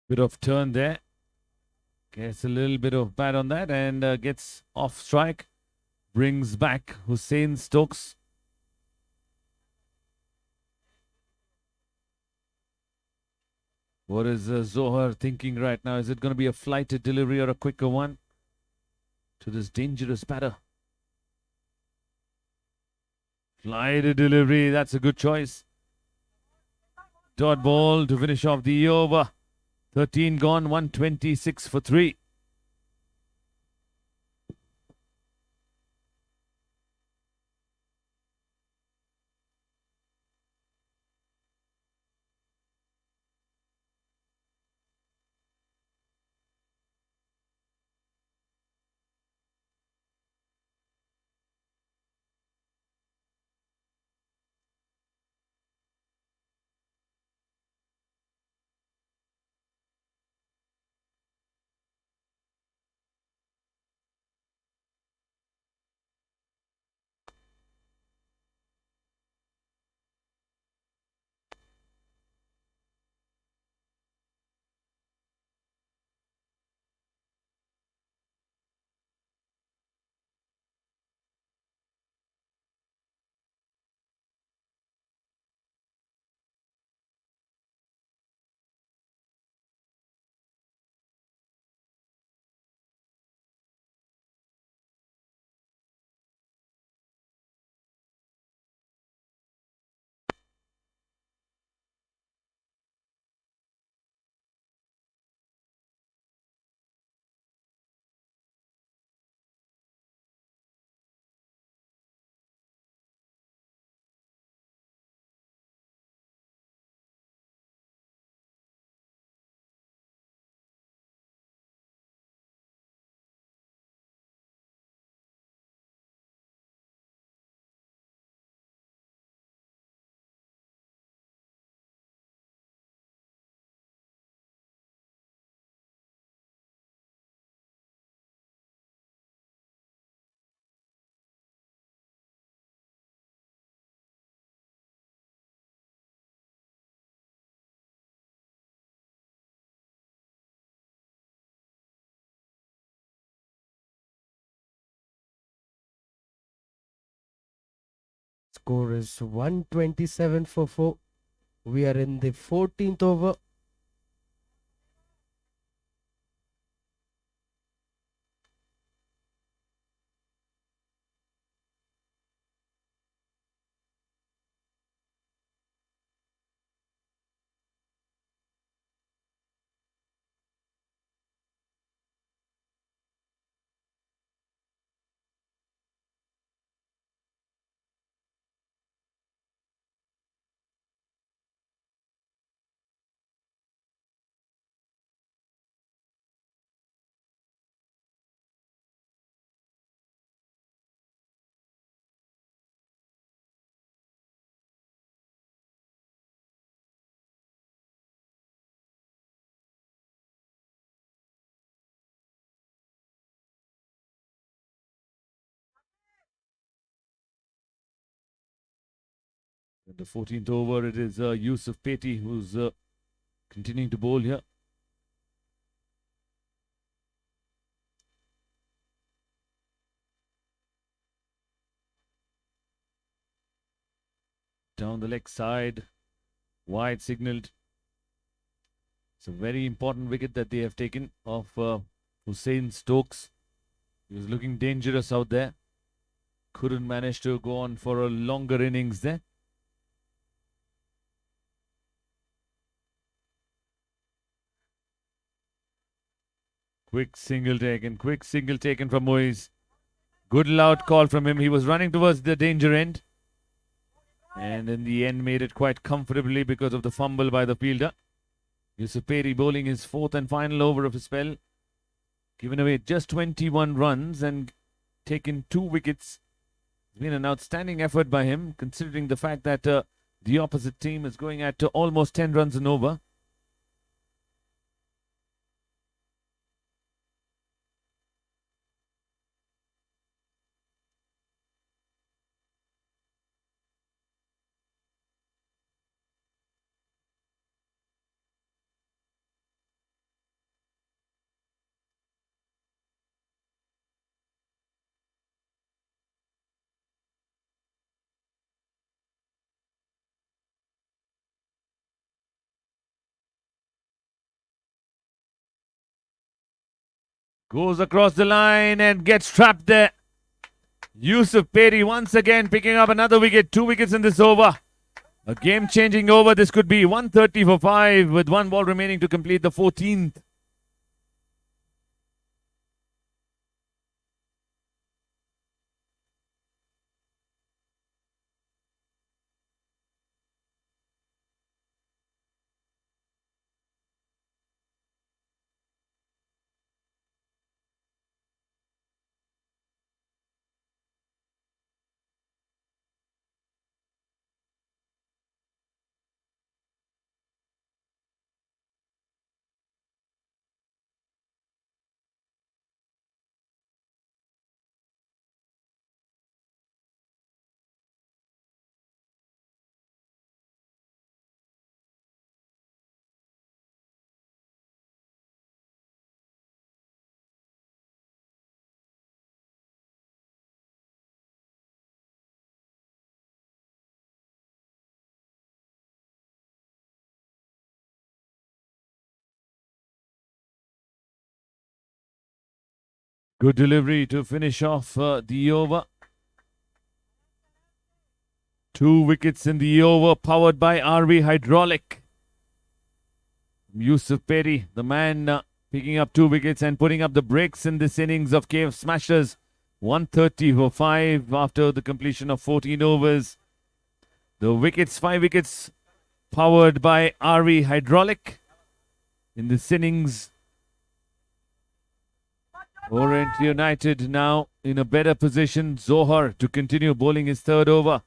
Bit of turn there. Gets a little bit of bat on that and gets off strike. Brings back Hussein Stokes. What is Zohar thinking right now? Is it going to be a flighted delivery or a quicker one to this dangerous batter? Flighted delivery, that's a good choice. Dot ball to finish off the over. 13 gone, 126 for 3. Score is 127 for 4. We are in the 14th over. In the 14th over, it is Yusuf Peti who's continuing to bowl here. Down the leg side, wide signaled. It's a very important wicket that they have taken of Hussein Stokes. He was looking dangerous out there. Couldn't manage to go on for a longer innings there. Quick single taken from Moise. Good loud call from him. He was running towards the danger end. And in the end made it quite comfortably because of the fumble by the fielder. Yusuf Peri bowling his 4th and final over of his spell. Given away just 21 runs and taken 2 wickets. It's been an outstanding effort by him, considering the fact that the opposite team is going at almost 10 runs and over. Goes across the line and gets trapped there. Yusuf Peri once again picking up another wicket. 2 wickets in this over. A game-changing over. This could be 130 for 5 with 1 ball remaining to complete the 14th. Good delivery to finish off the over. 2 wickets in the over, powered by RV Hydraulic. Yusuf Peri, the man picking up 2 wickets and putting up the brakes in this innings of KF Smashers. 130 for 5 after the completion of 14 overs. The wickets, 5 wickets, powered by RV Hydraulic in this innings. Orient United now in a better position. Zohar to continue bowling his 3rd over.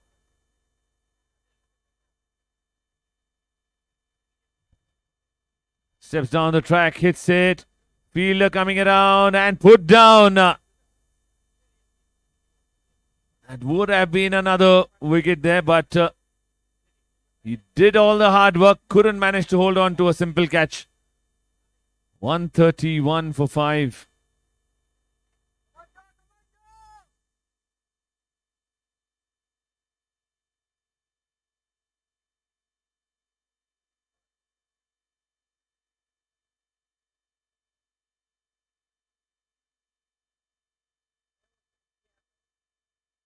Steps down the track, hits it. Fielder coming around and put down. That would have been another wicket there, but he did all the hard work. Couldn't manage to hold on to a simple catch. 131 for 5.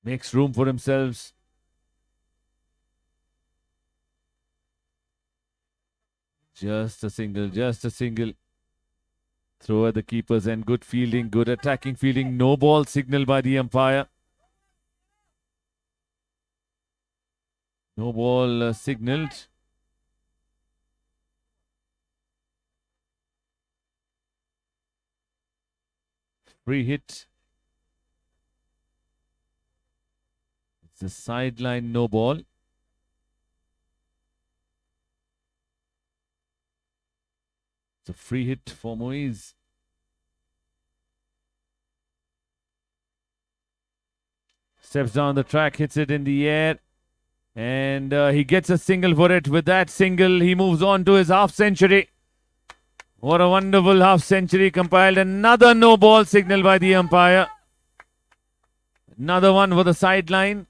Makes room for themselves. Just a single. Throw at the keepers and good fielding, good attacking fielding. No ball signal by the umpire. No ball signaled. Free hit. It's a sideline, no ball. It's a free hit for Moiz. Steps down the track, hits it in the air. And he gets a single for it. With that single, he moves on to his half century. What a wonderful half century compiled. Another no ball signal by the umpire. Another one for the sideline.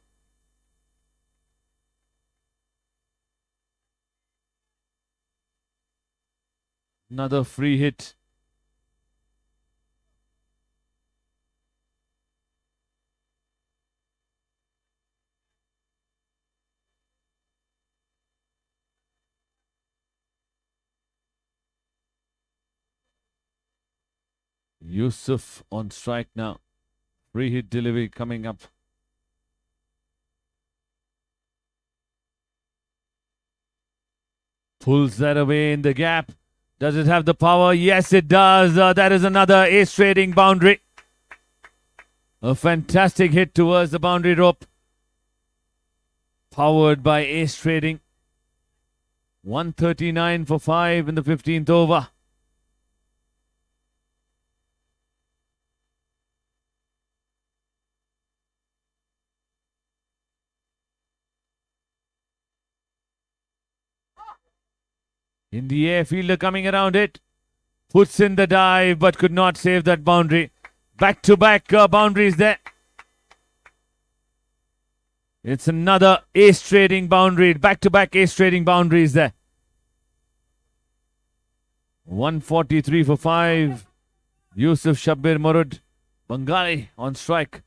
Another free hit. Yusuf on strike now. Free hit delivery coming up. Pulls that away in the gap. Does it have the power? Yes, it does. That is another ace trading boundary. A fantastic hit towards the boundary rope. Powered by ace trading. 139 for 5 in the 15th over. In the air, fielder coming around it. Puts in the dive but could not save that boundary. Back-to-back boundaries there. It's another ace trading boundary. Back-to-back ace trading boundaries there. 143 for 5. Yusuf Shabbir Murud, Bengali on strike.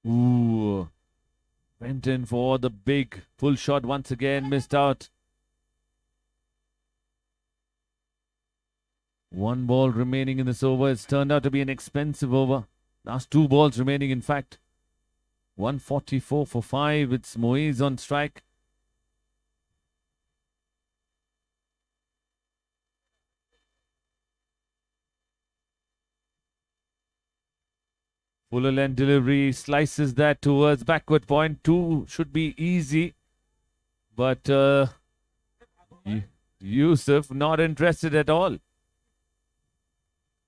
Ooh. Went in for the big full shot once again, missed out. One ball remaining in this over. It's turned out to be an expensive over. Last 2 balls remaining, in fact. 144 for 5. It's Moiz on strike. Fuller length delivery, slices that towards backward point. 2 should be easy. But Yusuf not interested at all. I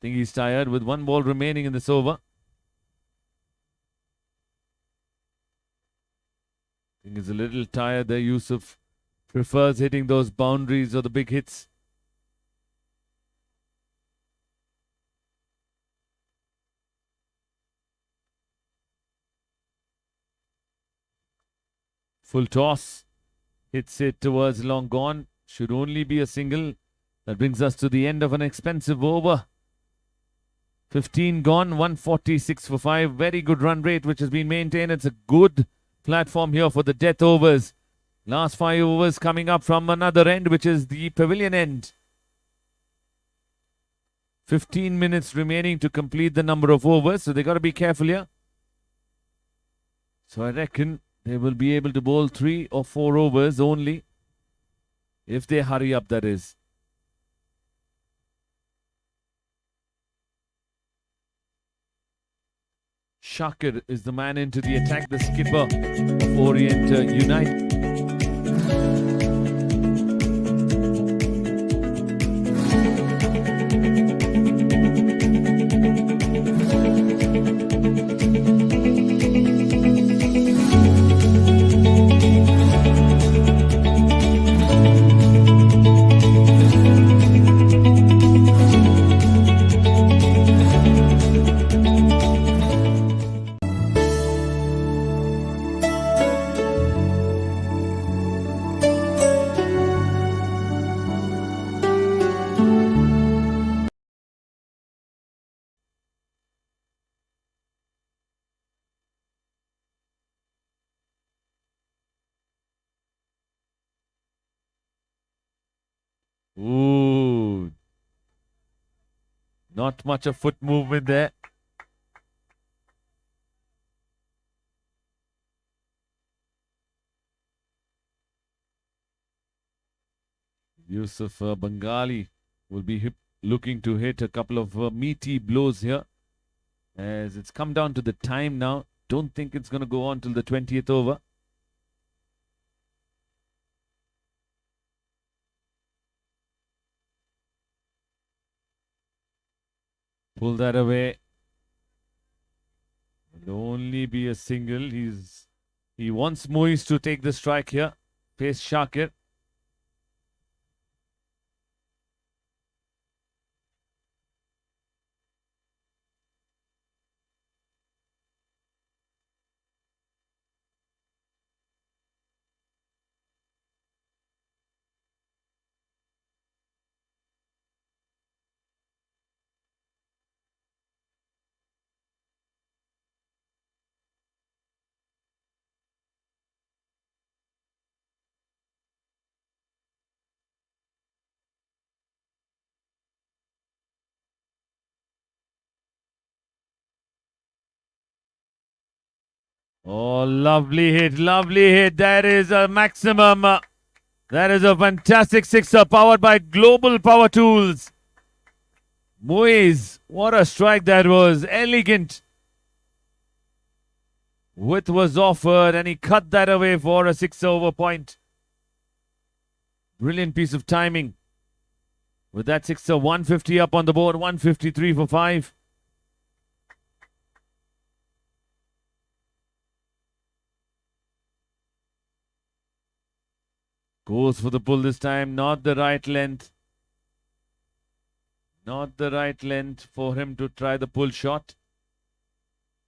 think he's tired with 1 ball remaining in this over. I think he's a little tired there. Yusuf prefers hitting those boundaries or the big hits. Full toss. Hits it towards long gone. Should only be a single. That brings us to the end of an expensive over. 15 gone, 146 for 5. Very good run rate which has been maintained. It's a good platform here for the death overs. Last 5 overs coming up from another end, which is the pavilion end. 15 minutes remaining to complete the number of overs, so they got to be careful here. So I reckon they will be able to bowl 3 or 4 overs only. If they hurry up, that is. Shakir is the man into the attack, the skipper of Orient United. Ooh. Not much of foot movement there. Yusuf Bengali will be looking to hit a couple of meaty blows here. As it's come down to the time now. Don't think it's going to go on till the 20th over. Pull that away. It'll only be a single. He wants Moiz to take the strike here. Face Shakir. Oh, lovely hit, lovely hit. That is a maximum. That is a fantastic sixer powered by Global Power Tools. Moiz, what a strike that was. Elegant. Width was offered and he cut that away for a 6-over point. Brilliant piece of timing. With that sixer, 150 up on the board, 153 for 5. Goes for the pull this time, not the right length. Not the right length for him to try the pull shot.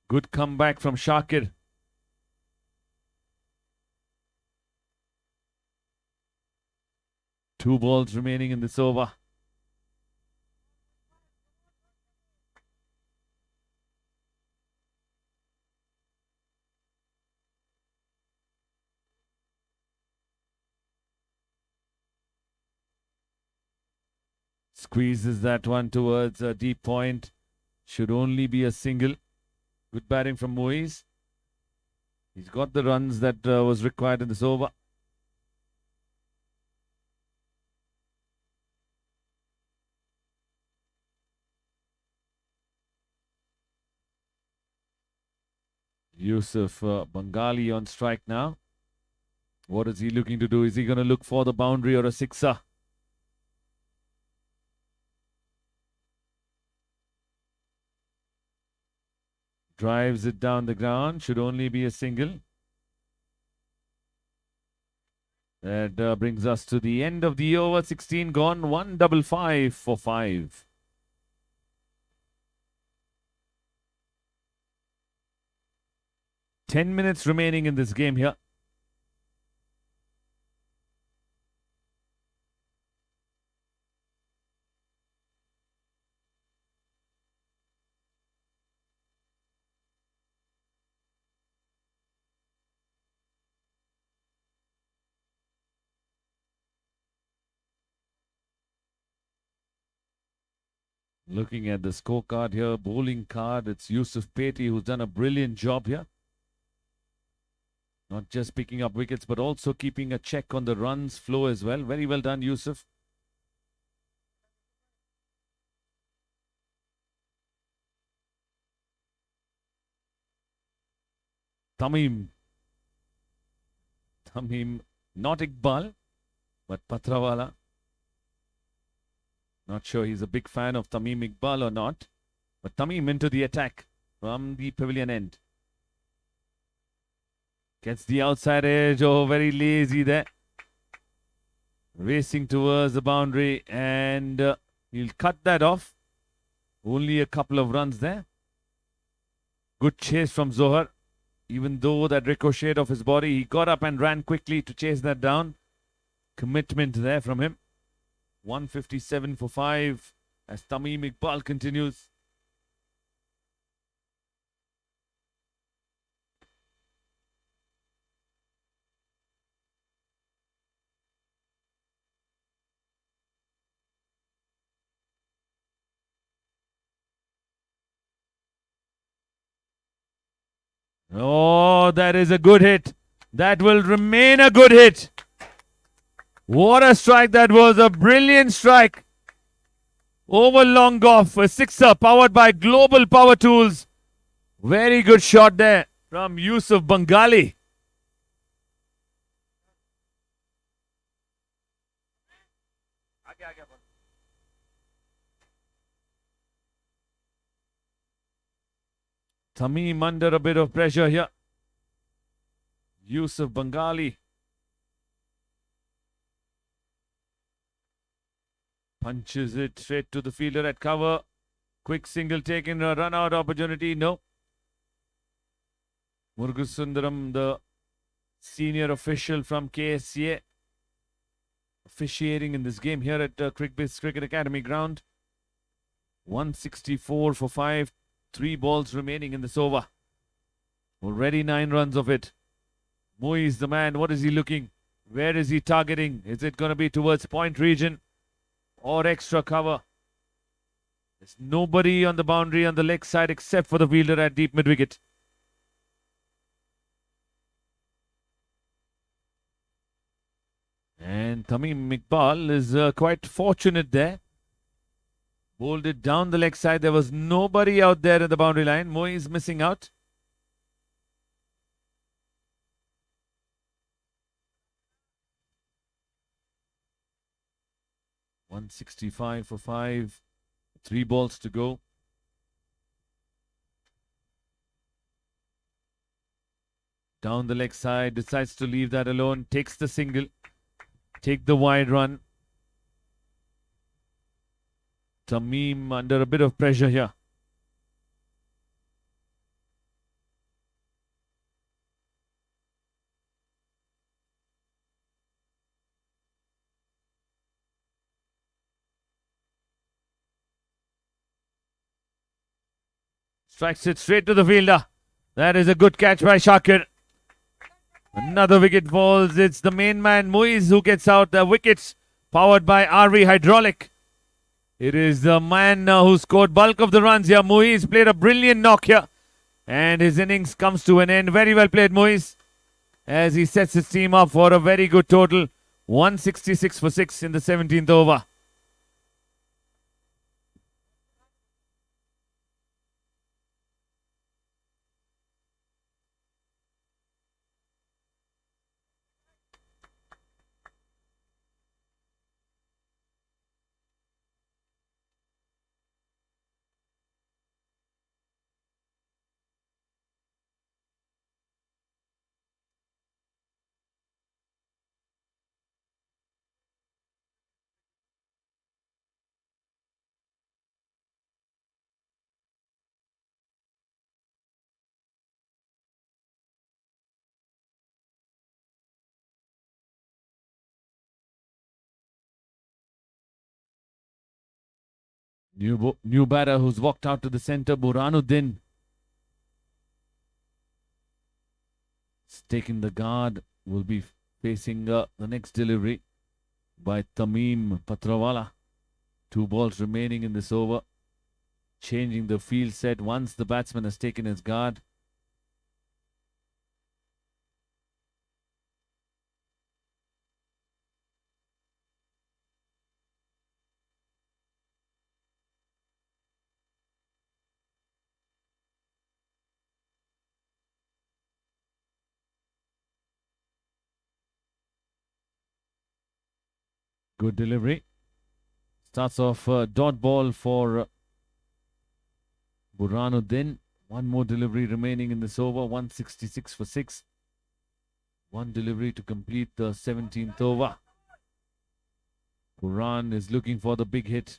Good comeback from Shakir. 2 balls remaining in this over. Squeezes that one towards a deep point. Should only be a single. Good batting from Moise. He's got the runs that was required in this over. Yusuf Bengali on strike now. What is he looking to do? Is he going to look for the boundary or a sixer? Drives it down the ground. Should only be a single. That brings us to the end of the over. 16 gone. 155 for 5. Ten minutes remaining in this game here. Looking at the scorecard here, bowling card, it's Yusuf Peti who's done a brilliant job here. Not just picking up wickets, but also keeping a check on the runs flow as well. Very well done, Yusuf. Tamim, not Iqbal, but Patrawala. Not sure he's a big fan of Tamim Iqbal or not. But Tamim into the attack from the pavilion end. Gets the outside edge. Oh, very lazy there. Racing towards the boundary, and he'll cut that off. Only a couple of runs there. Good chase from Zohar. Even though that ricocheted off his body, he got up and ran quickly to chase that down. Commitment there from him. 157 for 5 as Tamim Iqbal continues. Oh, that is a good hit. That will remain a good hit. What a strike that was. A brilliant strike. Over long off. A sixer powered by Global Power Tools. Very good shot there from Yusuf Bengali. Tamim under a bit of pressure here. Yusuf Bengali. Punches it straight to the fielder at cover. Quick single taken, a run out opportunity. No. Murugasundaram, the senior official from KSCA, officiating in this game here at Crickbase Cricket Academy ground. 164 for 5. 3 balls remaining in this over. Already 9 runs of it. Moise the man. What is he looking? Where is he targeting? Is it going to be towards point region or extra cover? There's nobody on the boundary on the leg side except for the fielder at deep mid wicket. And Tamim Iqbal is quite fortunate there. Bowled it down the leg side. There was nobody out there at the boundary line. Moise missing out. .165 for 5. 3 balls to go. Down the leg side. Decides to leave that alone. Takes the single. Take the wide run. Tamim under a bit of pressure here. Strikes it straight to the fielder. That is a good catch by Shakir. Another wicket falls. It's the main man, Muiz, who gets out the wickets, powered by RV Hydraulic. It is the man who scored bulk of the runs here. Muiz played a brilliant knock here. And his innings comes to an end. Very well played, Muiz, as he sets his team up for a very good total. 166 for 6 in the 17th over. New batter who's walked out to the centre, Burhanuddin. He's taking the guard, will be facing the next delivery by Tamim Patrawala. 2 balls remaining in this over. Changing the field set once the batsman has taken his guard. Good delivery. Starts off dot ball for Burhanuddin. 1 more delivery remaining in this over. 166 for 6. 1 delivery to complete the 17th over. Burhan is looking for the big hit.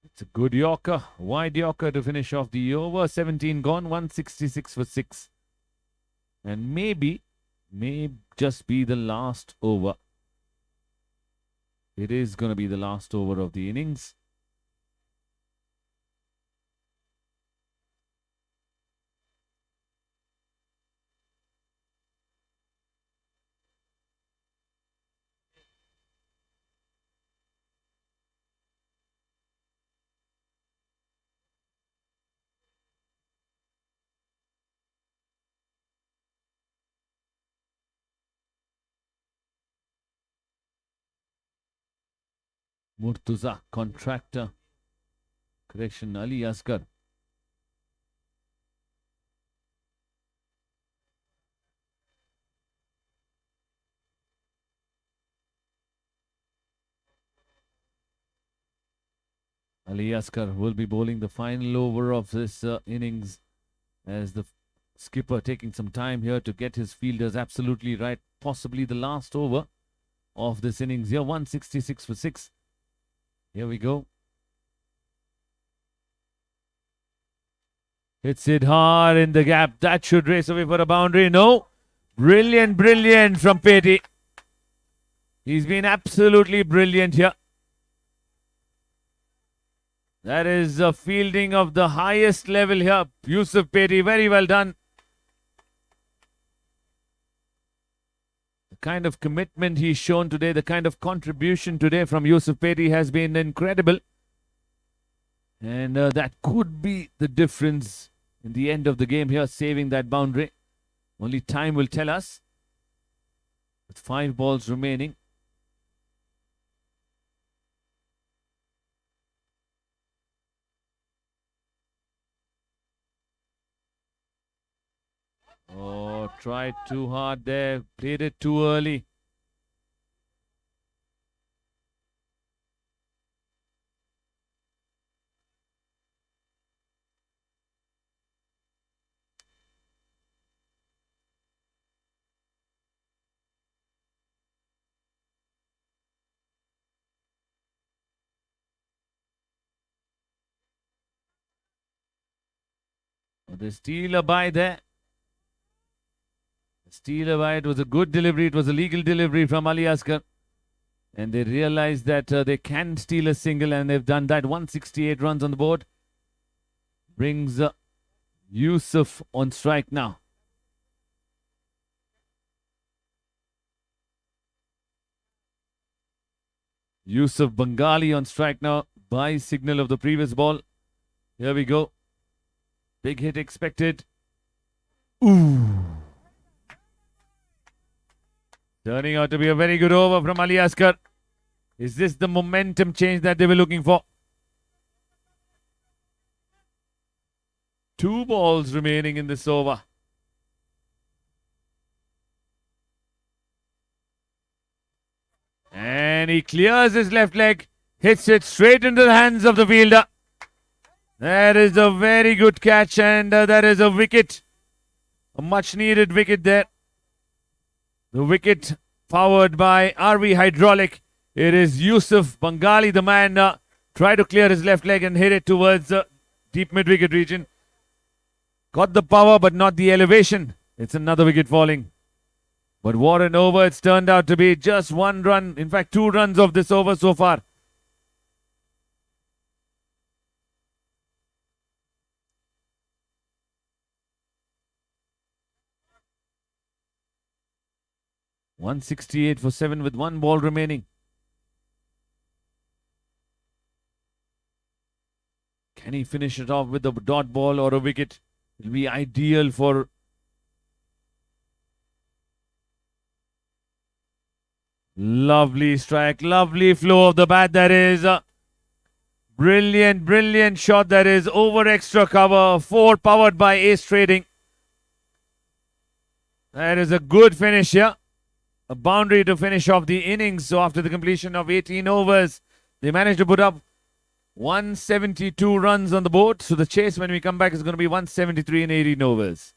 It's a good Yorker. Wide Yorker to finish off the over. 17 gone. 166 for 6. And may just be the last over. It is going to be the last over of the innings. Murtuza, contractor. Correction, Ali Asghar. Ali Asghar will be bowling the final over of this innings, as the skipper taking some time here to get his fielders absolutely right. Possibly the last over of this innings here. 166 for 6. Here we go. Hits it hard in the gap. That should race away for a boundary. No. Brilliant, brilliant from Petty. He's been absolutely brilliant here. That is a fielding of the highest level here. Yusuf Petty, very well done. The kind of commitment he's shown today, the kind of contribution today from Yusuf Petty has been incredible. And that could be the difference in the end of the game here, saving that boundary. Only time will tell us. With 5 balls remaining. Oh, tried too hard there. Played it too early. The stealer by there. Stealer by, it was a good delivery. It was a legal delivery from Ali Asghar. And they realize that they can steal a single, and they've done that. 168 runs on the board. Brings Yusuf on strike now. Yusuf Bengali on strike now by signal of the previous ball. Here we go. Big hit expected. Ooh. Turning out to be a very good over from Ali Asgar. Is this the momentum change that they were looking for? 2 balls remaining in this over. And he clears his left leg, hits it straight into the hands of the fielder. That is a very good catch, and that is a wicket. A much needed wicket there. The wicket powered by RV Hydraulic. It is Yusuf Bengali, the man, tried to clear his left leg and hit it towards the deep mid-wicket region. Got the power, but not the elevation. It's another wicket falling. But what an over it's turned out to be. Just 1 run, in fact 2 runs of this over so far. .168 for 7 with 1 ball remaining. Can he finish it off with a dot ball or a wicket? It'll be ideal for lovely strike, lovely flow of the bat. That is a brilliant, brilliant shot. That is over extra cover. 4 powered by Ace Trading. That is a good finish here. A boundary to finish off the innings. So after the completion of 18 overs, they managed to put up 172 runs on the board. So the chase when we come back is going to be 173 in 18 overs.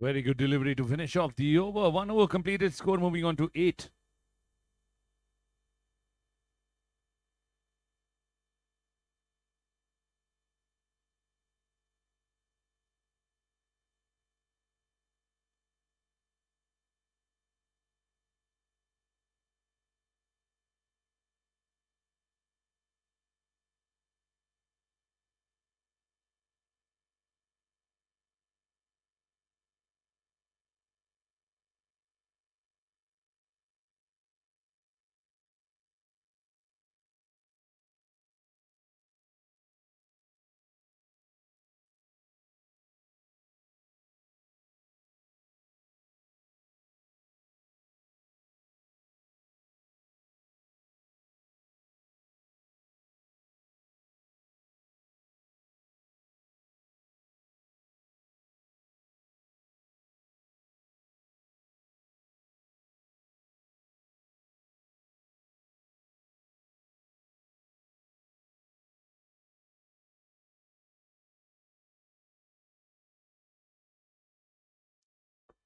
Very good delivery to finish off the over. 1 over completed. Score moving on to 8.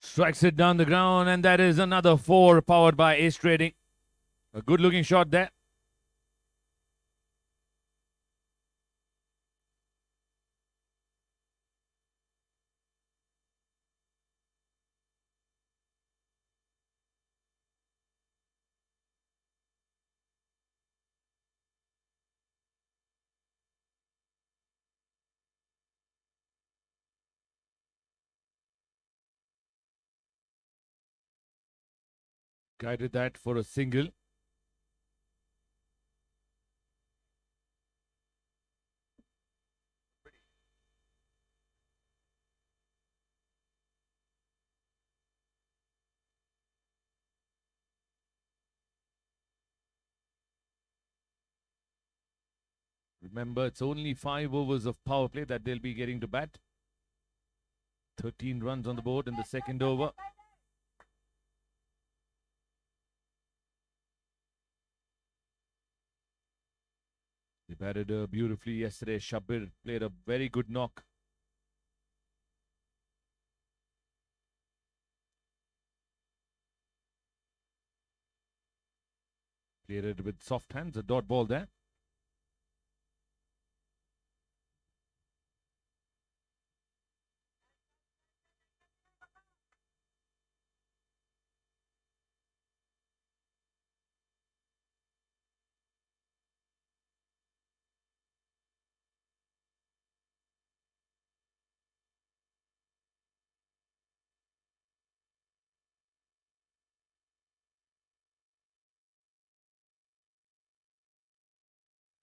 Strikes it down the ground, and that is another 4 powered by Ace Trading. A good looking shot there. Guided that for a single. Remember, it's only 5 overs of power play that they'll be getting to bat. 13 runs on the board in the second over. They batted beautifully yesterday. Shabir played a very good knock. Cleared it with soft hands. A dot ball there.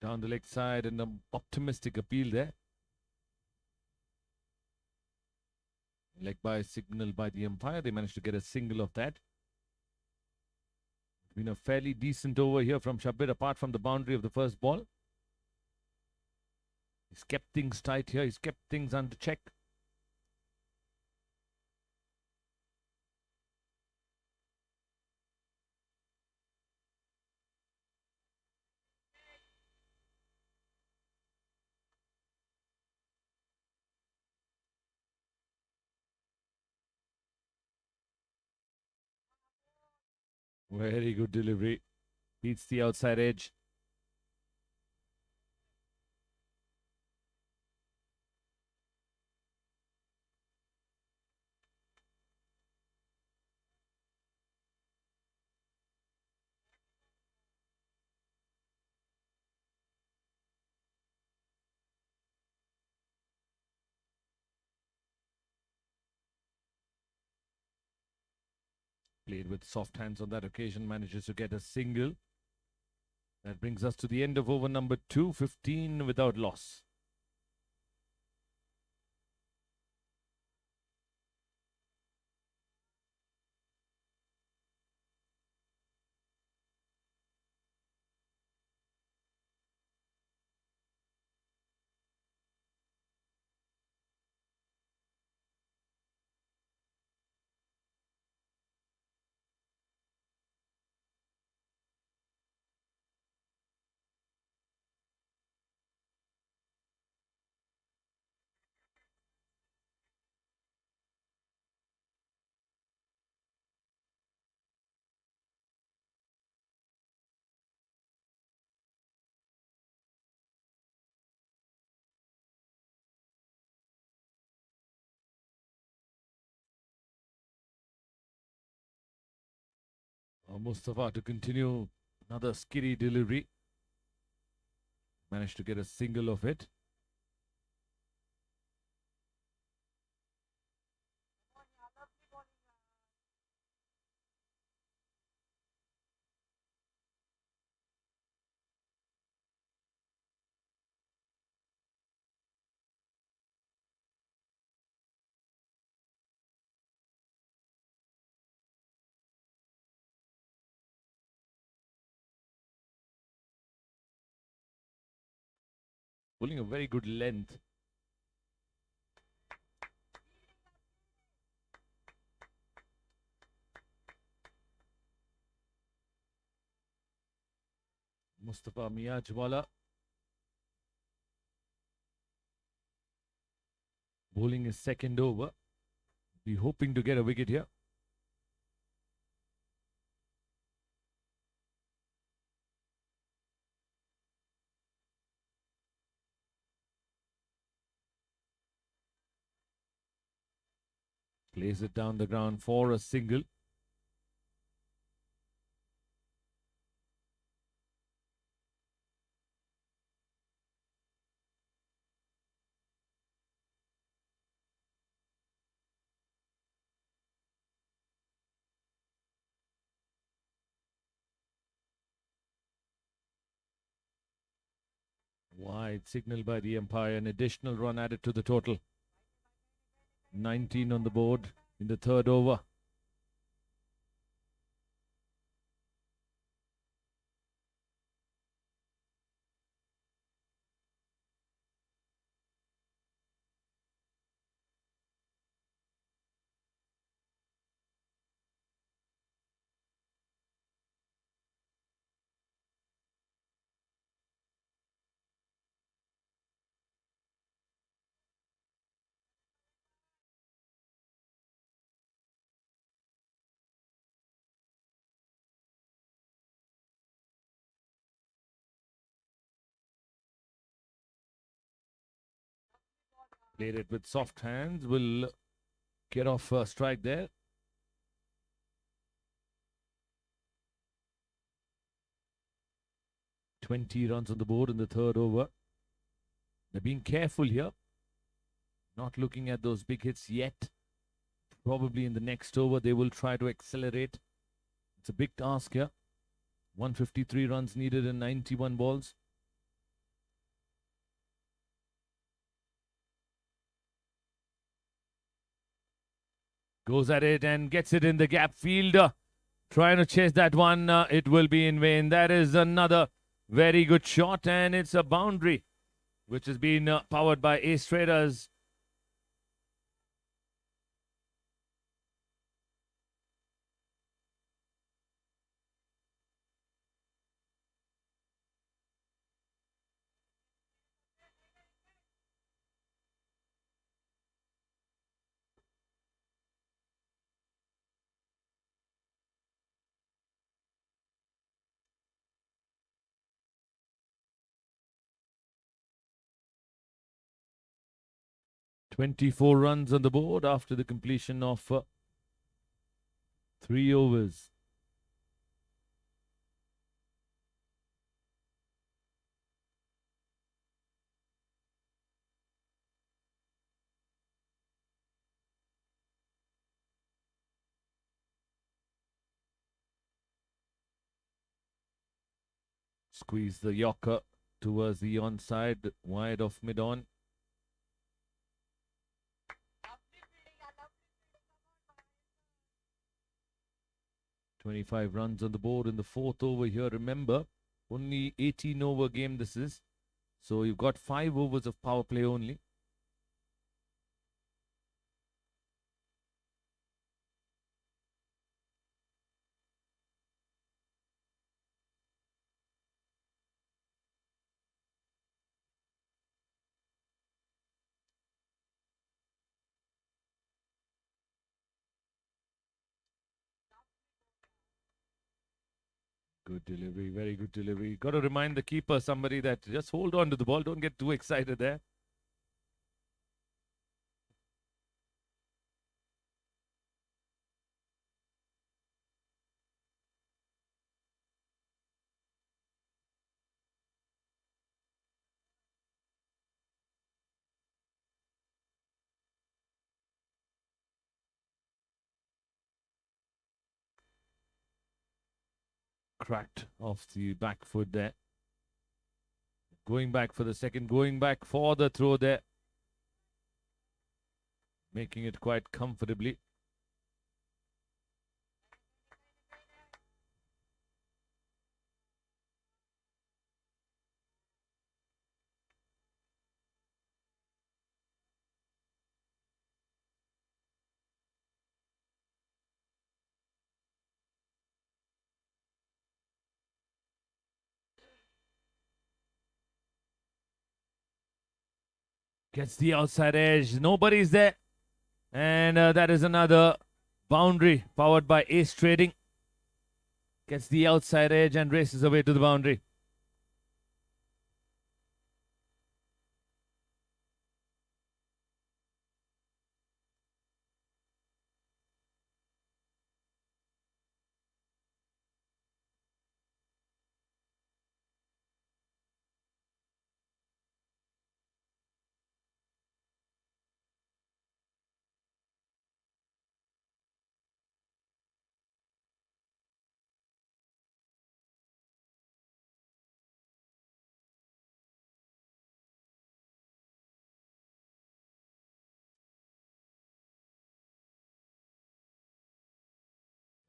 Down the leg side, and an optimistic appeal there. Leg by signal by the umpire. They managed to get a single of that. Been a fairly decent over here from Shabir, apart from the boundary of the first ball. He's kept things tight here. He's kept things under check. Very good delivery. Beats the outside edge. Played with soft hands on that occasion. Manages to get a single. That brings us to the end of over number 2. 15 without loss. Mustafa to continue another skitty delivery. Managed to get a single of it. Pulling a very good length. Mustafa Miajwala bowling his second over. Be hoping to get a wicket here. Plays it down the ground for a single. Wide signal by the umpire. An additional run added to the total. 19 on the board in the third over. Played it with soft hands. Will get off a strike there. "20 runs on the board in the third over. They're being careful here. Not looking at those big hits yet. Probably in the next over they will try to accelerate. It's a big task here. 153 runs needed in 91 balls. Goes at it and gets it in the gap. Fielder trying to chase that one. It will be in vain. That is another very good shot, and it's a boundary which has been powered by Ace Traders. "24 runs on the board after the completion of 3 overs. Squeeze the Yorker towards the onside, wide of mid-on. "25 runs on the board in the fourth over here. Remember, only 18 over game this is. So you've got 5 overs of power play only. Good delivery, very good delivery. Got to remind the keeper, somebody, that just hold on to the ball. Don't get too excited there. cracked off the back foot there. Going back for the second, going back for the throw there. Making it quite comfortably. Gets the outside edge. Nobody's there. And that is another boundary powered by Ace Trading. Gets the outside edge and races away to the boundary.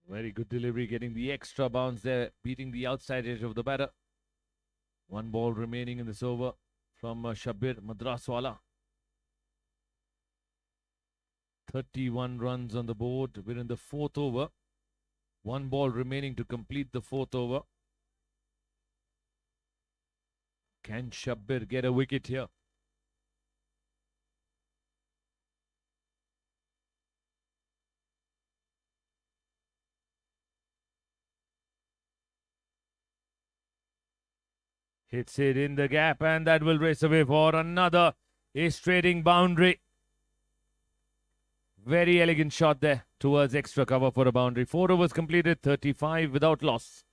Very good delivery, getting the extra bounce there, beating the outside edge of the batter. One ball remaining in this over from Shabir Madraswala. 31 runs on the board. We're in the fourth over. One ball remaining to complete the fourth over. Can Shabir get a wicket here? Hits it in the gap and that will race away for another Ace Trading boundary. Very elegant shot there towards extra cover for a boundary. 4 overs completed, 35 without loss.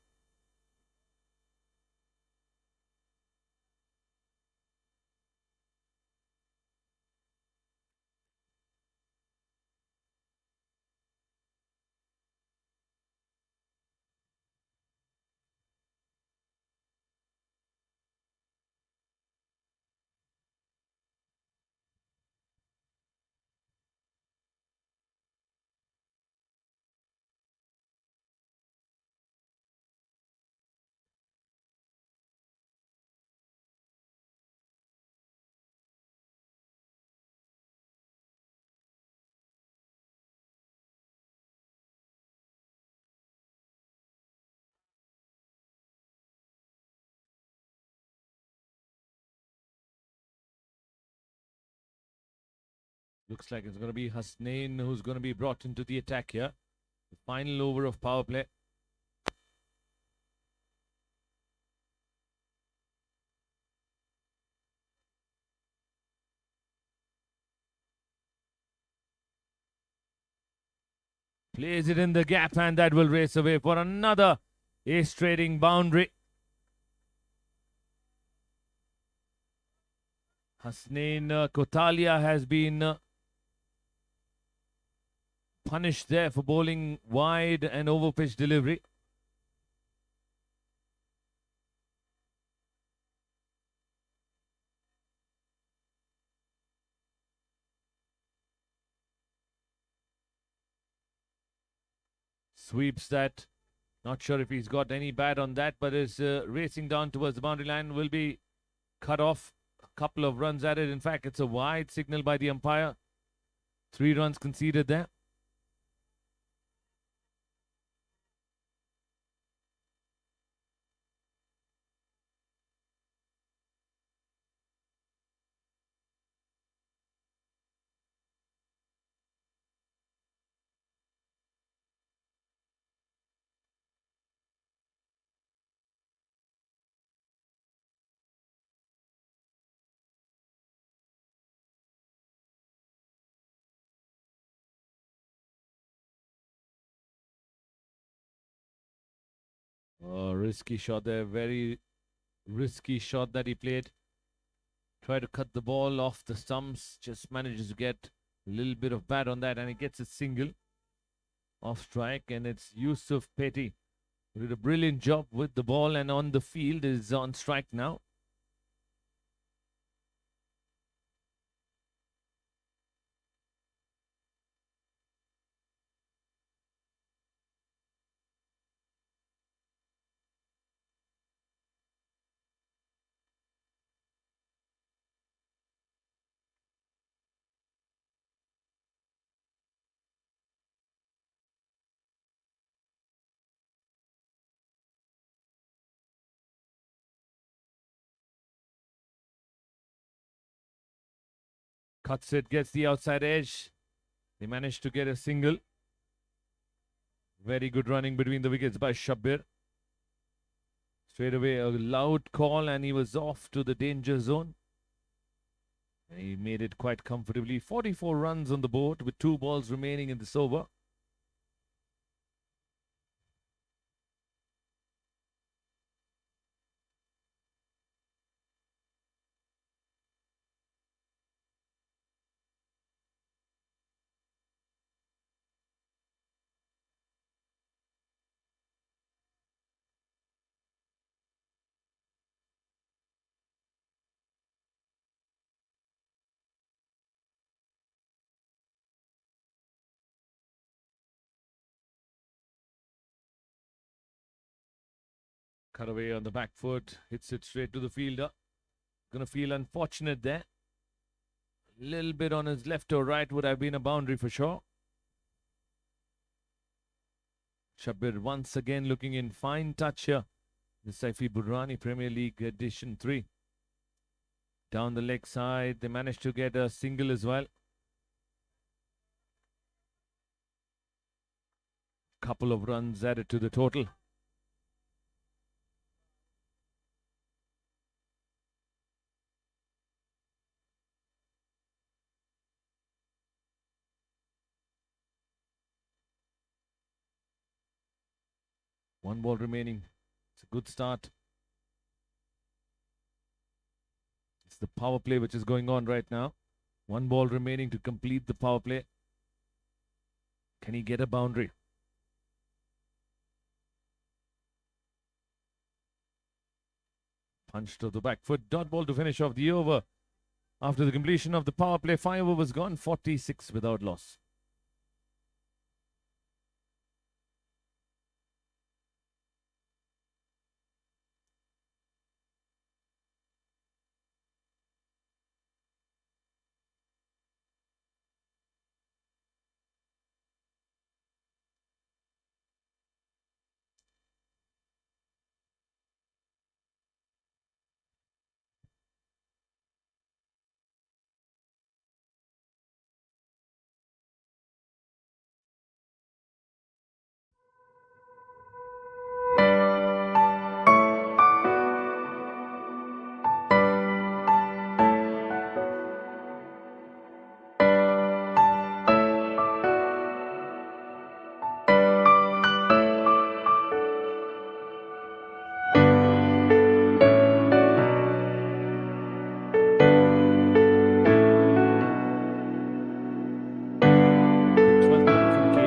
Looks like it's going to be Hasnain who's going to be brought into the attack here. The final over of power play. Plays it in the gap and that will race away for another Ace Trading boundary. Hasnain Kotalia has been punished there for bowling wide and over pitch delivery. Sweeps that. Not sure if he's got any bat on that, but is racing down towards the boundary line. Will be cut off. A couple of runs at it. In fact, it's a wide signal by the umpire. 3 runs conceded there. Oh, risky shot there. Very risky shot that he played. Try to cut the ball off the stumps. Just manages to get a little bit of bat on that and he gets a single off strike. And it's Yusuf Petty Did a brilliant job with the ball and on the field, is on strike now. Cuts it, gets the outside edge. They managed to get a single. Very good running between the wickets by Shabbir. Straight away, a loud call, and he was off to the danger zone. And he made it quite comfortably. 44 runs on the board with 2 balls remaining in this over. Cut away on the back foot, hits it straight to the fielder. Gonna feel unfortunate there. A little bit on his left or right would have been a boundary for sure. Shabbir once again looking in fine touch here. The Saifi Burrani Premier League Edition 3. Down the leg side, they managed to get a single as well. Couple of runs added to the total. One ball remaining. It's a good start. It's the power play which is going on right now. One ball remaining to complete the power play. Can he get a boundary? Punched to the back foot. Dot ball to finish off the over. After the completion of the power play, 5 overs gone, 46 without loss.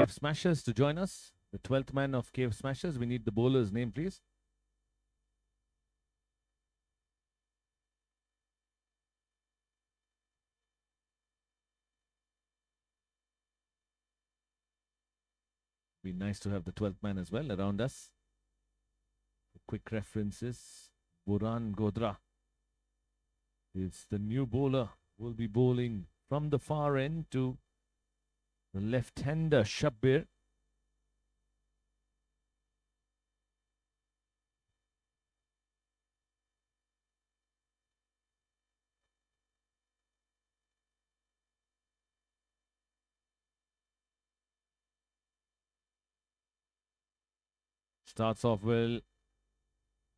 Smashers to join us. The 12th man of Cave Smashers. We need the bowler's name, please. Be nice to have the 12th man as well around us. Quick references. Buran Godra is the new bowler. Will be bowling from the far end to the left-hander Shabbir. Starts off well.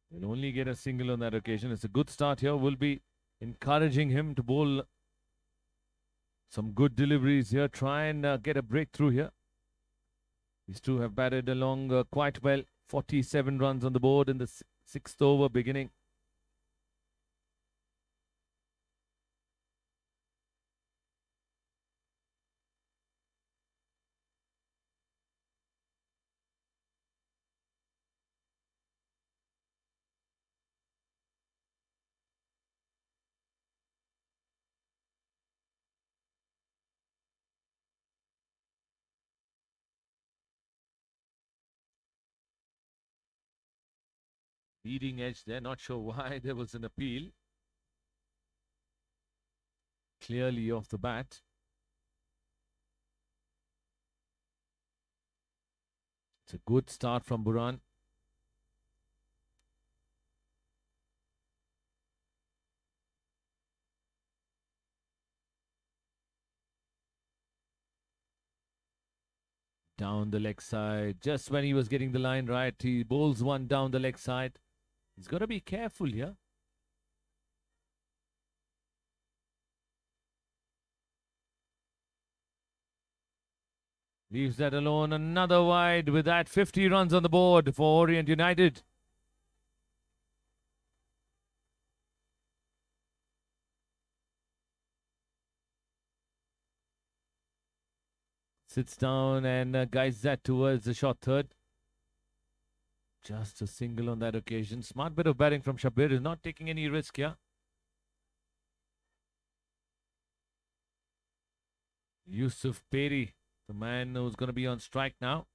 He'll only get a single on that occasion. It's a good start here. We'll be encouraging him to bowl some good deliveries here. Try and get a breakthrough here. These two have batted along quite well. 47 runs on the board in the 6th over beginning. Leading edge there. Not sure why there was an appeal. Clearly off the bat. It's a good start from Buran. Down the leg side. Just when he was getting the line right, he bowls one down the leg side. He's got to be careful here. Leaves that alone. Another wide with that. 50 runs on the board for Orient United. Sits down and guides that towards the short third. Just a single on that occasion. Smart bit of batting from Shabir. Is not taking any risk here. Yusuf Peri, the man who's going to be on strike now.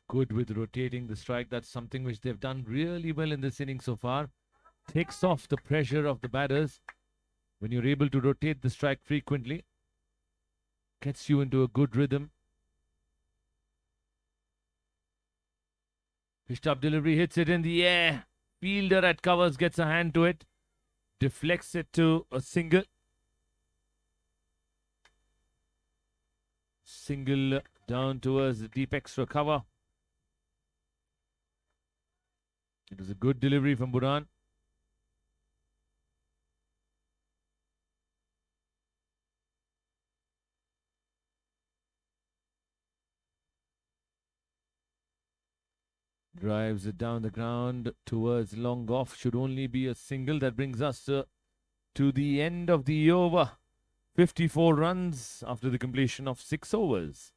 Good with rotating the strike. That's something which they've done really well in this inning so far. Takes off the pressure of the batters when you're able to rotate the strike frequently. Gets you into a good rhythm. Pitched up delivery, hits it in the air. Fielder at covers gets a hand to it. Deflects it to a single. Single down towards the deep extra cover. It was a good delivery from Buran. Drives it down the ground towards long off. Should only be a single. That brings us to the end of the over. 54 runs after the completion of 6 overs.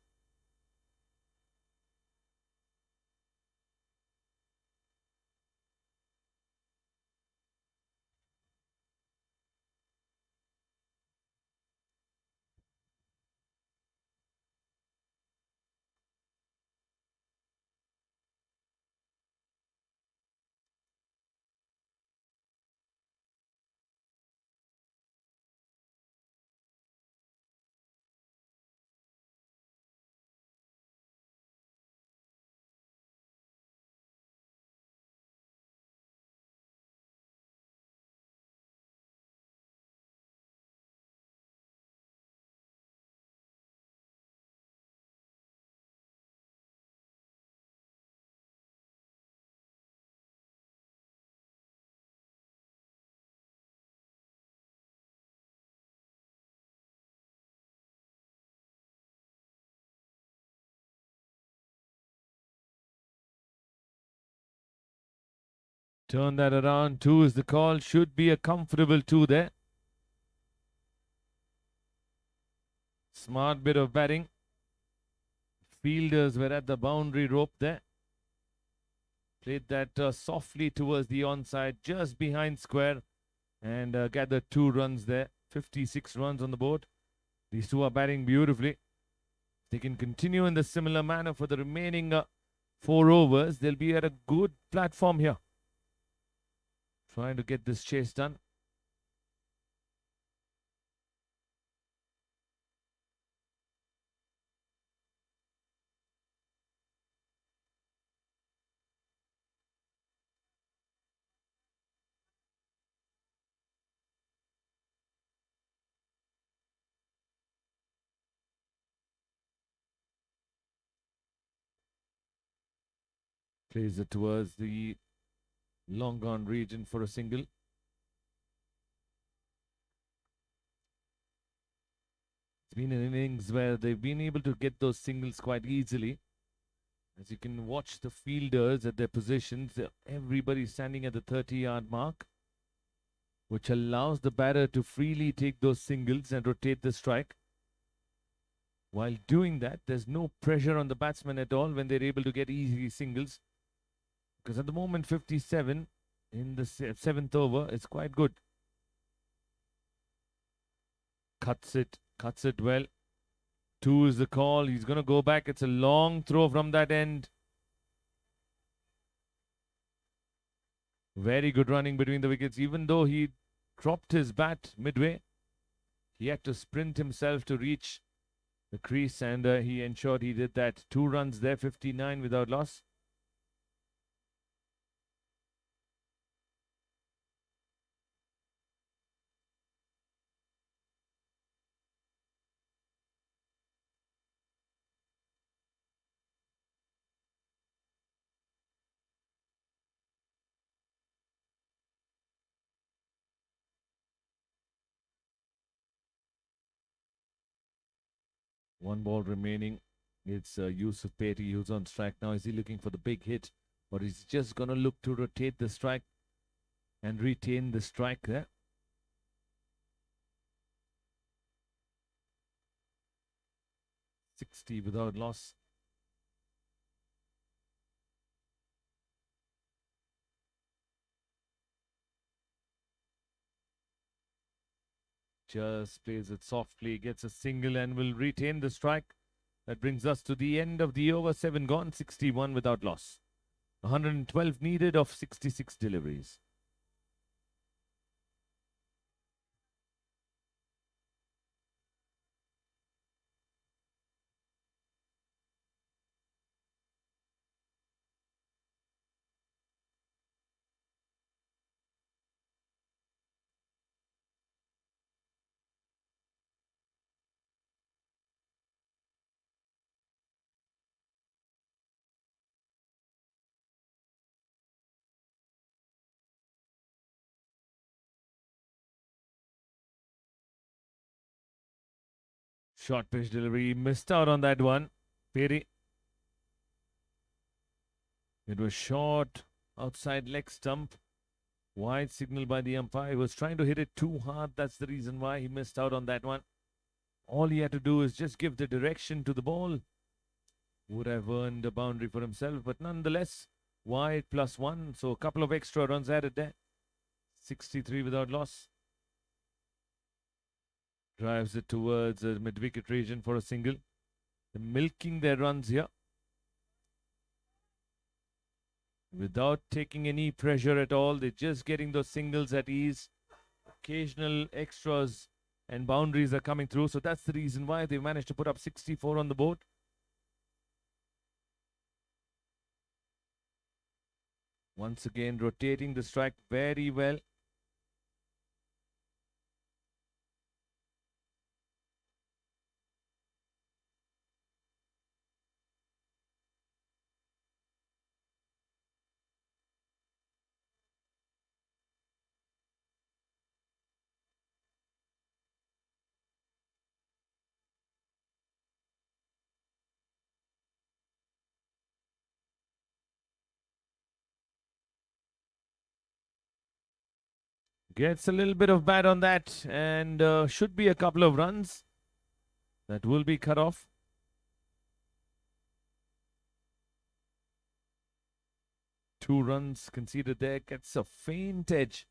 Turn that around. 2 is the call. Should be a comfortable 2 there. Smart bit of batting. Fielders were at the boundary rope there. Played that softly towards the onside, just behind square, and gathered 2 runs there. 56 runs on the board. These 2 are batting beautifully. They can continue in the similar manner for the remaining 4 overs. They'll be at a good platform here. Trying to get this chase done. Plays it towards the long on region for a single. It's been an innings where they've been able to get those singles quite easily. As you can watch the fielders at their positions, everybody standing at the 30-yard mark, which allows the batter to freely take those singles and rotate the strike. While doing that, there's no pressure on the batsman at all when they're able to get easy singles. Because at the moment, 57 in the seventh over is quite good. Cuts it well. 2 is the call. He's going to go back. It's a long throw from that end. Very good running between the wickets. Even though he dropped his bat midway, he had to sprint himself to reach the crease, and he ensured he did that. 2 runs there, 59 without loss. One ball remaining. It's Yusuf Petty who's on strike now. Is he looking for the big hit, or is he just going to look to rotate the strike and retain the strike there? $60 without loss. Just plays it softly, gets a single and will retain the strike. That brings us to the end of the over. 7 gone, 61 without loss. 112 needed of 66 deliveries. Short pitch delivery, missed out on that one. Peri. It was short, outside leg stump. Wide signal by the umpire. He was trying to hit it too hard. That's the reason why he missed out on that one. All he had to do is just give the direction to the ball. Would have earned a boundary for himself, but nonetheless, wide +1. So a couple of extra runs added there. 63 without loss. Drives it towards the mid-wicket region for a single. They're milking their runs here, without taking any pressure at all. They're just getting those singles at ease. Occasional extras and boundaries are coming through. So that's the reason why they managed to put up 64 on the board. Once again, rotating the strike very well. Gets a little bit of bat on that, and should be a couple of runs that will be cut off. Two runs conceded there, gets a faint edge.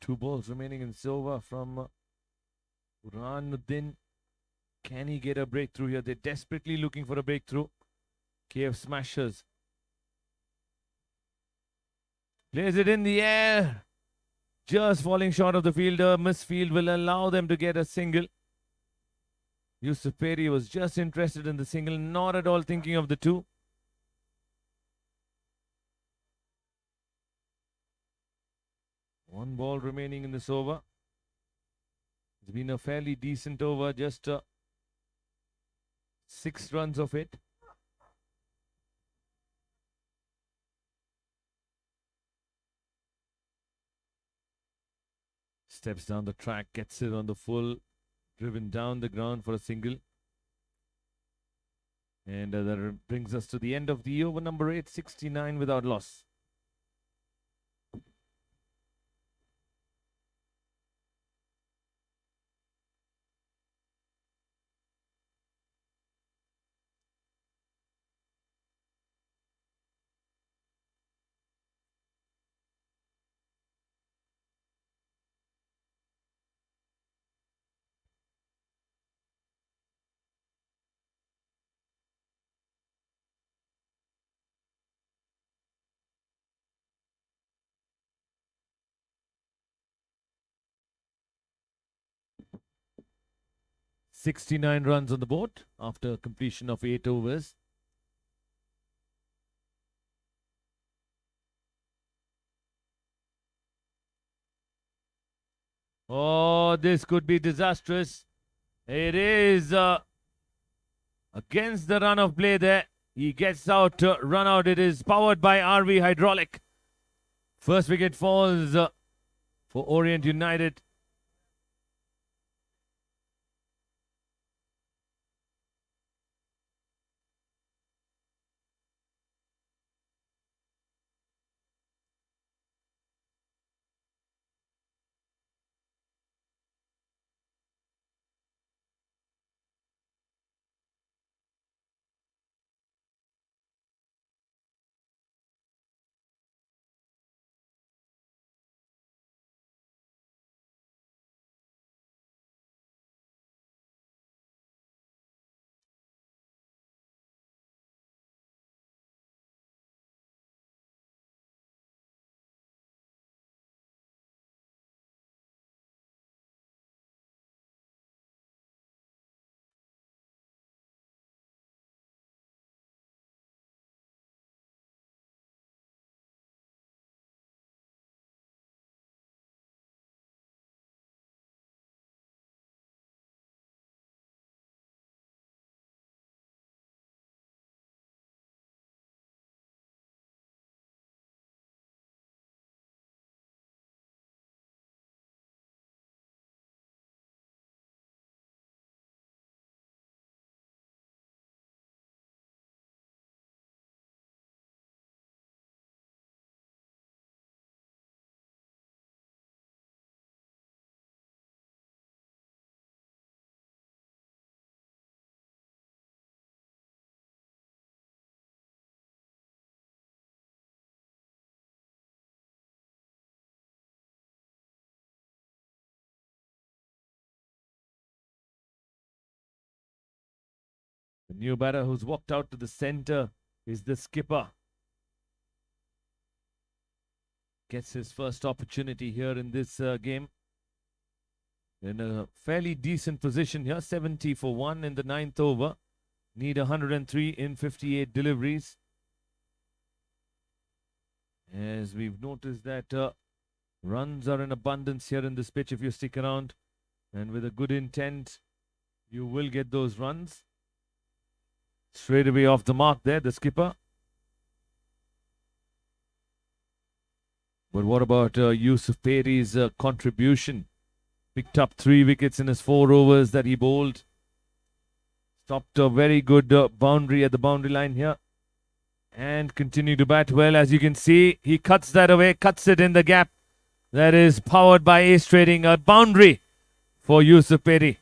Two balls remaining in this over from Burhanuddin. Can he get a breakthrough here? They're desperately looking for a breakthrough. KF smashes. Plays it in the air. Just falling short of the fielder. Misfield will allow them to get a single. Yusuf Peri was just interested in the single, not at all thinking of the two. One ball remaining in this over. It's been a fairly decent over, just 6 runs of it. Steps down the track, gets it on the full, driven down the ground for a single. And that brings us to the end of the over number 8, 69 without loss. 69 runs on the board after completion of 8 overs. Oh, this could be disastrous. It is against the run of play there. He gets out, run out. It is powered by RV Hydraulic. First wicket falls for Orient United. The new batter who's walked out to the center is the skipper. Gets his first opportunity here in this game. In a fairly decent position here, 70 for 1 in the 9th over. Need 103 in 58 deliveries. As we've noticed that runs are in abundance here in this pitch if you stick around. And with a good intent, you will get those runs. Straight away off the mark there, the skipper. But what about Yusuf Peri's contribution? Picked up 3 wickets in his 4 overs that he bowled. Stopped a very good boundary at the boundary line here. And continued to bat well. As you can see, he cuts that away, cuts it in the gap. That is powered by Ace Trading. A boundary for Yusuf Peri.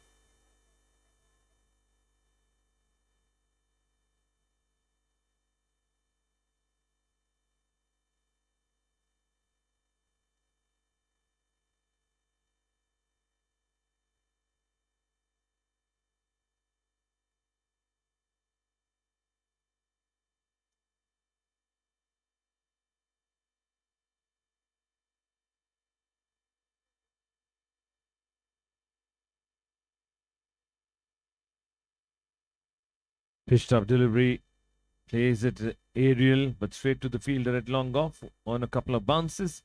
Pitched up delivery. Plays it aerial, but straight to the fielder at long off on a couple of bounces.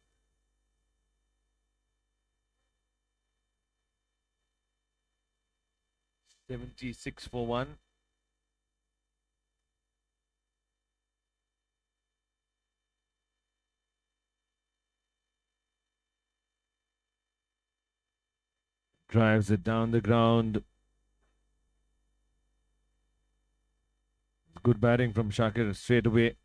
$76 for 1. Drives it down the ground. Good batting from Shakir straight away.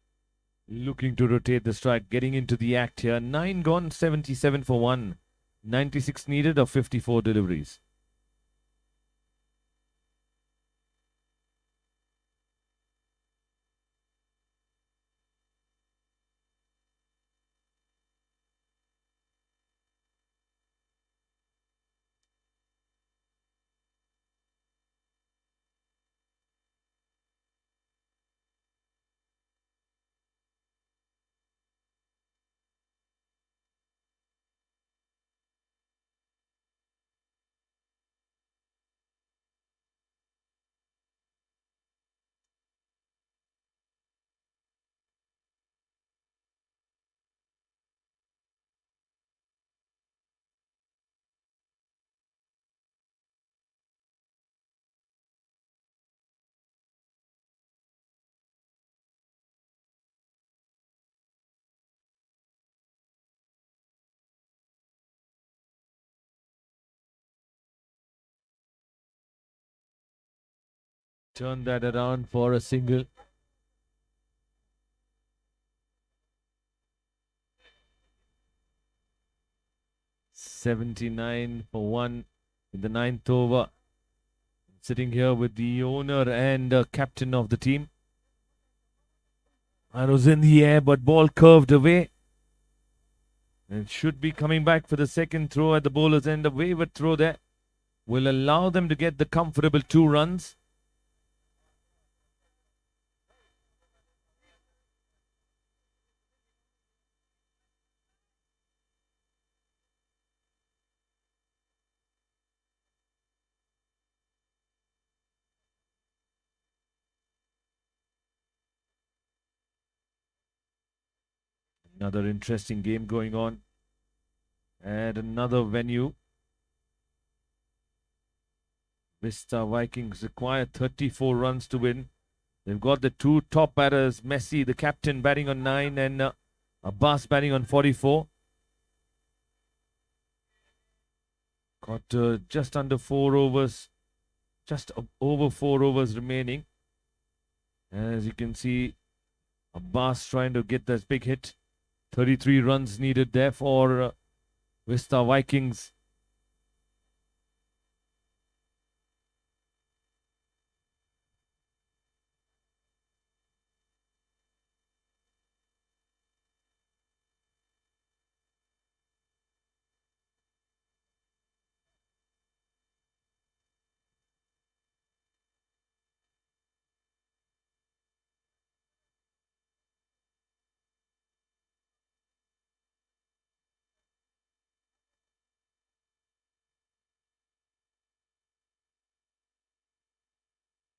Looking to rotate the strike, getting into the act here. 9 gone, 77 for 1. 96 needed of 54 deliveries. turn that around for a single. $79 for 1 in the 9th over. Sitting here with the owner and captain of the team. And was in the air, but ball curved away. And should be coming back for the second throw at the bowler's end. A wayward throw there will allow them to get the comfortable 2 runs. Another interesting game going on at another venue. Vista Vikings require 34 runs to win. They've got the 2 top batters, Messi, the captain, batting on 9 and Abbas batting on 44. Got just under 4 overs, just over 4 overs remaining. As you can see, Abbas trying to get this big hit. 33 runs needed there for Vista Vikings.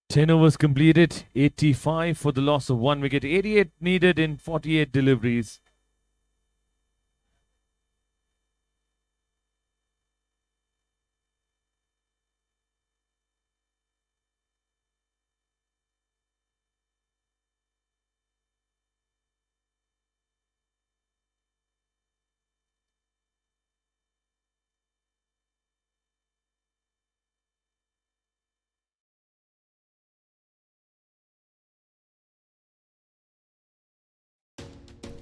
Ten overs completed, 85 for the loss of 1 wicket, 88 needed in 48 deliveries.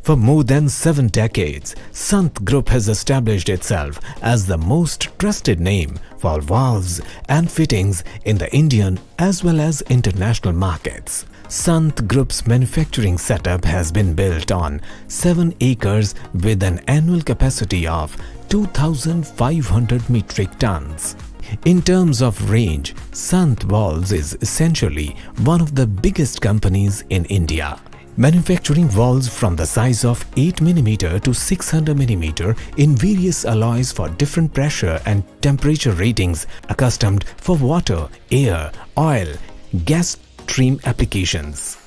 For more than 7 decades, Sant Group has established itself as the most trusted name for valves and fittings in the Indian as well as international markets. Sant Group's manufacturing setup has been built on 7 acres with an annual capacity of 2,500 metric tons. In terms of range, Sant Valves is essentially one of the biggest companies in India. Manufacturing valves from the size of 8mm to 600mm in various alloys for different pressure and temperature ratings accustomed for water, air, oil, gas stream applications.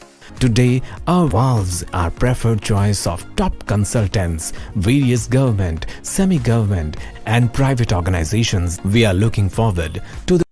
Today, our valves are preferred choice of top consultants, various government, semi-government and private organizations. We are looking forward to the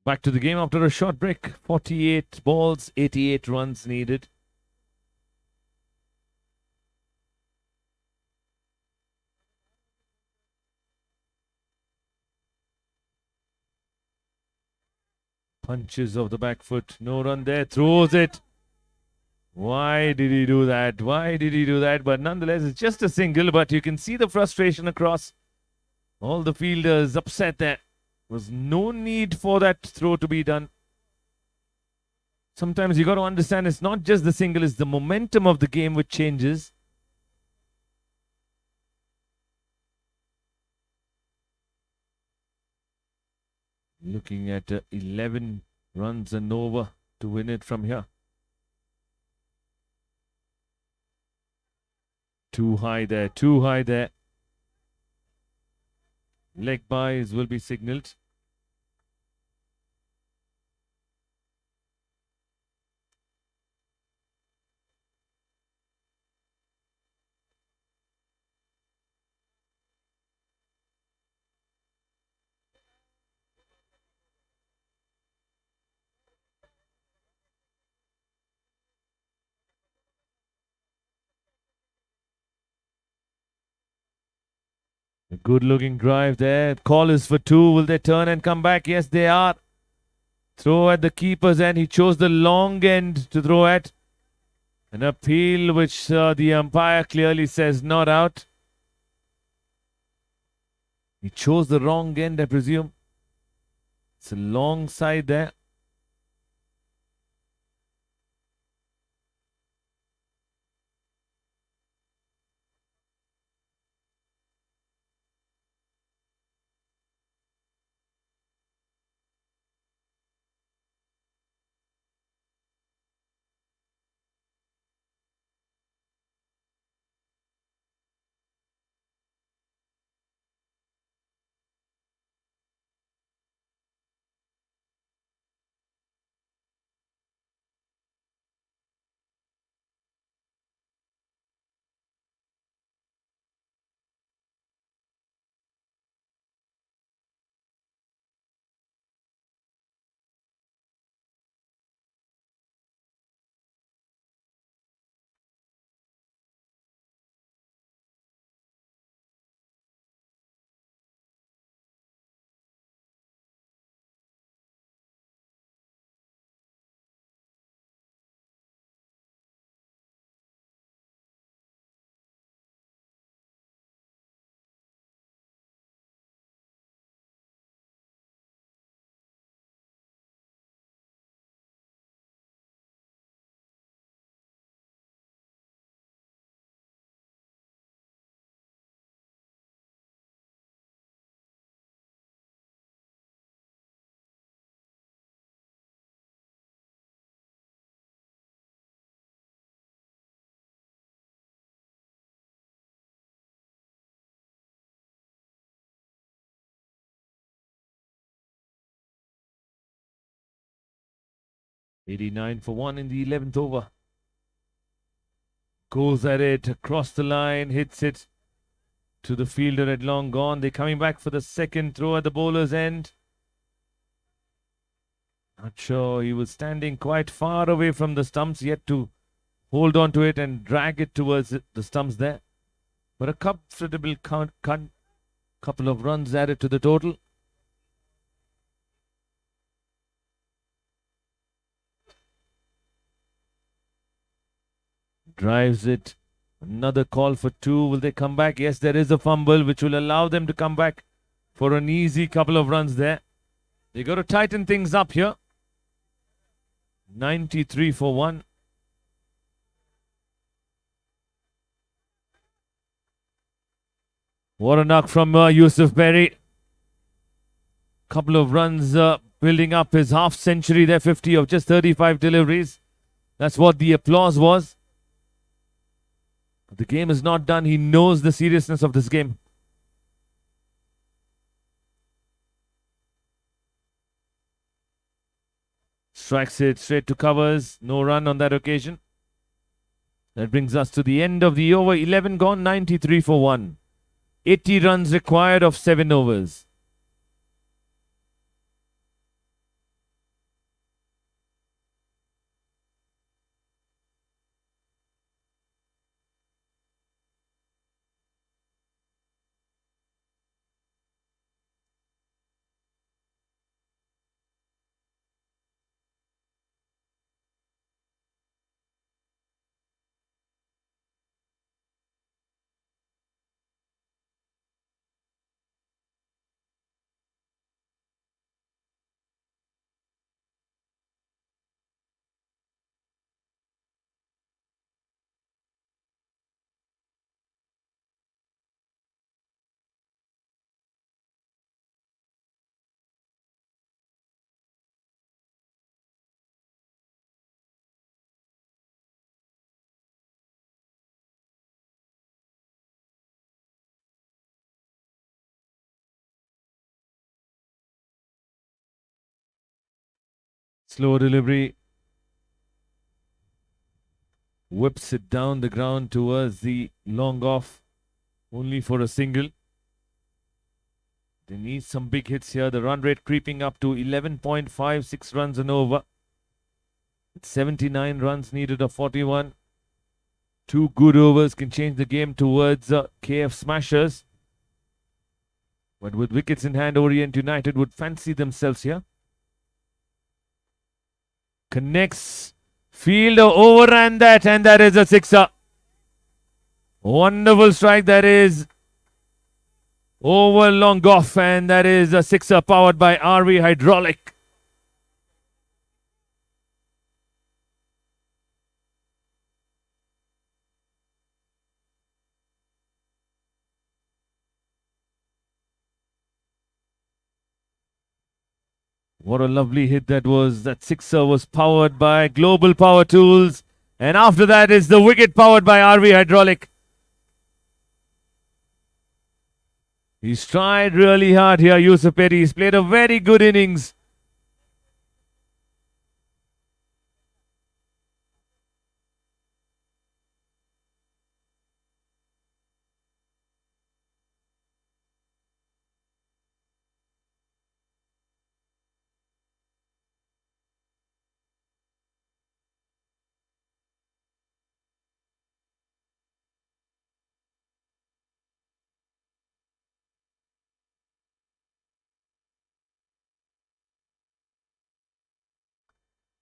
Back to the game after a short break. 48 balls, 88 runs needed. Punches of the back foot. No run there. Throws it. Why did he do that? Why did he do that? But nonetheless, it's just a single. But you can see the frustration across. All the fielders upset there. Was no need for that throw to be done. Sometimes you got to understand it's not just the single, it's the momentum of the game which changes. Looking at 11 runs and over to win it from here. Too high there, too high there. Leg byes will be signalled. A good looking drive there. Call is for two. Will they turn and come back? Yes, they are. Throw at the keeper's end. He chose the long end to throw at. An appeal which the umpire clearly says not out. He chose the wrong end, I presume. It's a long side there. '89 for one in the 11th over. Goes at it across the line, hits it to the fielder at long gone. They're coming back for the second throw at the bowler's end. Not sure. He was standing quite far away from the stumps, yet to hold on to it and drag it towards the stumps there. But a comfortable couple of runs added to the total. Drives it. Another call for two. Will they come back? Yes, there is a fumble which will allow them to come back for an easy couple of runs there. They got to tighten things up here. 93 for one. What a knock from Yusuf Berry. Couple of runs building up his half century there, 50 of just 35 deliveries. That's what the applause was. But the game is not done. He knows the seriousness of this game. Strikes it straight to covers. No run on that occasion. That brings us to the end of the over. 11 gone, 93 for 1. 80 runs required of 7 overs. Slow delivery. Whips it down the ground towards the long off. Only for a single. They need some big hits here. The run rate creeping up to 11.56 runs and over. 79 runs needed of 41. 2 good overs can change the game towards KF Smashers. But with wickets in hand, Orient United would fancy themselves here. Connects. Fielder overran that, and that is a sixer. Wonderful strike that is. Over long off, and that is a sixer powered by RV Hydraulic. What a lovely hit that was. That sixer was powered by Global Power Tools. And after that is the wicket powered by RV Hydraulic. He's tried really hard here, Yusuf Peri. He's played a very good innings.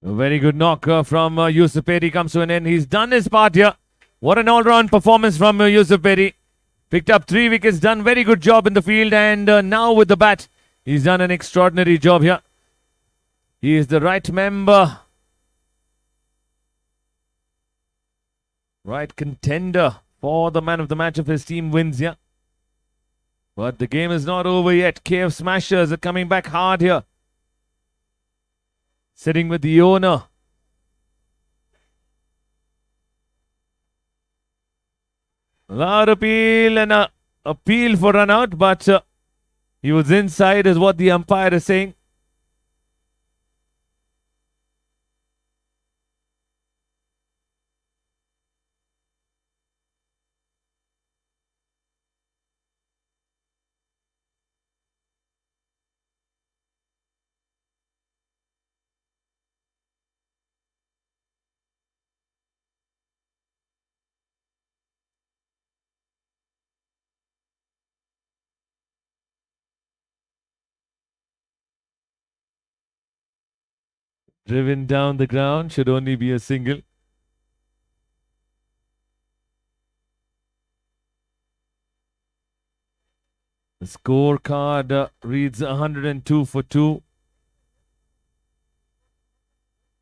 A very good knock from Yusuf Peri comes to an end. He's done his part here. What an all-round performance from Yusuf Peri. Picked up 3 wickets, done very good job in the field, and now with the bat, he's done an extraordinary job here. He is the right member, right contender for the man of the match if his team wins here. But the game is not over yet. KF Smashers are coming back hard here. Sitting with the owner. Loud appeal and a appeal for run out, but he was inside is what the umpire is saying. Driven down the ground, should only be a single. The scorecard reads 102 for 2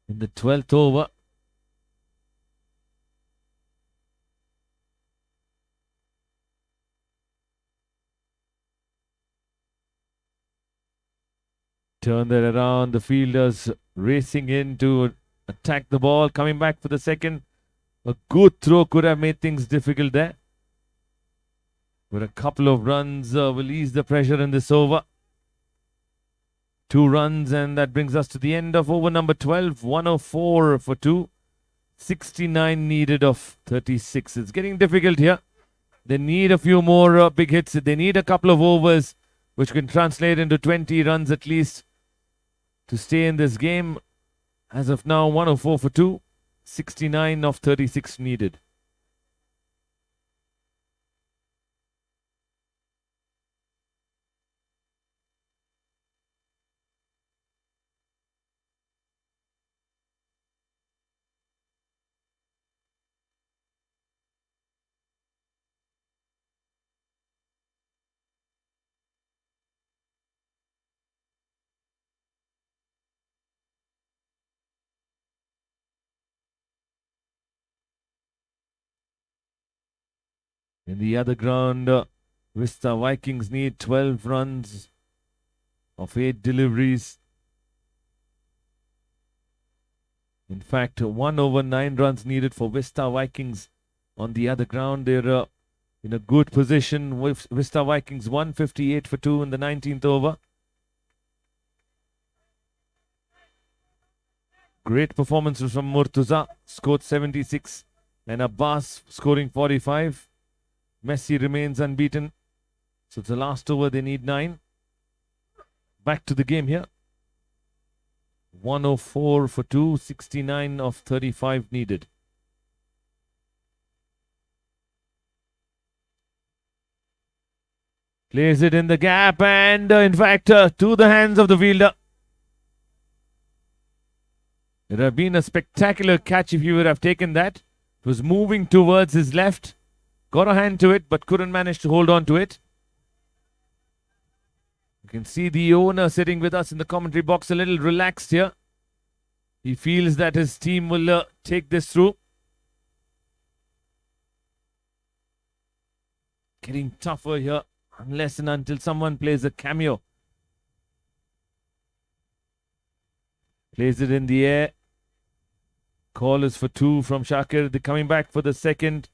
in the 12th over. Turn that around. The fielders racing in to attack the ball. Coming back for the second. A good throw could have made things difficult there. But a couple of runs will ease the pressure in this over. 2 runs, and that brings us to the end of over number 12. 104 for 2. 69 needed of 36. It's getting difficult here. They need a few more big hits. They need a couple of overs which can translate into 20 runs at least to stay in this game. As of now, 104 for 2. 69 of 36 needed. In the other ground, Vista Vikings need 12 runs of 8 deliveries. In fact, 1 over 9 runs needed for Vista Vikings. On the other ground, they're in a good position. With Vista Vikings 158 for 2 in the 19th over. Great performances from Murtuza, scored 76, and Abbas scoring 45. Messi remains unbeaten. So it's the last over, they need 9. Back to the game here. 104 for 2, 69 of 35 needed. Plays it in the gap and in fact to the hands of the fielder. It would have been a spectacular catch if he would have taken that. It was moving towards his left. Got a hand to it but couldn't manage to hold on to it. You can see the owner sitting with us in the commentary box a little relaxed here. He feels that his team will take this through. Getting tougher here unless and until someone plays a cameo. Plays it in the air. Call is for 2 from Shakir. They're coming back for the second.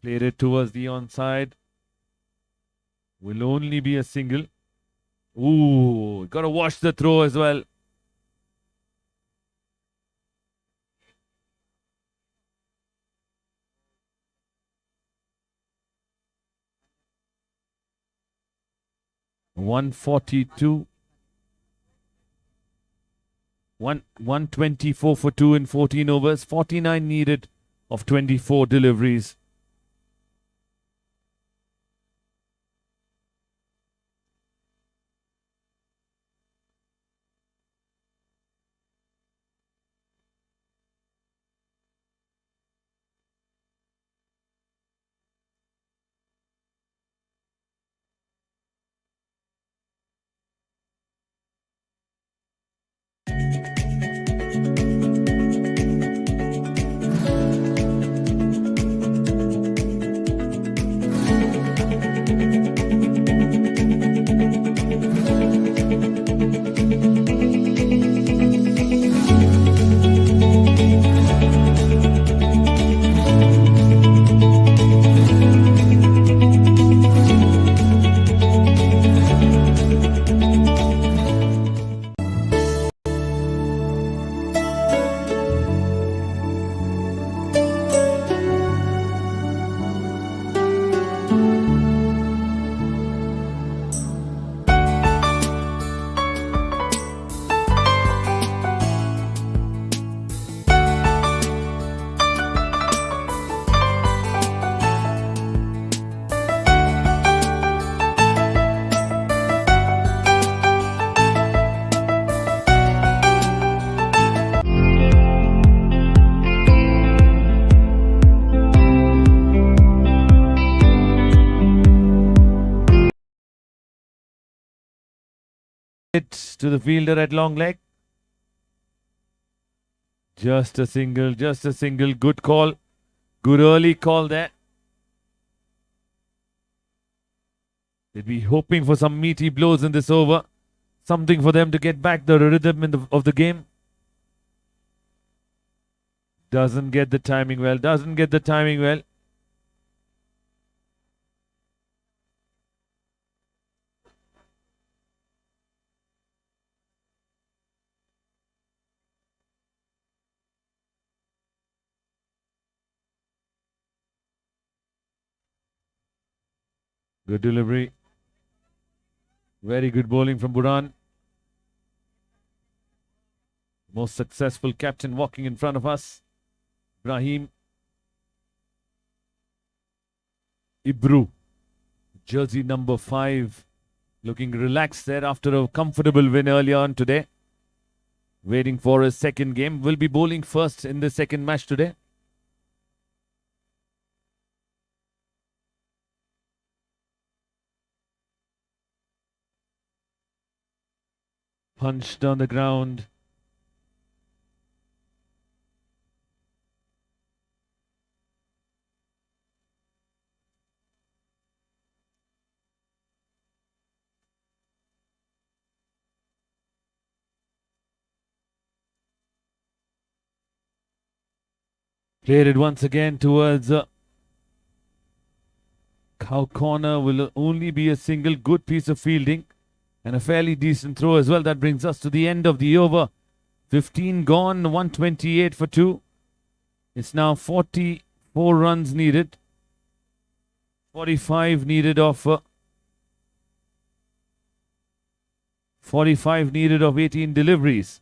Played it towards the onside. Will only be a single. Ooh, got to watch the throw as well. .142. 124 for 2 in 14 overs. 49 needed of 24 deliveries. It to the fielder at long leg. Just a single, just a single. Good call. Good early call there. They'd be hoping for some meaty blows in this over. Something for them to get back the rhythm of the game. Doesn't get the timing well. Doesn't get the timing well. Good delivery. Very good bowling from Buran. Most successful captain walking in front of us. Ibrahim Ibru. Jersey number 5. Looking relaxed there after a comfortable win earlier on today. Waiting for his second game. Will be bowling first in the second match today. Punched on the ground. Played it once again towards cow corner. Will only be a single. Good piece of fielding. And a fairly decent throw as well. That brings us to the end of the over. 15 gone, 128 for 2. It's now 44 runs needed. 45 needed of 45 needed of 18 deliveries.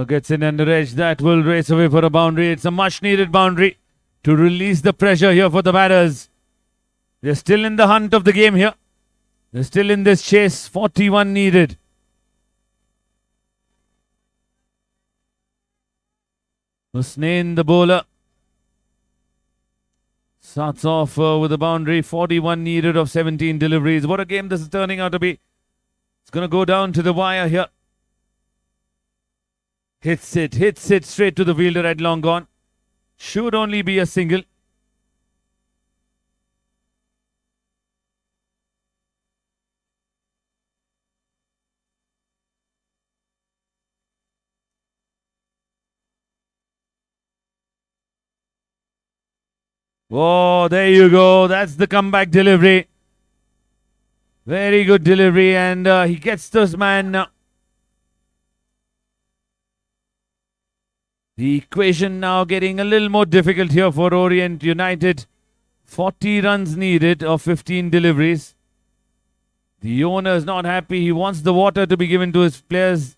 Gets in under edge. That will race away for a boundary. It's a much needed boundary. to release the pressure here for the batters. They're still in the hunt of the game here. They're still in this chase. 41 needed. Husnain, the bowler, starts off with a boundary. 41 needed of 17 deliveries. What a game this is turning out to be. It's going to go down to the wire here. Hits it straight to the fielder at long gone. Should only be a single. Oh, there you go. That's the comeback delivery. Very good delivery, and he gets this man. The equation now getting a little more difficult here for Orient United. 40 runs needed of 15 deliveries. The owner is not happy. He wants the water to be given to his players.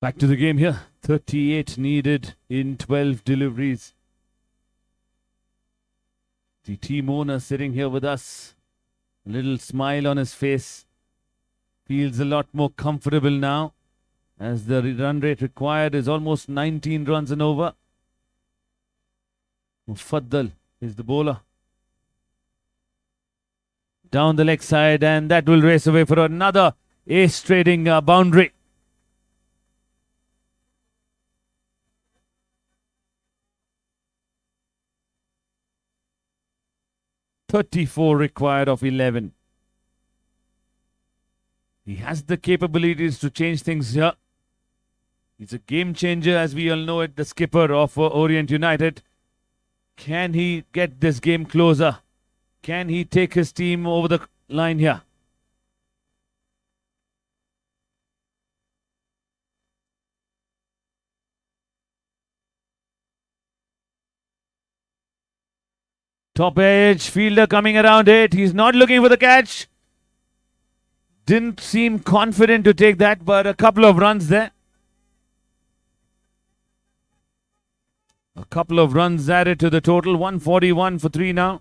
Back to the game here. 38 needed in 12 deliveries. The team owner sitting here with us. A little smile on his face. Feels a lot more comfortable now, as the run rate required is almost 19 runs and over. Mufaddal is the bowler. Down the leg side, and that will race away for another ace trading boundary. .34 required of 11. He has the capabilities to change things here. He's a game changer, as we all know it, the skipper of Orient United. Can he get this game closer? Can he take his team over the line here? Top edge, fielder coming around it. He's not looking for the catch. Didn't seem confident to take that, but a couple of runs there. A couple of runs added to the total. 141 for 3 now.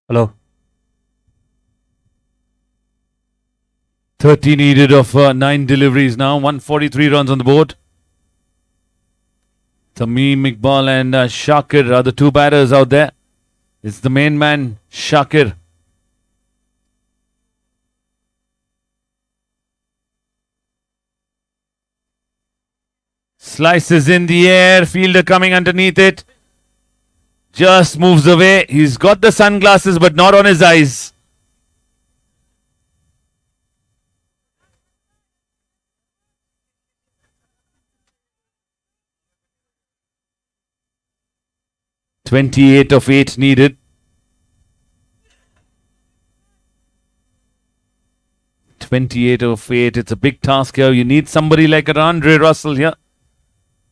Hello. 30 needed of 9 deliveries now. 143 runs on the board. Tamim Iqbal and Shakir are the two batters out there. It's the main man, Shakir. Slices in the air. Fielder coming underneath it. Just moves away. He's got the sunglasses, but not on his eyes. "28 of 8 needed. 28 of 8. It's a big task here. You need somebody like an Andre Russell here.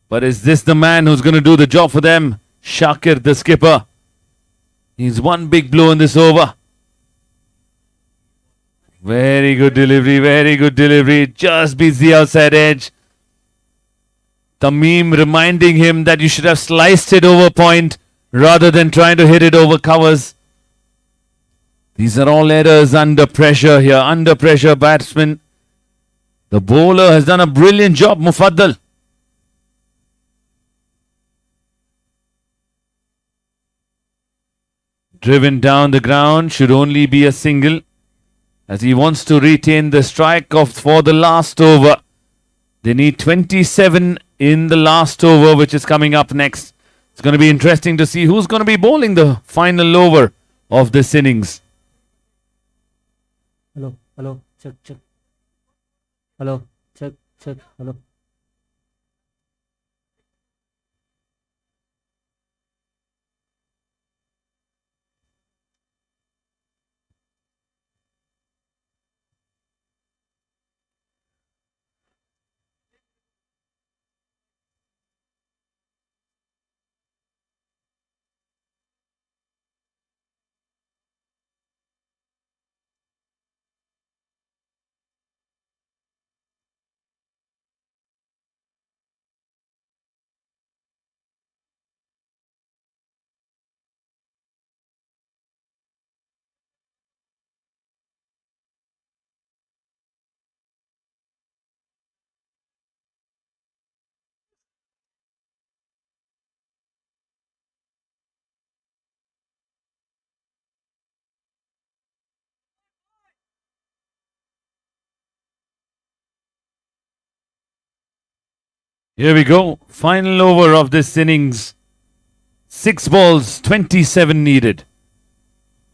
But is this the man who's going to do the job for them? Shakir, the skipper. He's one big blow in this over. Very good delivery, very good delivery. Just beats the outside edge. Tamim reminding him that you should have sliced it over point rather than trying to hit it over covers. These are all errors under pressure here. Under pressure batsman. The bowler has done a brilliant job, Mufaddal. Driven down the ground, should only be a single, as he wants to retain the strike for the last over. They need 27 in the last over, which is coming up next. It's going to be interesting to see who's going to be bowling the final over of this innings. Hello. Hello. Check. Hello. Check. Hello. Here we go. Final over of this innings. 6 balls, 27 needed.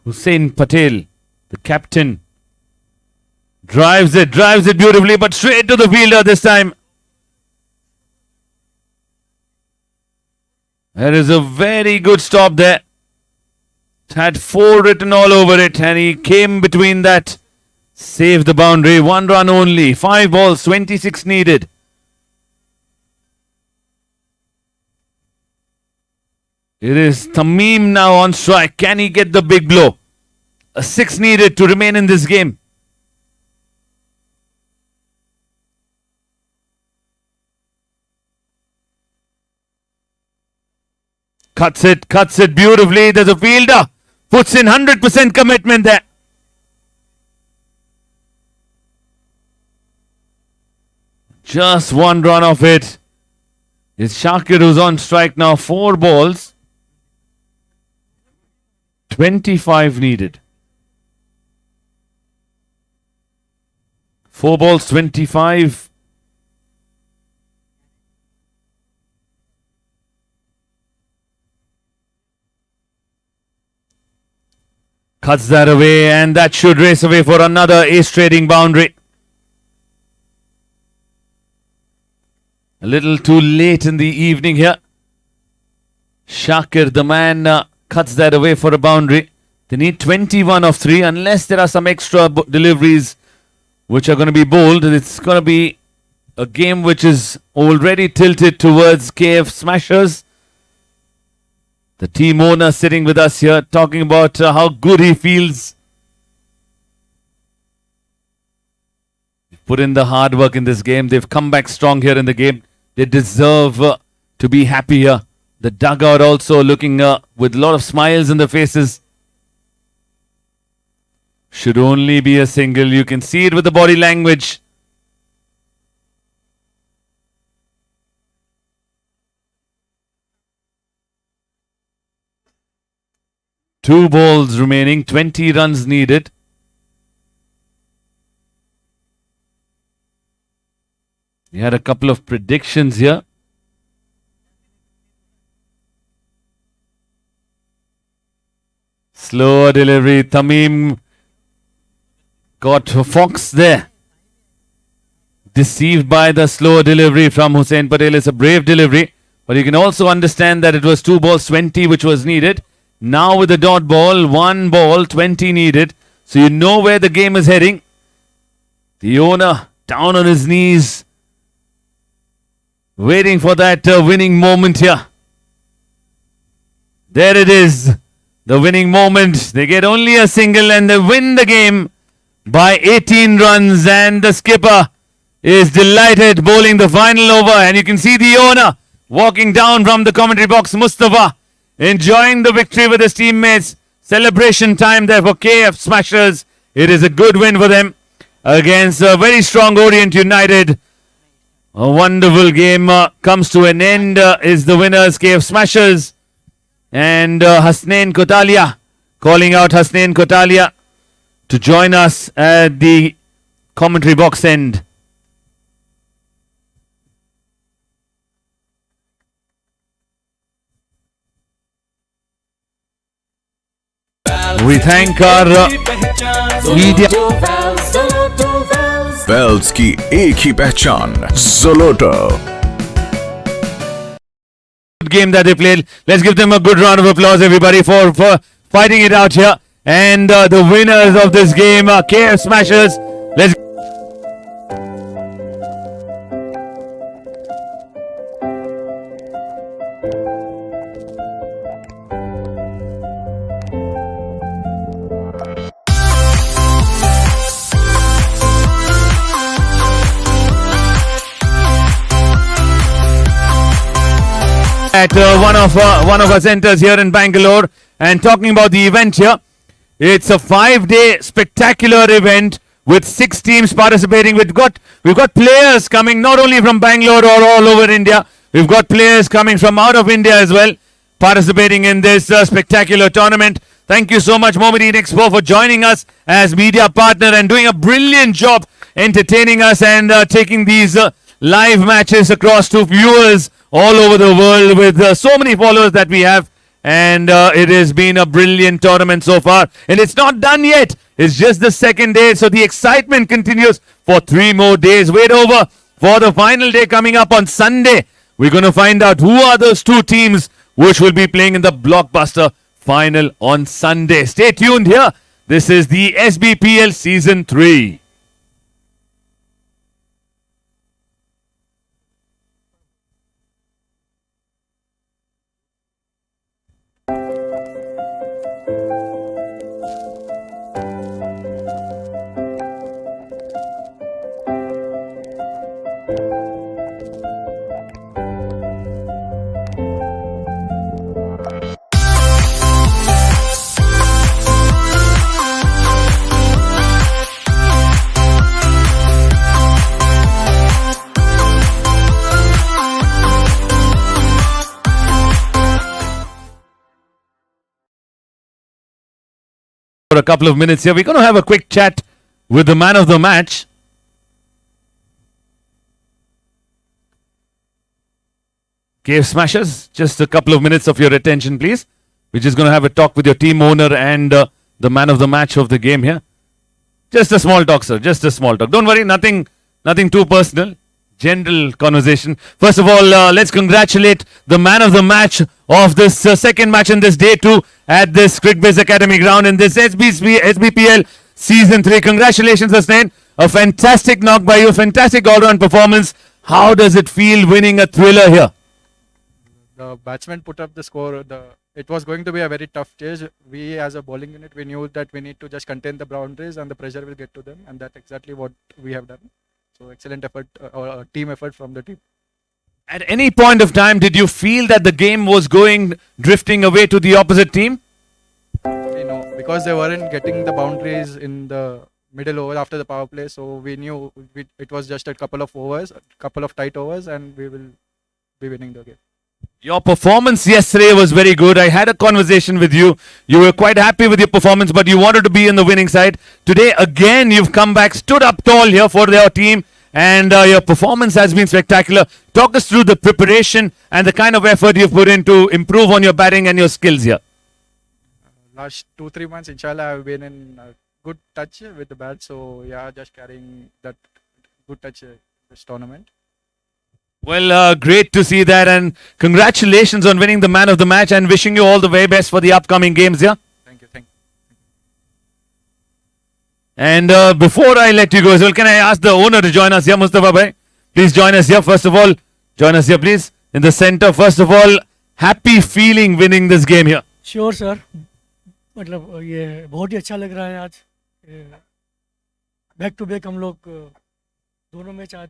Hussain Patel, the captain, drives it beautifully, but straight to the fielder this time. There is a very good stop there. It had 4 written all over it, and he came between that. Saved the boundary. 1 run only. 5 balls, 26 needed. It is Tamim now on strike. Can he get the big blow? A 6 needed to remain in this game. Cuts it beautifully. There's a fielder. Puts in 100% commitment there. Just one run off it. It's Shakir who's on strike now. 4 balls. 25 needed. 4 balls, 25. Cuts that away, and that should race away for another ace trading boundary. A little too late in the evening here. Shakir, the man, cuts that away for a boundary. They need 21 of 3 unless there are some extra deliveries which are going to be bowled. It's going to be a game which is already tilted towards KF Smashers. The team owner sitting with us here talking about how good he feels. They've put in the hard work in this game. They've come back strong here in the game. They deserve to be happy here. The dugout also looking with a lot of smiles in the faces. Should only be a single. You can see it with the body language. Two balls remaining, 20 runs needed. We had a couple of predictions here. Slower delivery. Tamim got Fox there. Deceived by the slower delivery from Hussain Patel. It's a brave delivery. But you can also understand that it was 2 balls, 20 which was needed. Now with the dot ball, 1 ball, 20 needed. So you know where the game is heading. The owner down on his knees, waiting for that winning moment here. There it is. The winning moment. They get only a single and they win the game by 18 runs. And the skipper is delighted bowling the final over. And you can see the owner walking down from the commentary box, Mustafa, enjoying the victory with his teammates. Celebration time there for KF Smashers. It is a good win for them against a very strong Orient United. A wonderful game comes to an end. Is the winners KF Smashers. And Hasnain Kotalia, calling out Hasnain Kotalia to join us at the commentary box end. We thank our media. वेल्स की एक ही पहचान ज़ोलोटो. Good game that they played. Let's give them a good round of applause, everybody, for fighting it out here. And the winners of this game are KF Smashers. Let's at one of our centers here in Bangalore, and talking about the event here. It's a 5-day spectacular event with 6 teams participating. We've got players coming not only from Bangalore or all over India. We've got players coming from out of India as well, participating in this spectacular tournament. Thank you so much, Mohammedan Expo, for joining us as media partner and doing a brilliant job entertaining us and taking these live matches across to viewers all over the world with so many followers that we have. And it has been a brilliant tournament so far. And it's not done yet. It's just the second day. So the excitement continues for 3 more days. Wait over for the final day coming up on Sunday. We're going to find out who are those 2 teams which will be playing in the blockbuster final on Sunday. Stay tuned here. This is the SBPL Season 3. for a couple of minutes here. We're going to have a quick chat with the man of the match. KF Smashers, just a couple of minutes of your attention, please. We're just going to have a talk with your team owner and the man of the match of the game here. Just a small talk, sir. Just a small talk. Don't worry, nothing too personal. General conversation. First of all, let's congratulate the man of the match of this second match in this day 2 at this Crickbase Academy ground in this SBPL Season 3. Congratulations, Hasnain. A fantastic knock by you, fantastic all-round performance. How does it feel winning a thriller here? The batsmen put up the score. It was going to be a very tough chase. We as a bowling unit, we knew that we need to just contain the boundaries and the pressure will get to them, and that's exactly what we have done. So excellent effort, or team effort from the team. At any point of time, did you feel that the game was drifting away to the opposite team? You know, because they weren't getting the boundaries in the middle over after the power play, so we knew it was just a couple of overs, a couple of tight overs, and we will be winning the game. Your performance yesterday was very good. I had a conversation with you. You were quite happy with your performance, but you wanted to be in the winning side. Today, again, you've come back, stood up tall here for your team, and your performance has been spectacular. Talk us through the preparation and the kind of effort you've put in to improve on your batting and your skills here. Last 2-3 months, inshallah, I've been in good touch with the bat, so yeah, just carrying that good touch this tournament. Well, great to see that, and congratulations on winning the man of the match, and wishing you all the very best for the upcoming games, yeah? Thank you. And before I let you go as well, can I ask the owner to join us here, Mustafa bhai? Please join us here. First of all, join us here, please. In the center, first of all, happy feeling winning this game here. Sure sir, मतलब ये बहुत ही अच्छा लग रहा है आज. Back to back हम लोग दोनों मैच आज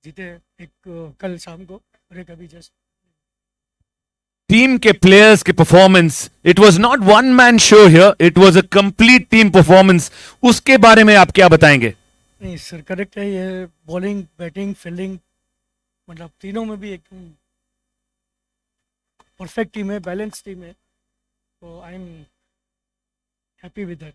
जीते, एक कल शाम को और एक अभी जस्ट. Team के players के performance, it was not one man show here, it was a complete team performance. उसके बारे में आप क्या बताएंगे? नहीं सर, करेक्ट है. ये बॉलिंग, बैटिंग, फील्डिंग, मतलब तीनों में भी एकदम परफेक्ट टीम है, बैलेंस टीम है. तो I am happy with that.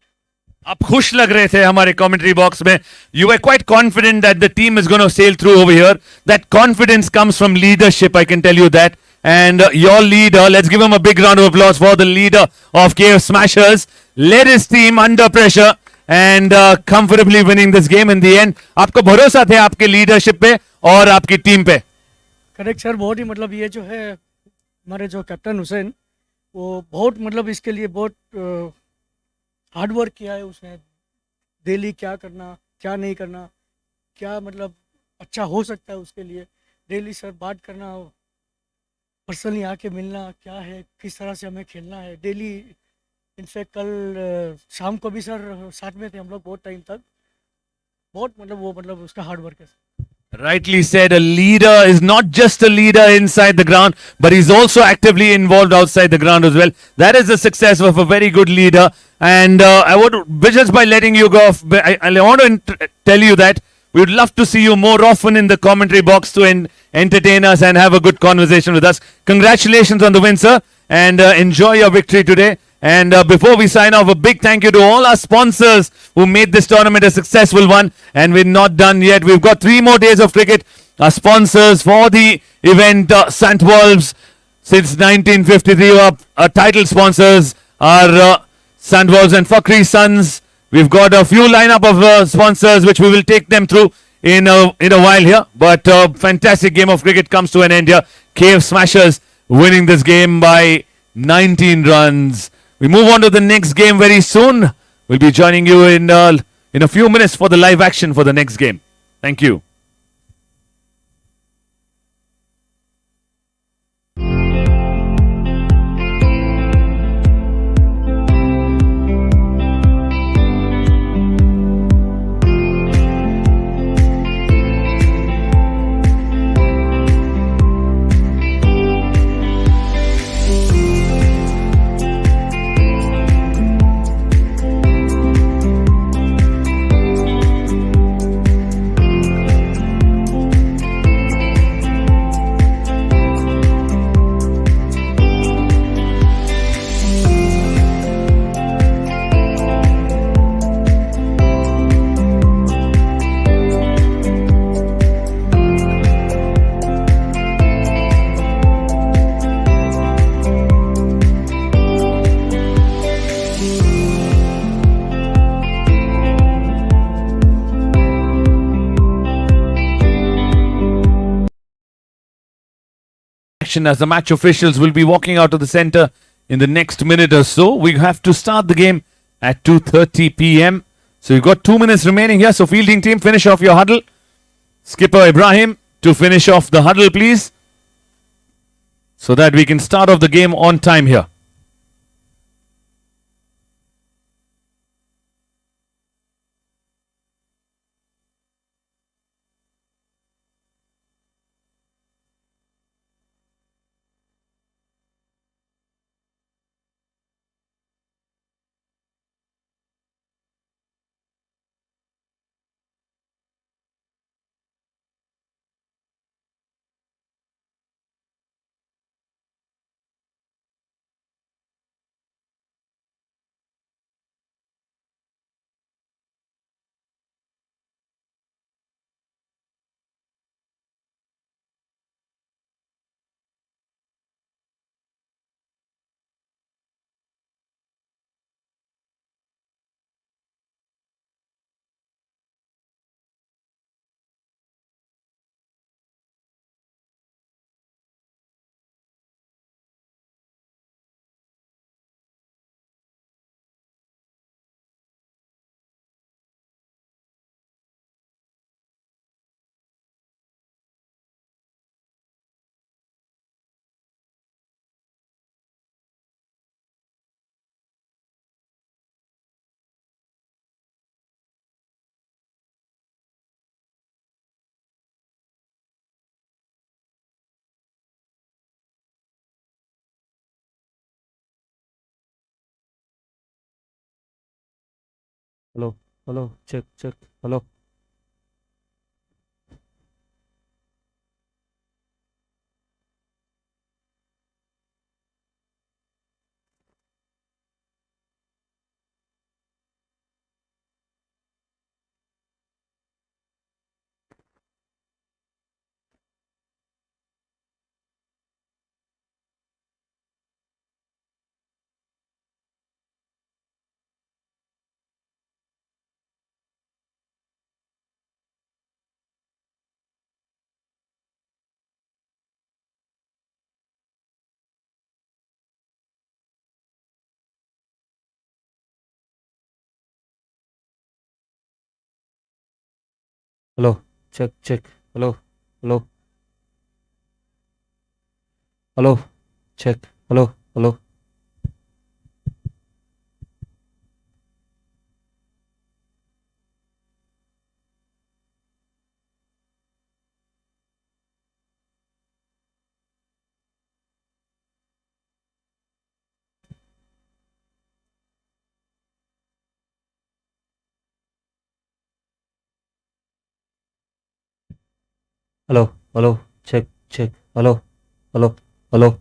आप खुश लग रहे थे हमारे कमेंट्री बॉक्स में. You were quite confident that the team is going to sail through over here. That confidence comes from leadership, I can tell you that. And your leader, let's give him a big round of applause for the leader of KF Smashers, led his team under pressure and comfortably winning this game in the end. आपको भरोसा थे आपके leadership पे और आपकी team पे? Correct sir, बहुत ही मतलब ये जो है हमारे जो कैप्टन हुसैन, वो बहुत मतलब इसके लिए बहुत हार्ड वर्क किया है उसने. डेली क्या करना, क्या नहीं करना, क्या मतलब अच्छा हो सकता है उसके लिए. डेली सर बात करना, पर्सनली आके मिलना, क्या है, किस तरह से हमें खेलना है डेली. इनफैक्ट कल शाम को भी सर साथ में थे हम लोग बहुत टाइम तक. बहुत मतलब वो मतलब उसका हार्ड वर्क है. Rightly said, a leader is not just a leader inside the ground, but he's also actively involved outside the ground as well. That is the success of a very good leader. And I would, just by letting you go, I want to tell you that we would love to see you more often in the commentary box to entertain us and have a good conversation with us. Congratulations on the win, sir, and enjoy your victory today. And before we sign off, a big thank you to all our sponsors who made this tournament a successful one. And we're not done yet. We've got 3 more days of cricket. Our sponsors for the event, Sant Wolves, since 1953, our title sponsors are Sant Wolves and Fakhri Sons. We've got a few lineup of sponsors which we will take them through in a while here. But fantastic game of cricket comes to an end here. KF Smashers winning this game by 19 runs. We move on to the next game very soon. We'll be joining you in a few minutes for the live action for the next game. Thank you. action as the match officials will be walking out of the center in the next minute or so. We have to start the game at 2:30 p.m. So you've got 2 minutes remaining here. So fielding team, finish off your huddle. Skipper Ibrahim to finish off the huddle, please, so that we can start off the game on time here. Hello, hello, check, check, hello. Hello, check, check, hello, hello. Hello, check, hello, hello. Hello, hello, check, check, hello, hello, hello.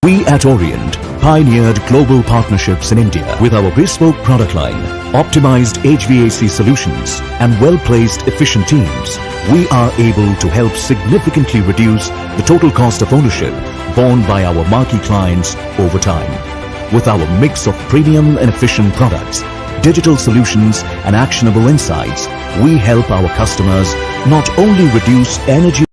We at Orient pioneered global partnerships in India with our bespoke product line, optimized HVAC solutions, and well-placed efficient teams. We are able to help significantly reduce the total cost of ownership borne by our marquee clients over time. With our mix of premium and efficient products, digital solutions, and actionable insights, we help our customers not only reduce energy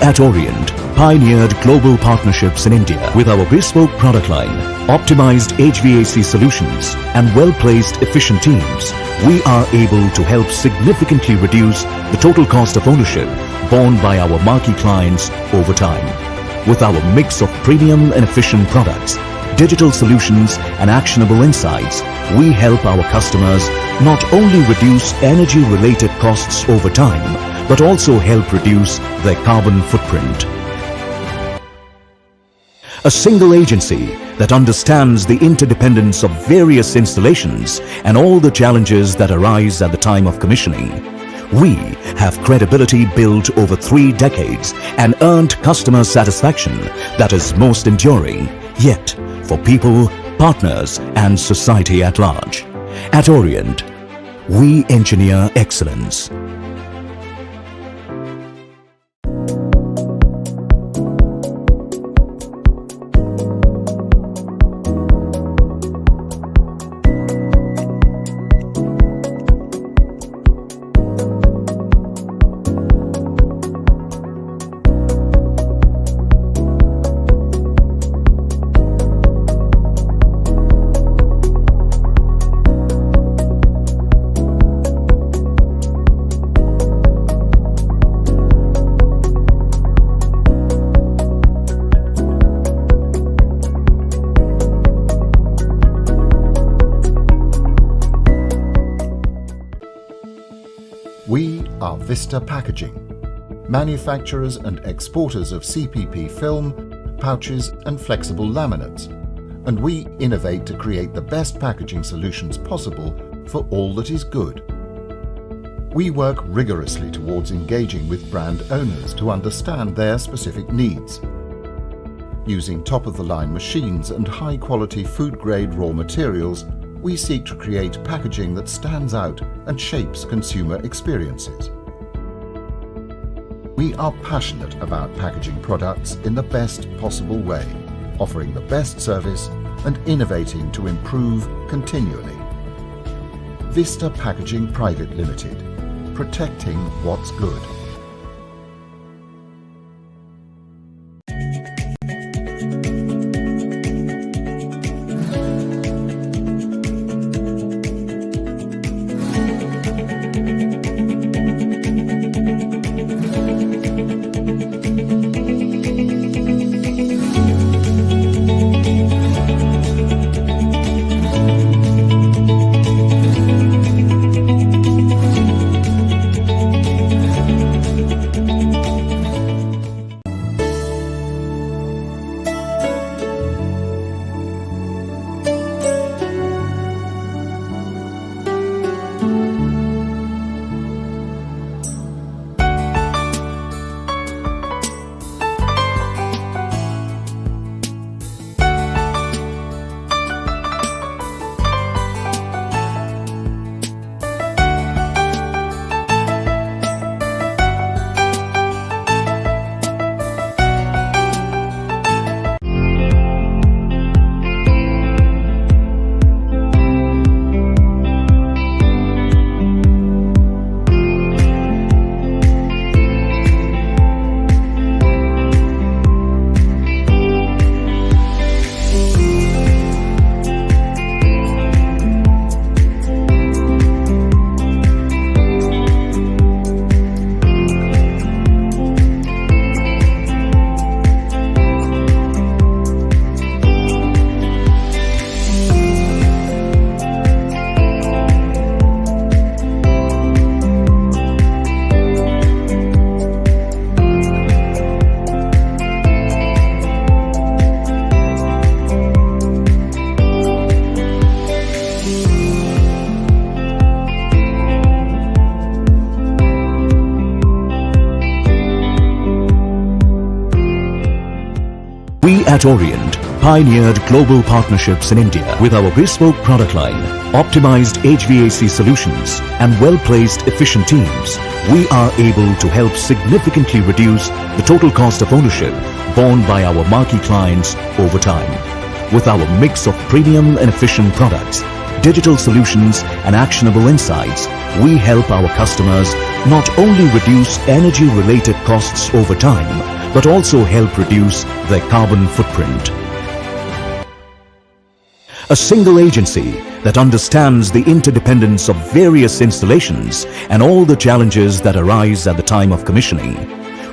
at Orient pioneered global partnerships in India with our bespoke product line, optimized HVAC solutions, and well-placed efficient teams. We are able to help significantly reduce the total cost of ownership borne by our marquee clients over time. With our mix of premium and efficient products, digital solutions, and actionable insights, we help our customers not only reduce energy-related costs over time, but also help reduce their carbon footprint. A single agency that understands the interdependence of various installations and all the challenges that arise at the time of commissioning. We have credibility built over 3 decades and earned customer satisfaction that is most enduring, yet for people, partners, and society at large. At Orient, we engineer excellence. We are Vista Packaging, manufacturers and exporters of CPP film, pouches and flexible laminates, and we innovate to create the best packaging solutions possible for all that is good. We work rigorously towards engaging with brand owners to understand their specific needs. Using top-of-the-line machines and high-quality food-grade raw materials, we seek to create packaging that stands out and shapes consumer experiences. We are passionate about packaging products in the best possible way, offering the best service and innovating to improve continually. Vista Packaging Private Limited, protecting what's good. We at Orient pioneered global partnerships in India with our bespoke product line, optimized HVAC solutions, and well-placed efficient teams. We are able to help significantly reduce the total cost of ownership borne by our marquee clients over time. With our mix of premium and efficient products, digital solutions, and actionable insights, we help our customers not only reduce energy-related costs over time, but also help reduce their carbon footprint. A single agency that understands the interdependence of various installations and all the challenges that arise at the time of commissioning.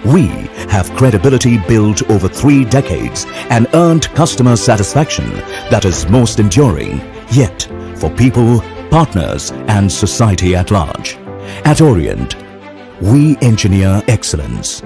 We have credibility built over 3 decades and earned customer satisfaction that is most enduring, yet for people, partners and society at large. At Orient, we engineer excellence.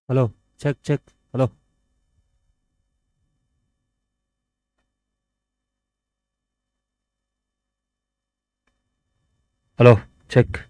Hello, check, check. Hello, hello, check.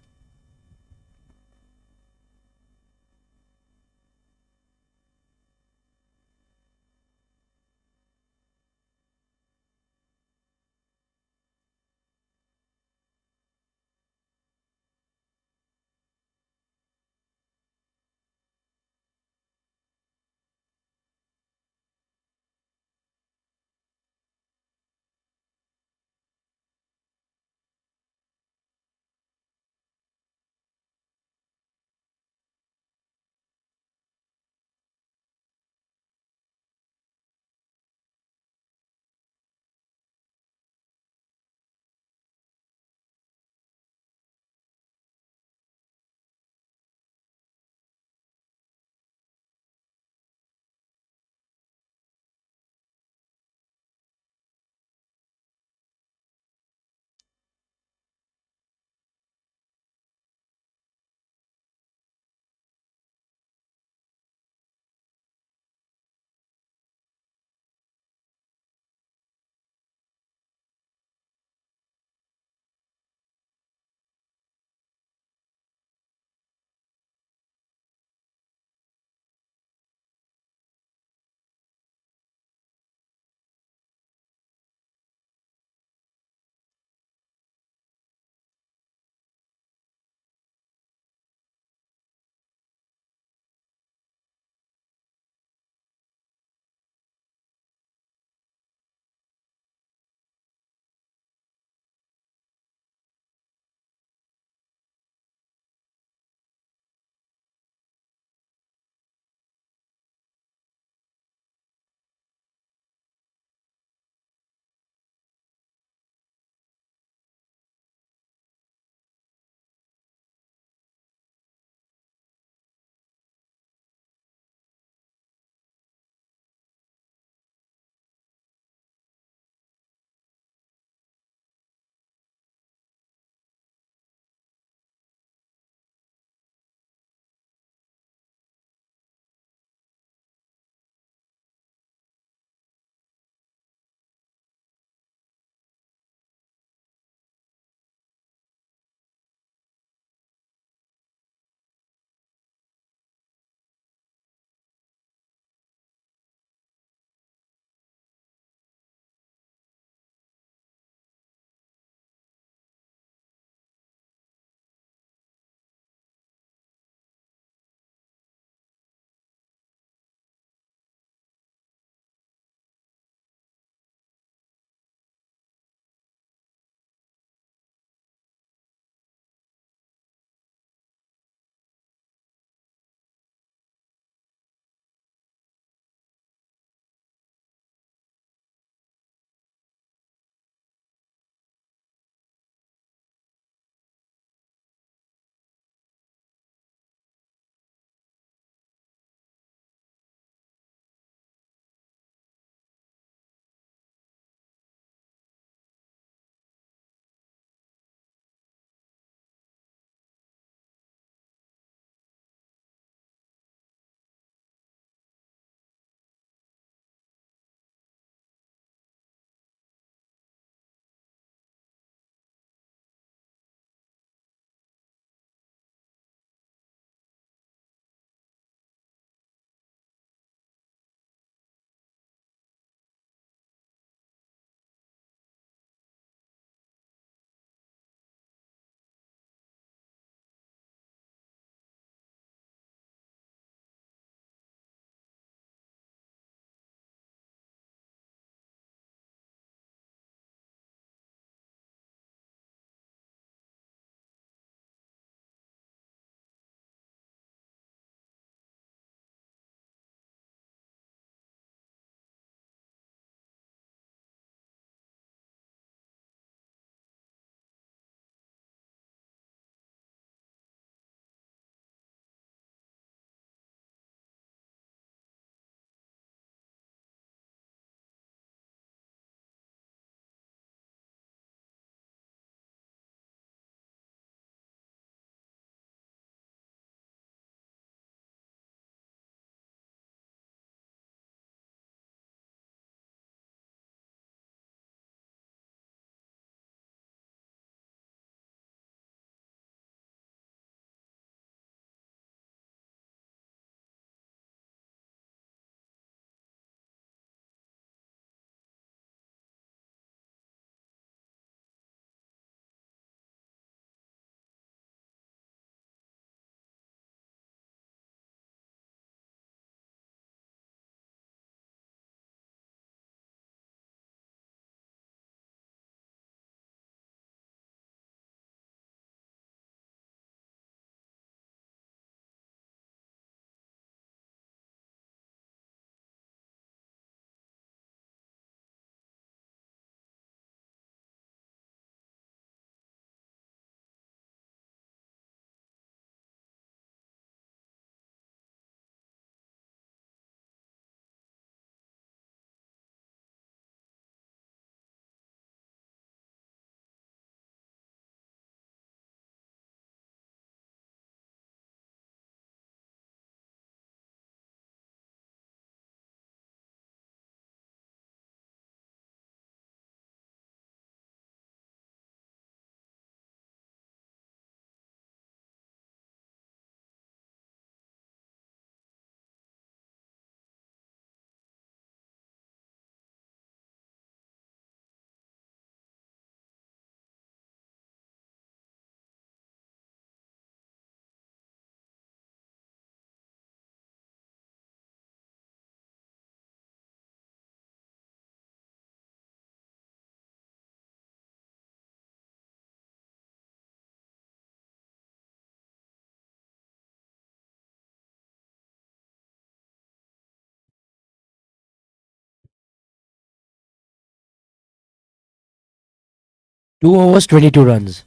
2 overs, 22 runs.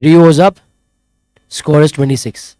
Three overs up. Score is 26.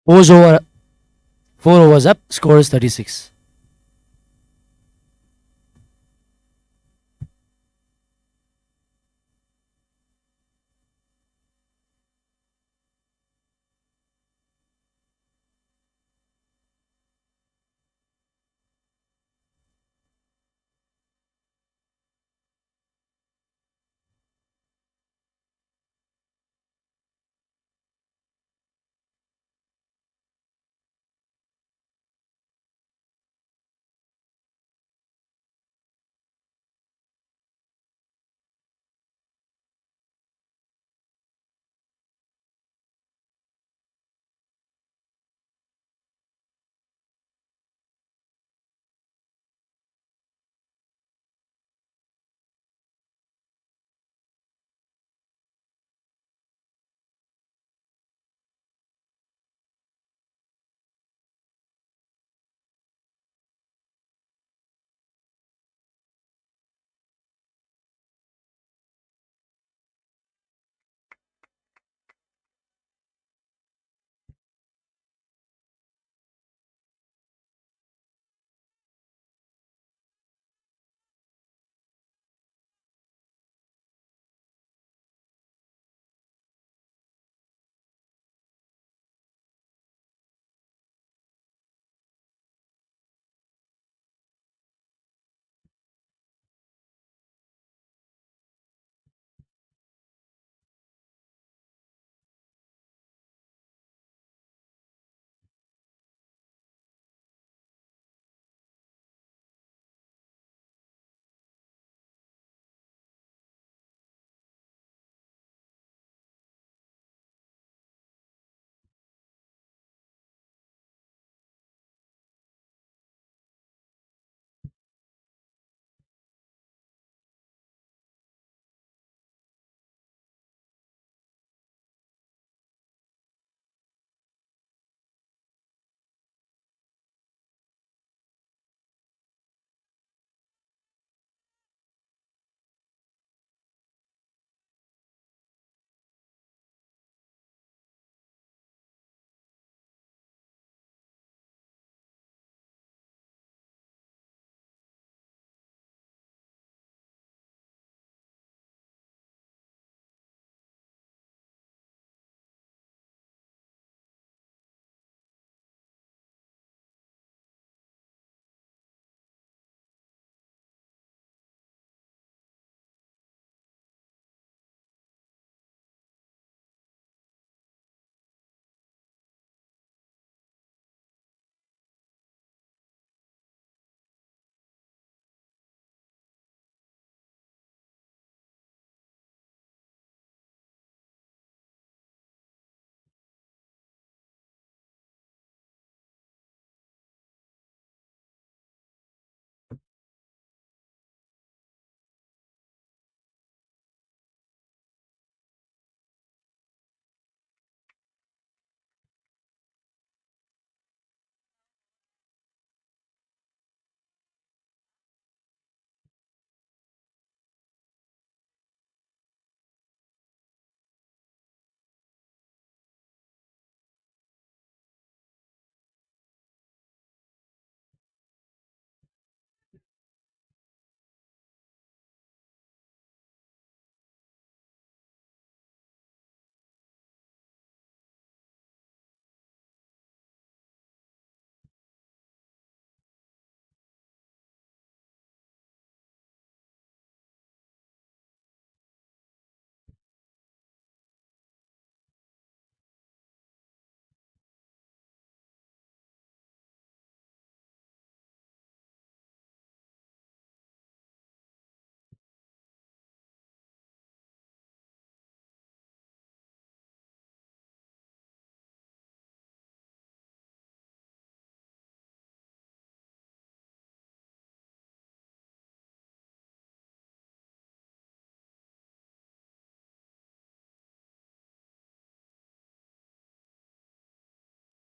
Four overs up. Score is 36.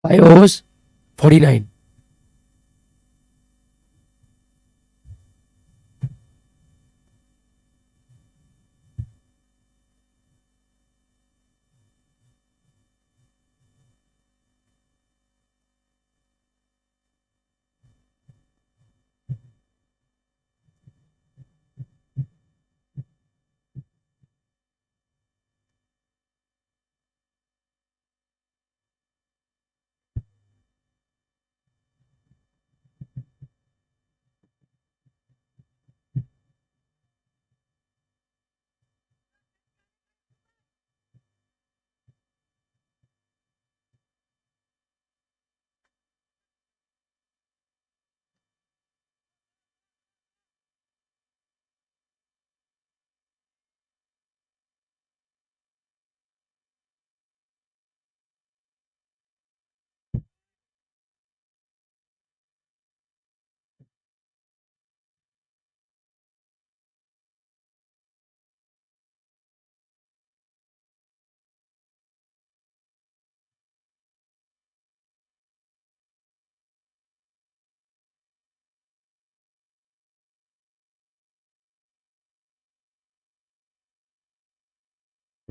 Five overs. 49.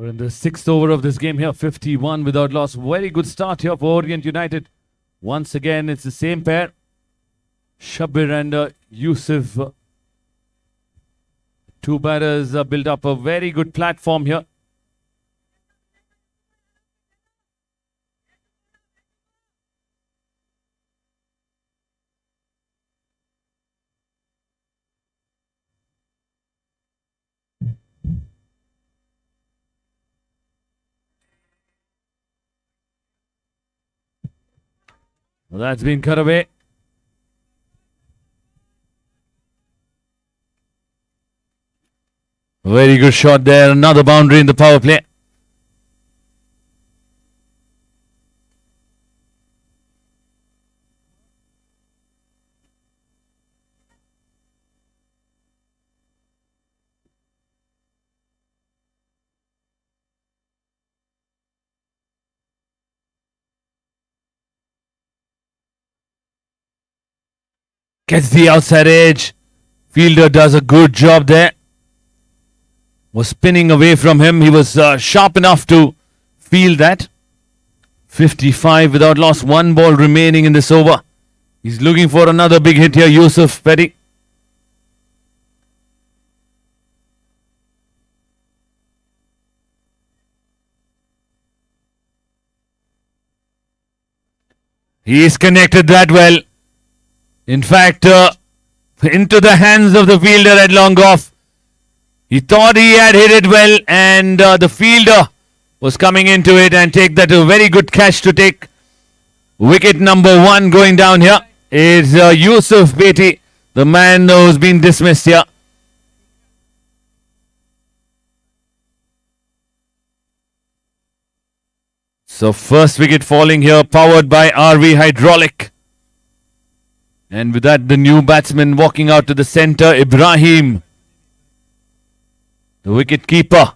We're in the sixth over of this game here, 51 without loss. Very good start here for Orient United. Once again, it's the same pair. Shabir and Yusuf. Two batters built up a very good platform here. Well, that's been cut away. Very good shot there. Another boundary in the power play. Gets the outside edge. Fielder does a good job there. Was spinning away from him. He was sharp enough to field that. 55 without loss. One ball remaining in this over. He's looking for another big hit here. Yusuf Petty. He's connected that well. In fact, into the hands of the fielder at long off. He thought he had hit it well, and the fielder was coming into it and take that a very good catch to take. Wicket number one going down here is Yusuf Beti, the man who's been dismissed here. So first wicket falling here, powered by RV Hydraulic. And with that, the new batsman walking out to the centre, Ibrahim, the wicket keeper.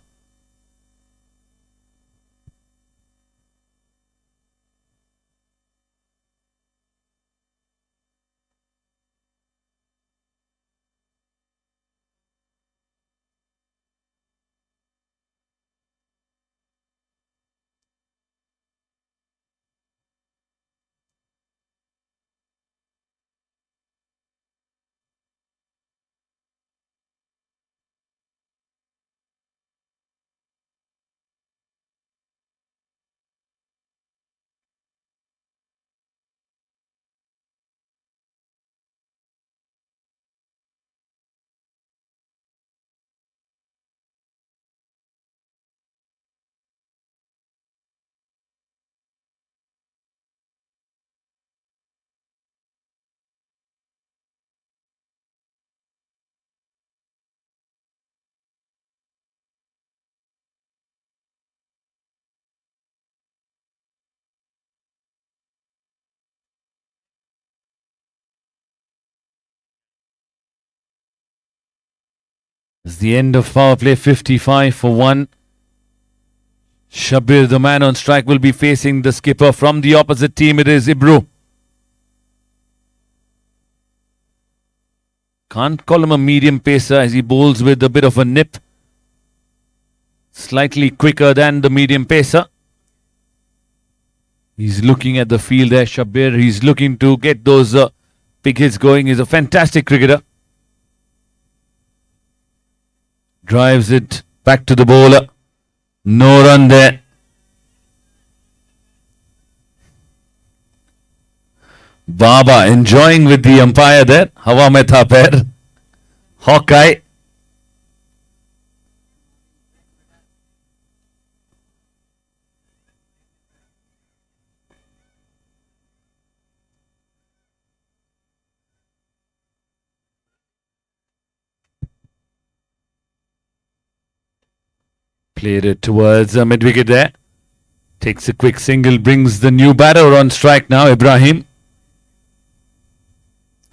It's the end of power play, 55 for 1. Shabir, the man on strike, will be facing the skipper from the opposite team. It is Ibru. Can't call him a medium pacer as he bowls with a bit of a nip. Slightly quicker than the medium pacer. He's looking at the field there, Shabir. He's looking to get those big hits going. He's a fantastic cricketer. Drives it back to the bowler. No run there. Baba enjoying with the umpire there. Hawa mein tha pair. Hawkeye. Played it towards mid-wicket there. Takes a quick single, brings the new batter on strike now, Ibrahim.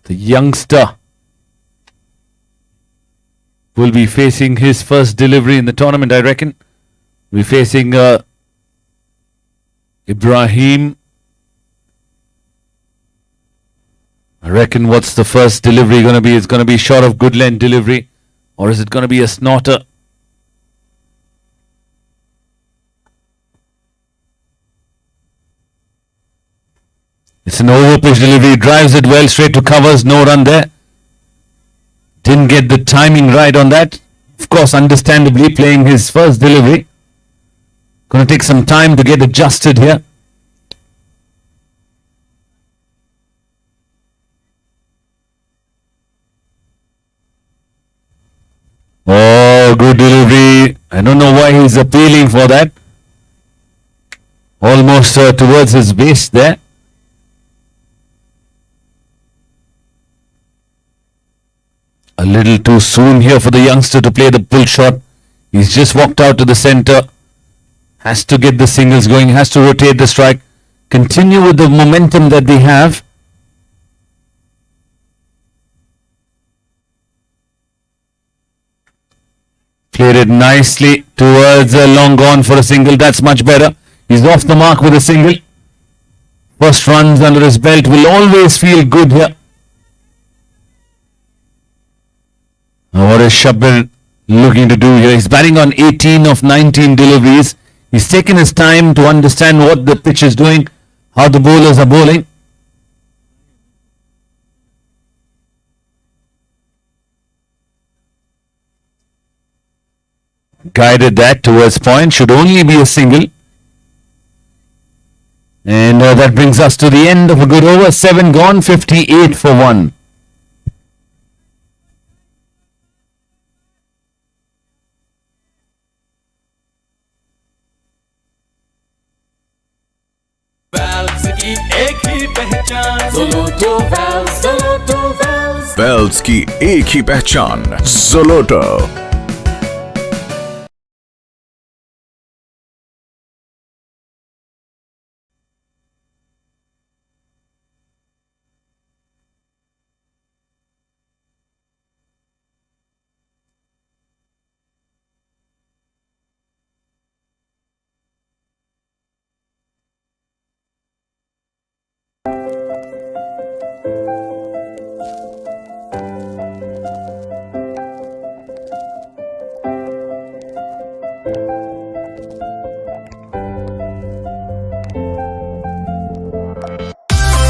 The youngster will be facing his first delivery in the tournament, I reckon. We're facing Ibrahim. I reckon what's the first delivery going to be? It's going to be short of good length delivery. Or is it going to be a snorter? It's an over-pitch delivery. Drives it well straight to covers. No run there. Didn't get the timing right on that. Of course, understandably, playing his first delivery. Going to take some time to get adjusted here. Oh, good delivery. I don't know why he's appealing for that. Almost towards his waist there. A little too soon here for the youngster to play the pull shot. He's just walked out to the center. Has to get the singles going. Has to rotate the strike. Continue with the momentum that they have. Played it nicely towards a long gone for a single. That's much better. He's off the mark with a single. First runs under his belt will always feel good here. Now what is Shabir looking to do here? He's batting on 18 of 19 deliveries. He's taken his time to understand what the pitch is doing, how the bowlers are bowling. Guided that towards point. Should only be a single. And that brings us to the end of a good over. 7 gone, 58 for 1. Wales की एक ही पहचान ज़ोलोटो।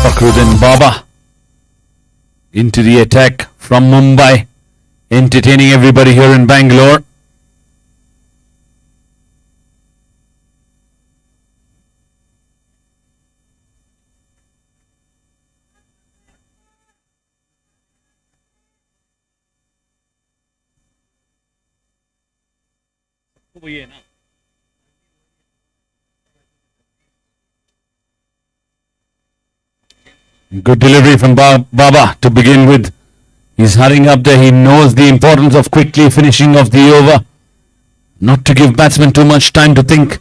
Fakhruddin Baba into the attack from Mumbai, entertaining everybody here in Bangalore. Good delivery from Baba to begin with. He's hurrying up there. He knows the importance of quickly finishing off the over. Not to give batsmen too much time to think.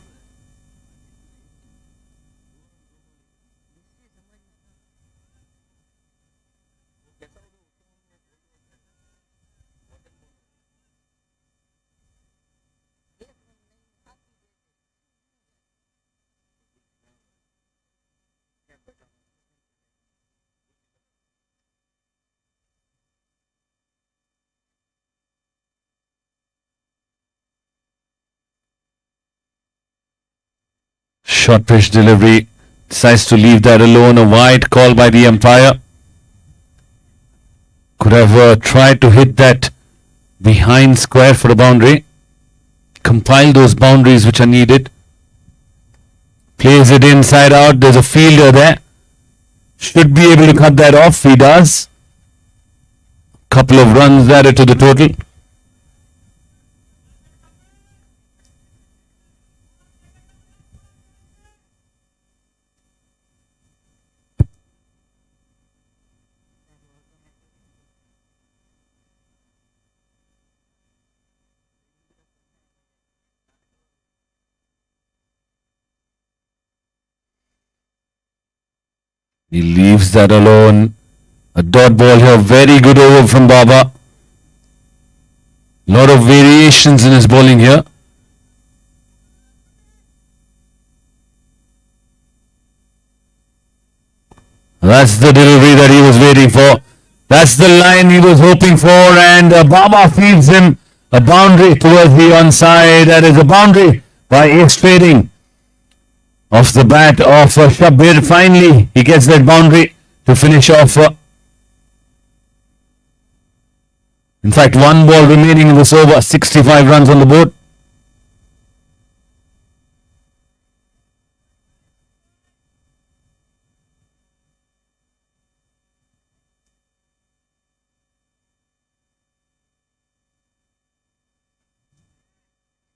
Short pitch delivery. Decides to leave that alone. A wide call by the umpire. Could have tried to hit that behind square for a boundary. Compile those boundaries which are needed. Plays it inside out. There's a fielder there. Should be able to cut that off. He does. Couple of runs added to the total. He leaves that alone. A dot ball here. Very good over from Baba. Lot of variations in his bowling here. That's the delivery that he was waiting for. That's the line he was hoping for. And Baba feeds him a boundary towards the onside. That is a boundary by Ace Trading. Off the bat of Shabbir. Finally, he gets that boundary to finish off. In fact, one ball remaining in this over. 65 runs on the board.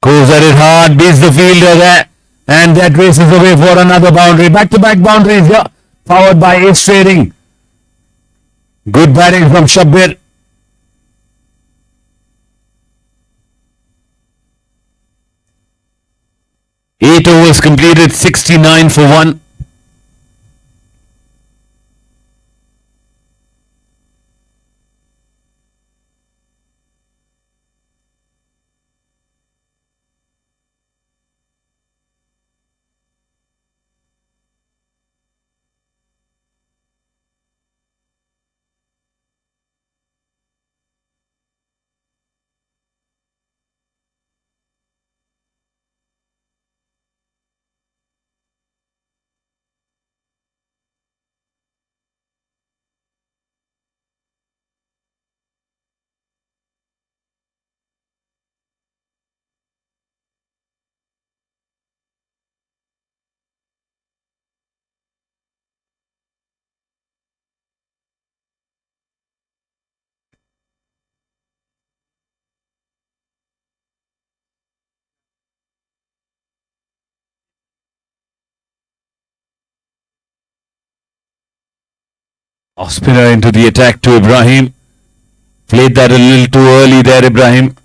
Goes at it hard, beats the fielder there, and that races away for another boundary. Back-to-back boundaries here, powered by Ace Trading. Good batting from Shabbir. Eight overs completed, 69 for 1. Off spinner into the attack to Ibrahim. Played that a little too early there, Ibrahim.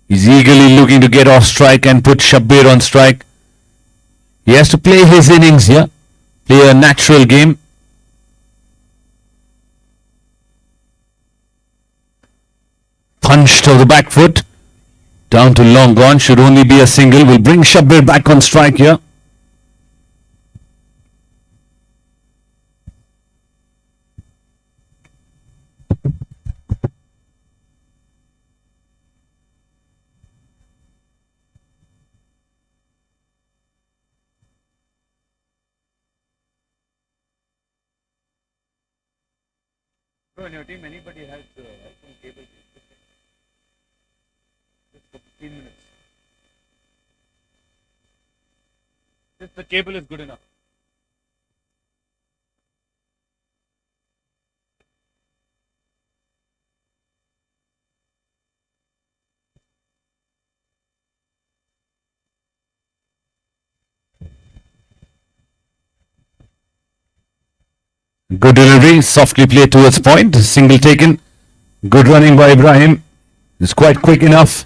He's eagerly looking to get off strike and put Shabbir on strike. He has to play his innings here. Play a natural game. Punched of the back foot. Down to long gone. Should only be a single. Will bring Shabbir back on strike here. In your team, anybody has some cable? Just for 15 minutes. Just the cable is good enough. Good delivery, softly played towards point, single taken. Good running by Ibrahim. It's quite quick enough.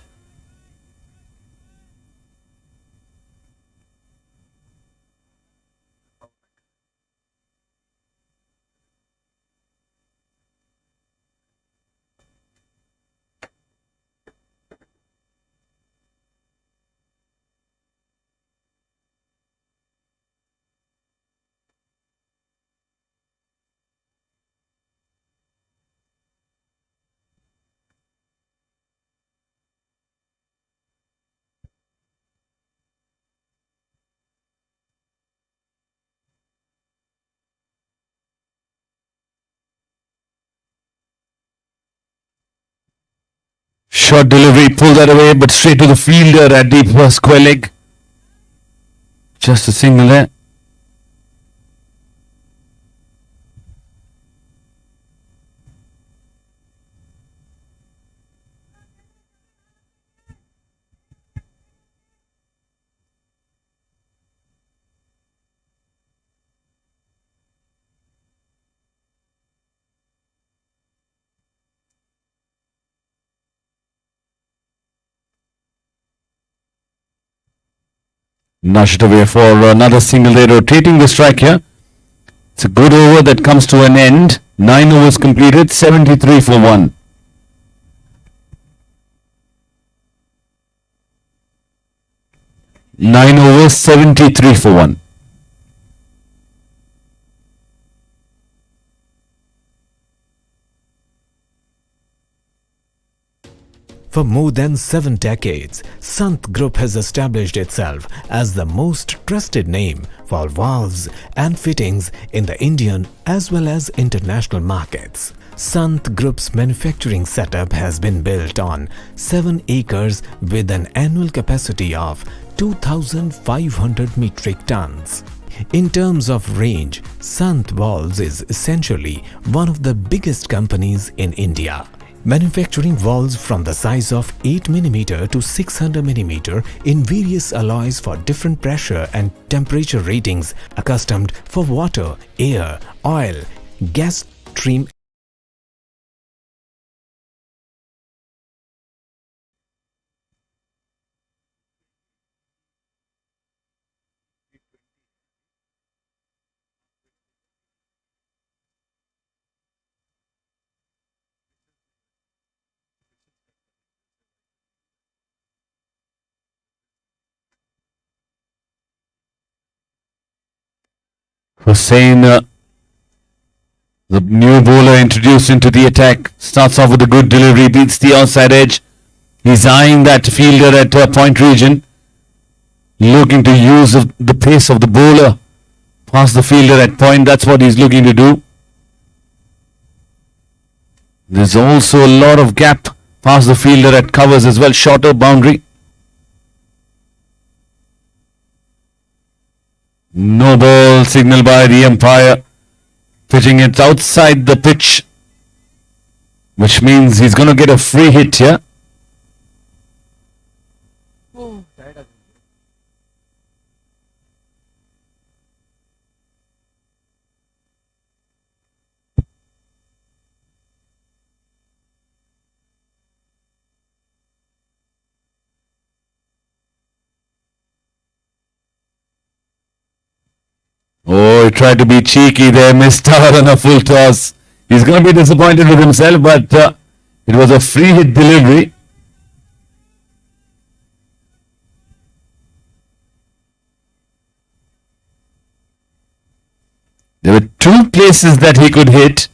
Short delivery, pull that away, but straight to the fielder at deep square leg. Just a single there. Nudged away for another single there, rotating the strike here. It's a good over that comes to an end. 9 overs completed, 73 for 1. Nine overs, 73 for 1. For more than 7 decades, Sant Group has established itself as the most trusted name for valves and fittings in the Indian as well as international markets. Sant Group's manufacturing setup has been built on 7 acres with an annual capacity of 2,500 metric tons. In terms of range, Sant Valves is essentially one of the biggest companies in India, manufacturing valves from the size of 8 mm to 600 mm in various alloys for different pressure and temperature ratings accustomed for water, air, oil, gas stream. Hussain, the new bowler introduced into the attack, starts off with a good delivery, beats the outside edge. He's eyeing that fielder at point region, looking to use the pace of the bowler past the fielder at point. That's what he's looking to do. There's also a lot of gap past the fielder at covers as well, shorter boundary. No ball signal by the umpire, pitching it outside the pitch, which means he's going to get a free hit here. Oh, he tried to be cheeky there, missed out on a full toss. He's going to be disappointed with himself, but it was a free hit delivery. There were 2 places that he could hit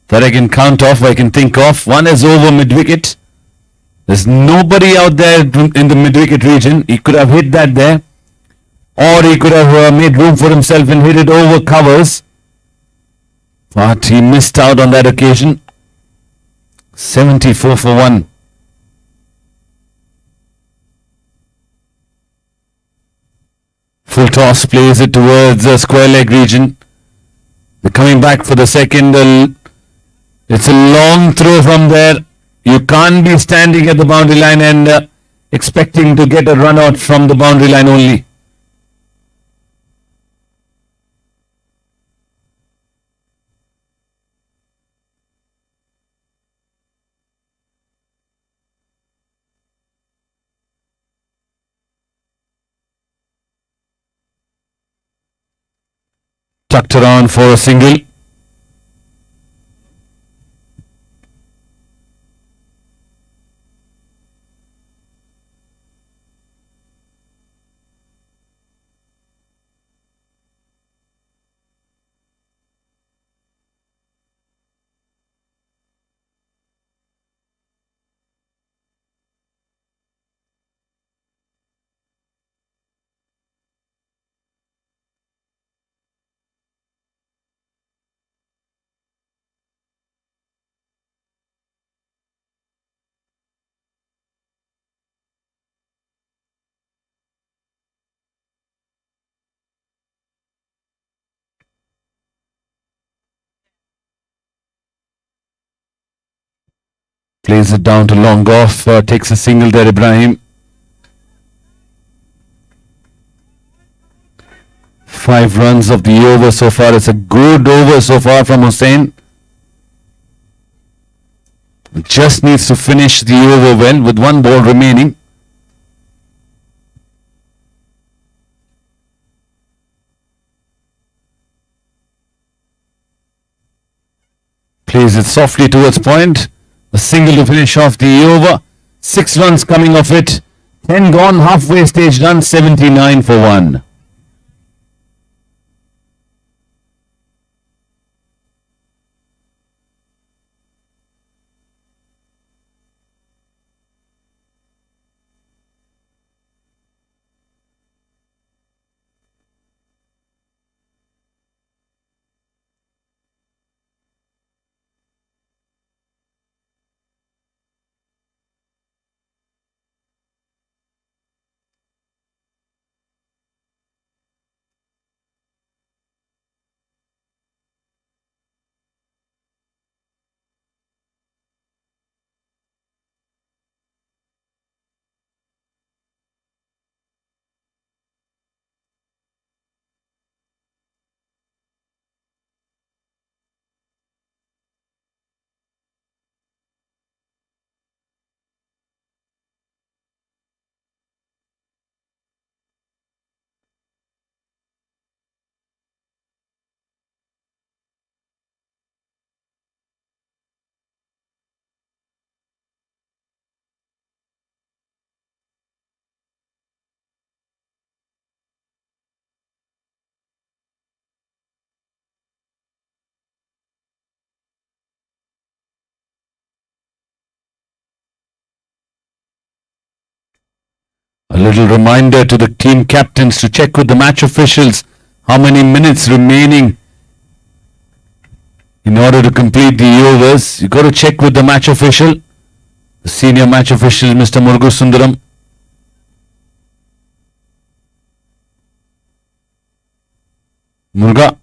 that I can count off, I can think of. One is over mid-wicket. There's nobody out there in the mid-wicket region. He could have hit that there. Or he could have made room for himself and hit it over covers. But he missed out on that occasion. 74 for 1. Full toss, plays it towards the square leg region. They're coming back for the second. It's a long throw from there. You can't be standing at the boundary line and expecting to get a run out from the boundary line only. Tucked around for a single. Plays it down to long off, takes a single there, Ibrahim. 5 runs of the over so far. It's a good over so far from Hussain. Just needs to finish the over well with 1 ball remaining. Plays it softly towards point. A single to finish off the over. 6 runs coming off it. 10 gone, halfway stage done, 79 for 1. A little reminder to the team captains to check with the match officials how many minutes remaining in order to complete the overs. You got to check with the match official, the senior match official, Mr. Murugu Sundaram. Muruga,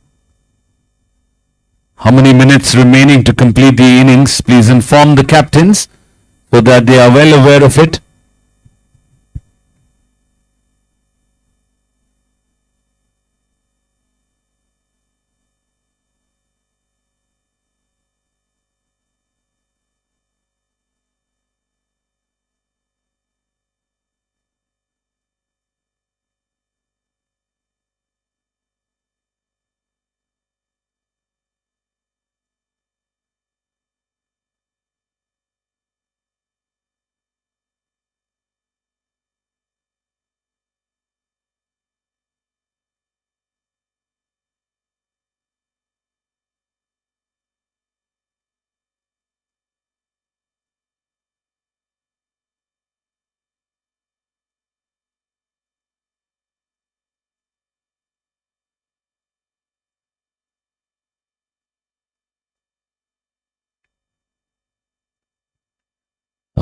how many minutes remaining to complete the innings? Please inform the captains so that they are well aware of it.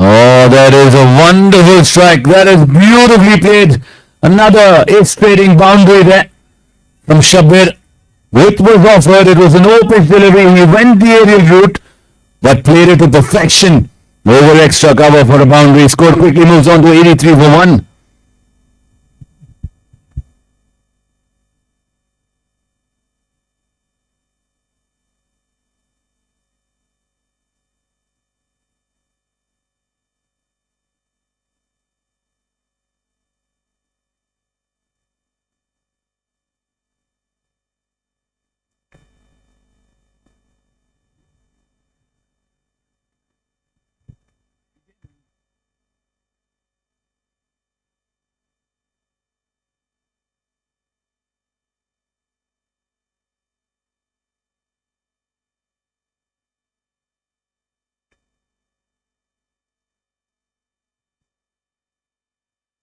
Oh, that is a wonderful strike. That is beautifully played. Another ace-trading boundary there from Shabir. Width was offered. It was an open delivery. He went the aerial route, but played it to perfection. Over extra cover for a boundary. Score quickly moves on to 83 for 1.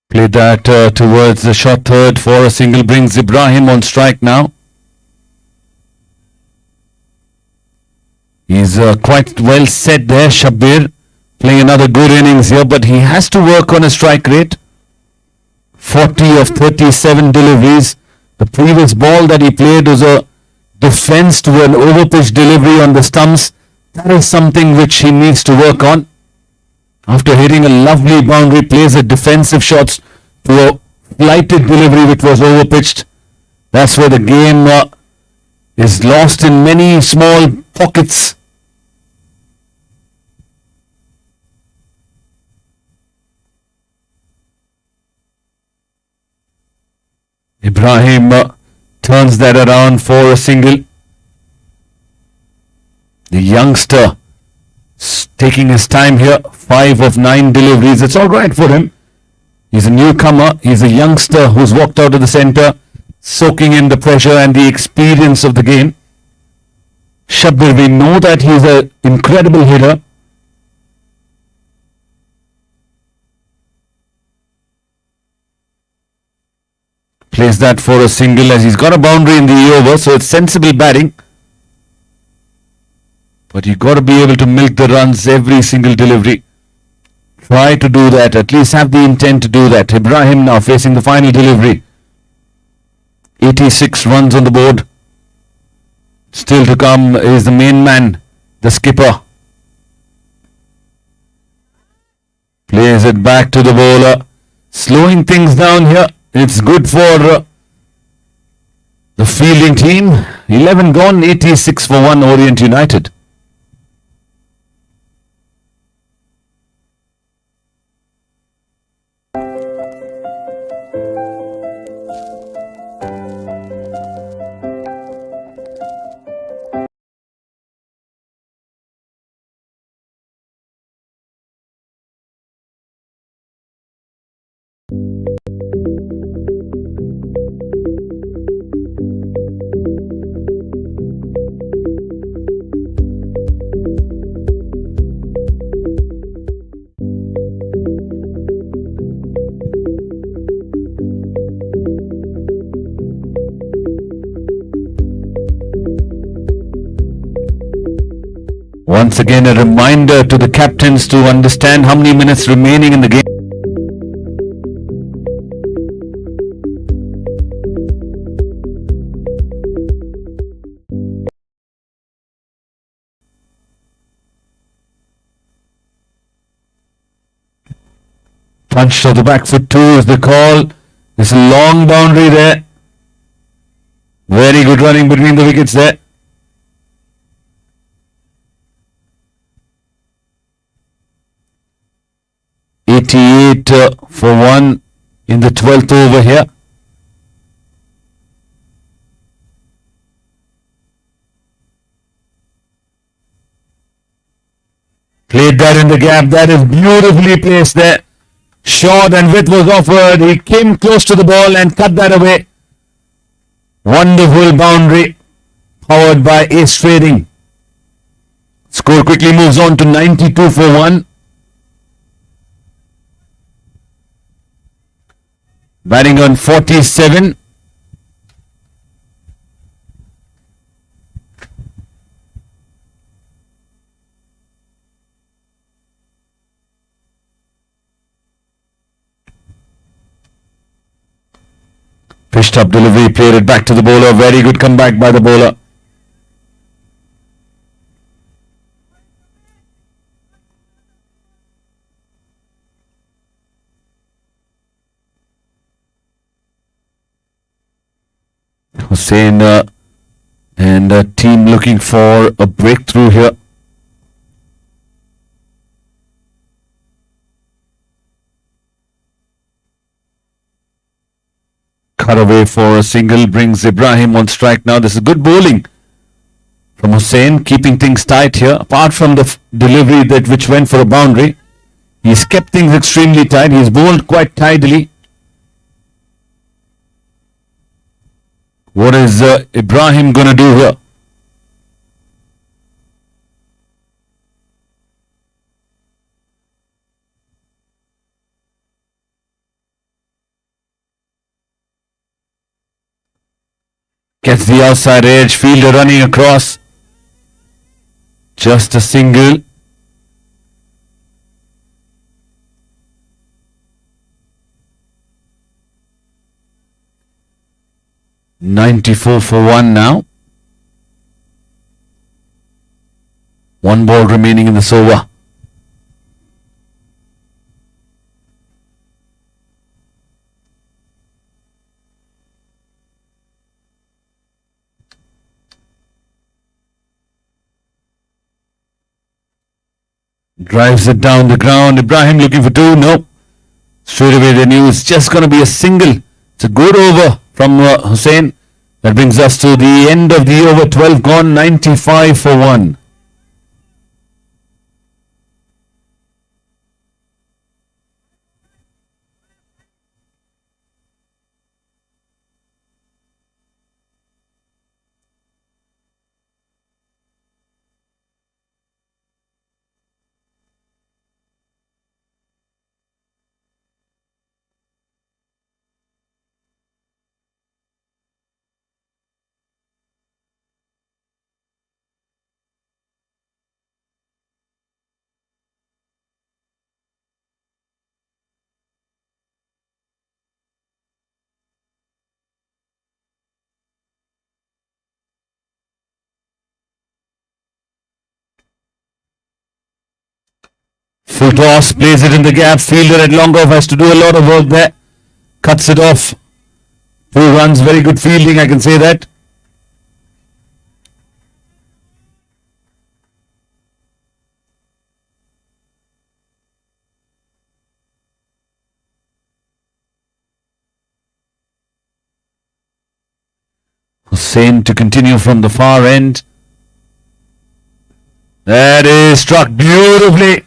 Played that towards the short third for a single, brings Ibrahim on strike now. He's quite well set there, Shabir, playing another good innings here, but he has to work on a strike rate. 40 of 37 deliveries. The previous ball that he played was a defense to an overpitch delivery on the stumps. That is something which he needs to work on. After hitting a lovely boundary, plays a defensive shots to a flighted delivery which was overpitched. That's where the game is lost in many small pockets. Ibrahim turns that around for a single. The youngster taking his time here. 5 of 9 deliveries. It's all right for him. He's a newcomer. He's a youngster who's walked out of the centre, soaking in the pressure and the experience of the game. Shabir, we know that he's an incredible hitter. Plays that for a single as he's got a boundary in the over, so it's sensible batting. But you've got to be able to milk the runs every single delivery. Try to do that, at least have the intent to do that. Ibrahim now facing the final delivery. 86 runs on the board. Still to come is the main man, the skipper. Plays it back to the bowler. Slowing things down here. It's good for the fielding team. 11 gone, 86 for 1 Orient United. Once again, a reminder to the captains to understand how many minutes remaining in the game. Punch of the back foot 2 is the call. There's a long boundary there. Very good running between the wickets there. '88 for 1 in the 12th over here. Played that in the gap. That is beautifully placed there. Short and width was offered. He came close to the ball and cut that away. Wonderful boundary powered by Ace Trading. Score quickly moves on to 92 for 1. Batting on 47. Pitched up delivery, played it back to the bowler. Very good comeback by the bowler. Hussain and a team looking for a breakthrough here. Cut away for a single, brings Ibrahim on strike now. This is good bowling from Hussain, keeping things tight here. Apart from the delivery that which went for a boundary, he's kept things extremely tight. He's bowled quite tidily. What is Ibrahim gonna do here? Gets the outside edge, fielder running across. Just a single. .94 for 1 now. One ball remaining in this over. Drives it down the ground. Ibrahim looking for 2. No. Straight away they knew it's just going to be a single. It's a good over from Hussain. That brings us to the end of the over. 12 gone. 95 for 1. Full toss, plays it in the gap. Fielder at long off has to do a lot of work there. Cuts it off. 2 runs, very good fielding, I can say that. Hussain to continue from the far end. That is struck beautifully.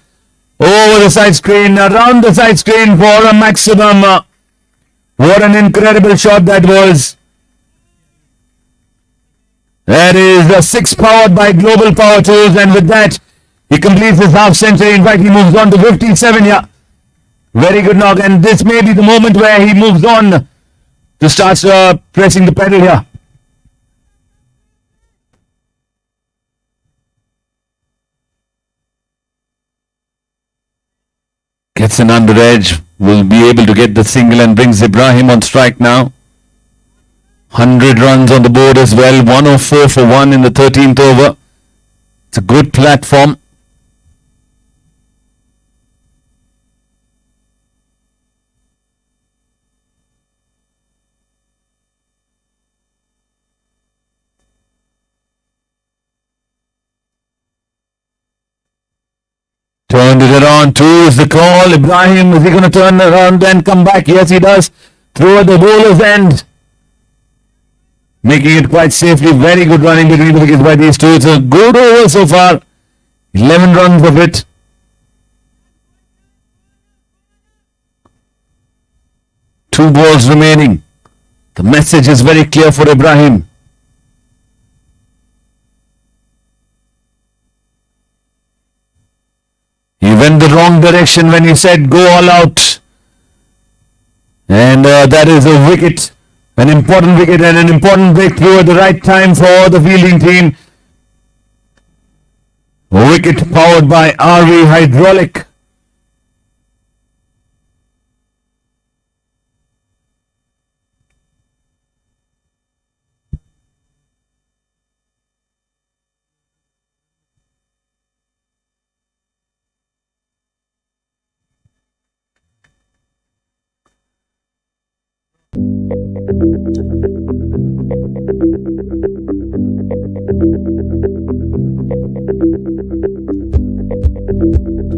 Over the side screen, around the side screen for a maximum. What an incredible shot that was. That is a 6 powered by Global Power Tools, and with that, he completes his half century. In fact, he moves on to 57 here. Very good knock, and this may be the moment where he moves on to start pressing the pedal here. Gets an under edge. Will be able to get the single and brings Ibrahim on strike now. 100 runs on the board as well. 104 for 1 in the 13th over. It's a good platform. Turned it around. 2 is the call. Ibrahim, is he going to turn around and come back? Yes, he does. Throw at the bowler's end. Making it quite safely. Very good running between the wickets by these two. It's a good over so far. 11 runs of it. Two balls remaining. The message is very clear for Ibrahim. He went the wrong direction when he said go all out. And that is a wicket. An important wicket and an important breakthrough at the right time for the fielding team. A wicket powered by RV Hydraulic.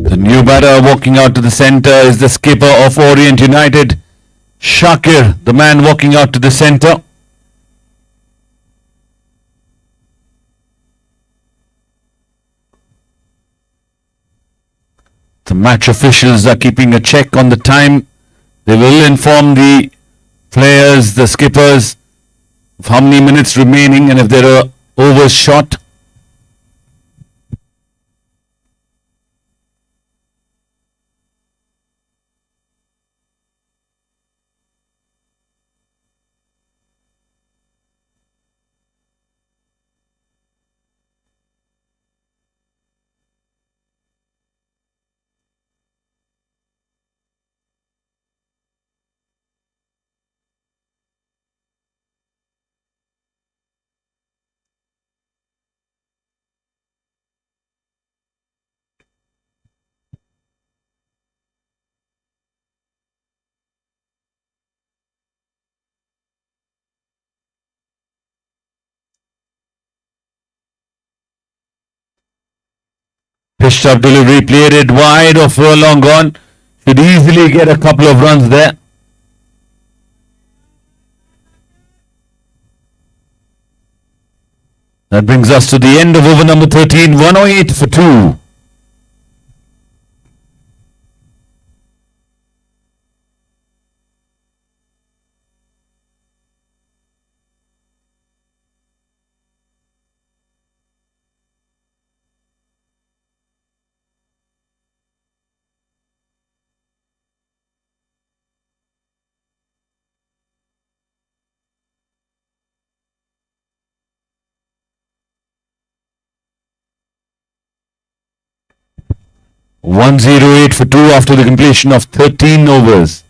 The new batter walking out to the centre is the skipper of Orient United, Shakir, the man walking out to the centre. The match officials are keeping a check on the time. They will inform the players, the skippers, of how many minutes remaining and if there are overs shot. Pitched up delivery, played it wide or furlong gone. Should easily get a couple of runs there. That brings us to the end of over number 13, 108 for 2. $108 for 2 after the completion of 13 overs.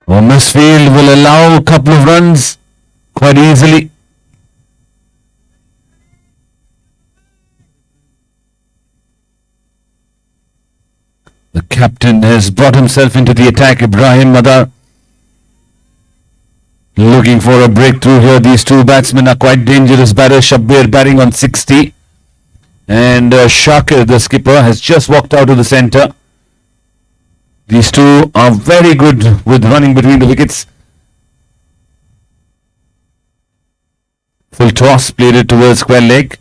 Misfield will allow a couple of runs quite easily. The captain has brought himself into the attack, Ibrahim Madar. Looking for a breakthrough here. These two batsmen are quite dangerous batters. Shabbir batting on 60. And Shakir, the skipper, has just walked out to the centre. These two are very good with running between the wickets. Full toss, played it towards square leg.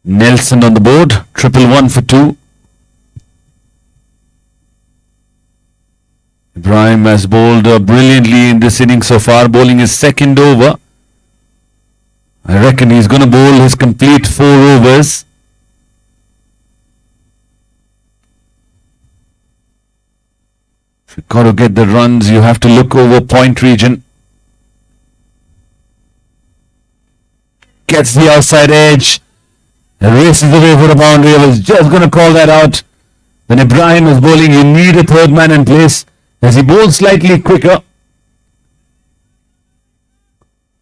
Nelson on the board, 111 for 2. Ibrahim has bowled brilliantly in this innings so far, bowling his second over. I reckon he's going to bowl his complete 4 overs. If you've got to get the runs, you have to look over point region. Gets the outside edge. Races away for a boundary. I was just going to call that out. When Ibrahim is bowling, you need a third man in place. As he bowls slightly quicker.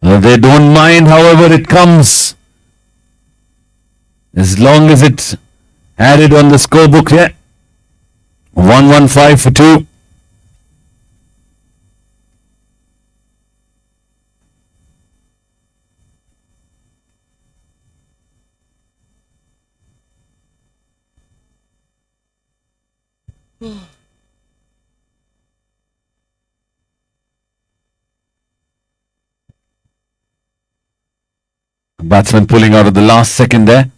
They don't mind however it comes. As long as it's added on the scorebook here. 115 for 2. Batsman pulling out at the last second there.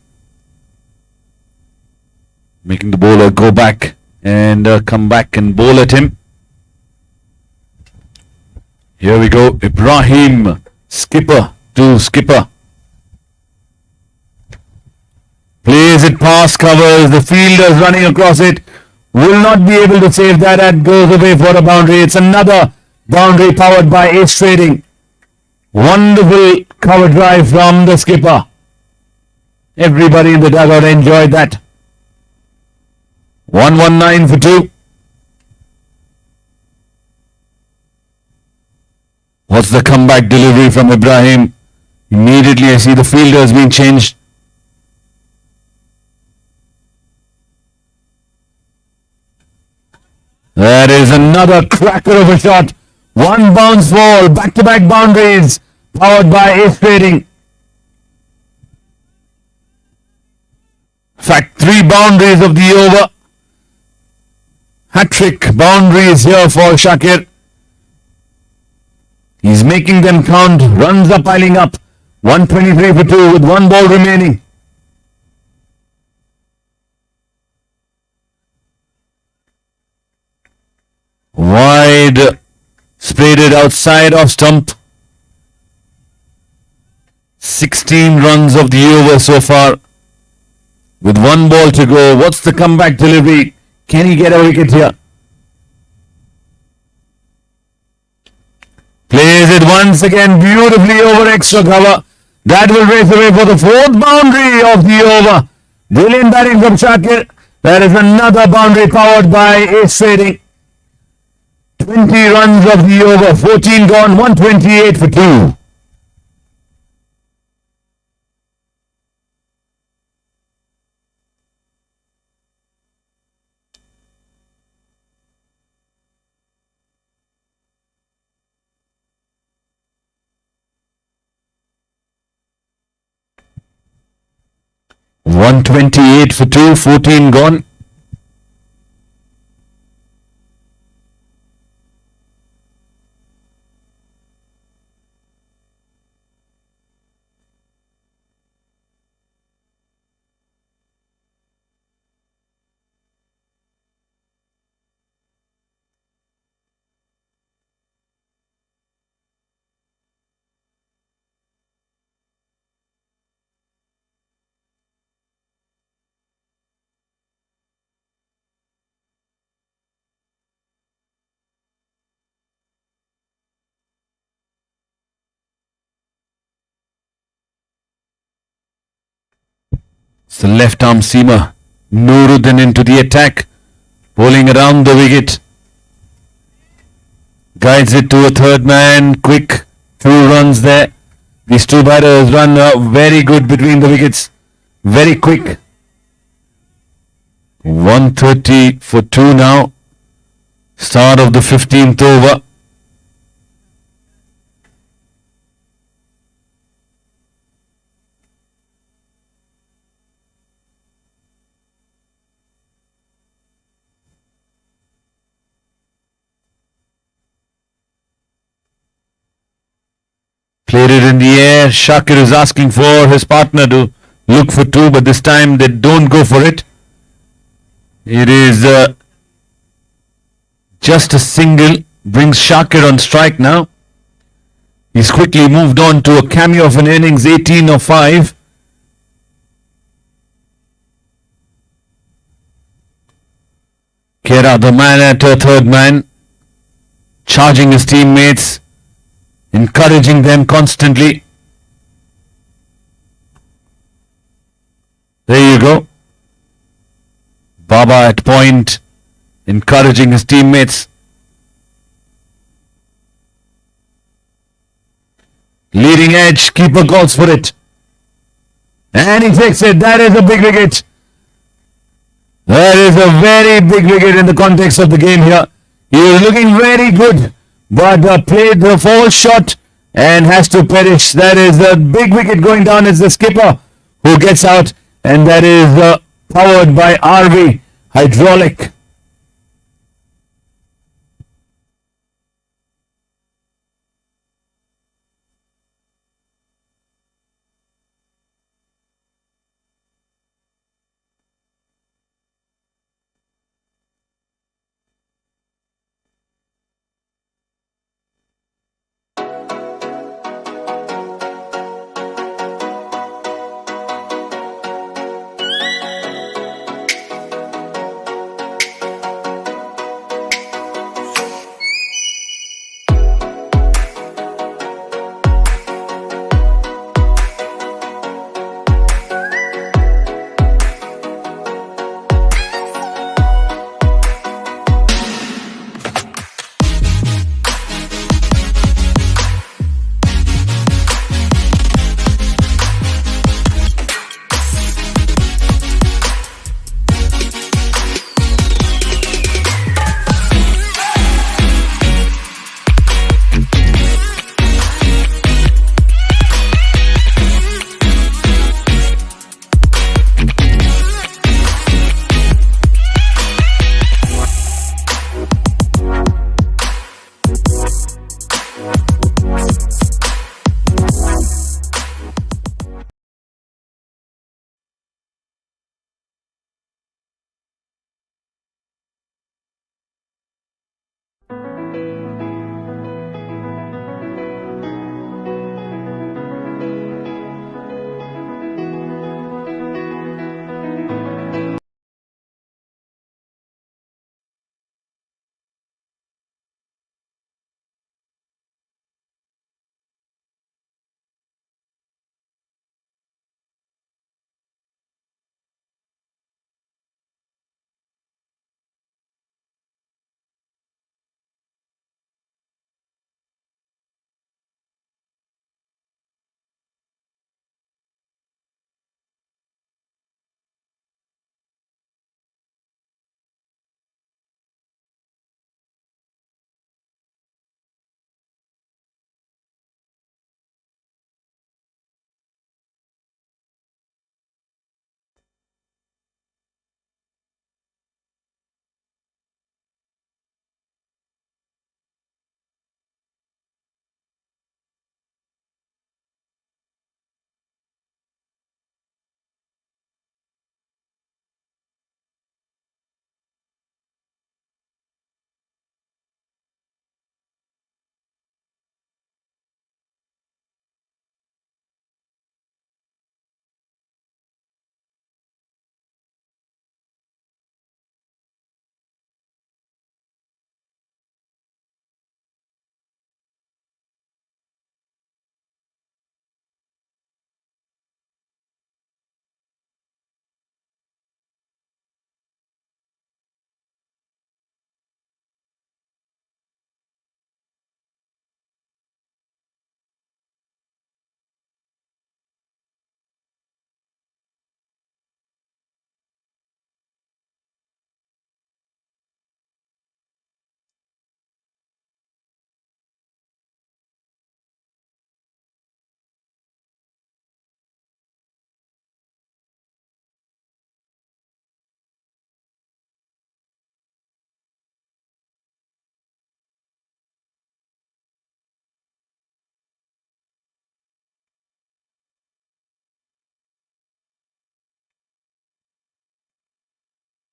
Making the bowler go back and come back and bowl at him. Here we go. Ibrahim, skipper to skipper. Plays it past covers. The fielder's running across it. Will not be able to save that. That goes away for a boundary. It's another boundary powered by Ace Trading. Wonderful cover drive from the skipper. Everybody in the dugout enjoyed that. 119 for 2. What's the comeback delivery from Ibrahim? Immediately I see the fielder has been changed. That is another cracker of a shot. One bounce ball, back-to-back boundaries, powered by Ace Trading. In fact, 3 boundaries of the over. Hat-trick boundaries here for Shakir. He's making them count. Runs are piling up. 123 for 2 with 1 ball remaining. Wide, sprayed it outside of stump. 16 runs of the over so far. With 1 ball to go. What's the comeback delivery? Can he get a wicket here? Plays it once again beautifully over extra cover. That will race away for the 4th boundary of the over. Brilliant batting from Shakir. There is another boundary powered by Ace Trading. 20 runs of the over. 14 gone. 128 for 2. $128 for 2, 14 gone. It's the left arm seamer. Nuruddin into the attack. Bowling around the wicket. Guides it to a third man. Quick. 2 runs there. These 2 batters run very good between the wickets. Very quick. 130 for 2 now. Start of the 15th over. Played it in the air. Shakir is asking for his partner to look for two, but this time they don't go for it. It is just a single. Brings Shakir on strike now. He's quickly moved on to a cameo of an innings, 18 or 5. Kera, the man at a third man, charging his teammates, encouraging them constantly. There you go. Baba at point, encouraging his teammates. Leading edge, keeper calls for it. And he takes it. That is a big wicket. That is a very big wicket in the context of the game here. He is looking very good, but played the false shot and has to perish. That is a big wicket going down. It's the skipper who gets out, and that is powered by RV hydraulic.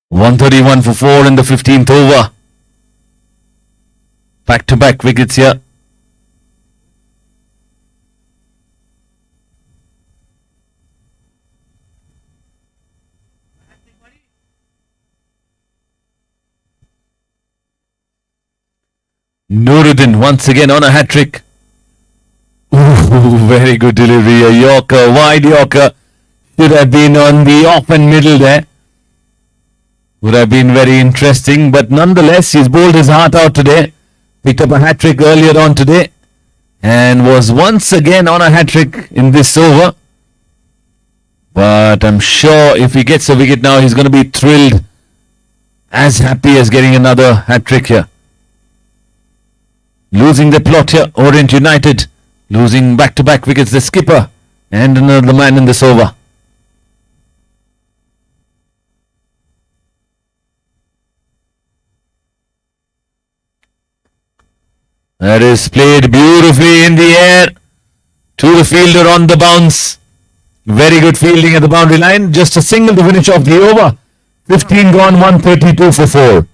131 for 4 in the 15th over. Back-to-back wickets here. Nuruddin once again on a hat-trick. Ooh, very good delivery. A Yorker, wide Yorker. Should have been on the off and middle there. Would have been very interesting, but nonetheless, he's bowled his heart out today. Picked up a hat-trick earlier on today and was once again on a hat-trick in this over. But I'm sure if he gets a wicket now, he's going to be thrilled, as happy as getting another hat-trick here. Losing the plot here, Orient United. Losing back-to-back wickets, the skipper and another man in this over. That is played beautifully in the air to the fielder on the bounce. Very good fielding at the boundary line. Just a single to finish off the over. 15 gone, 132 for 4.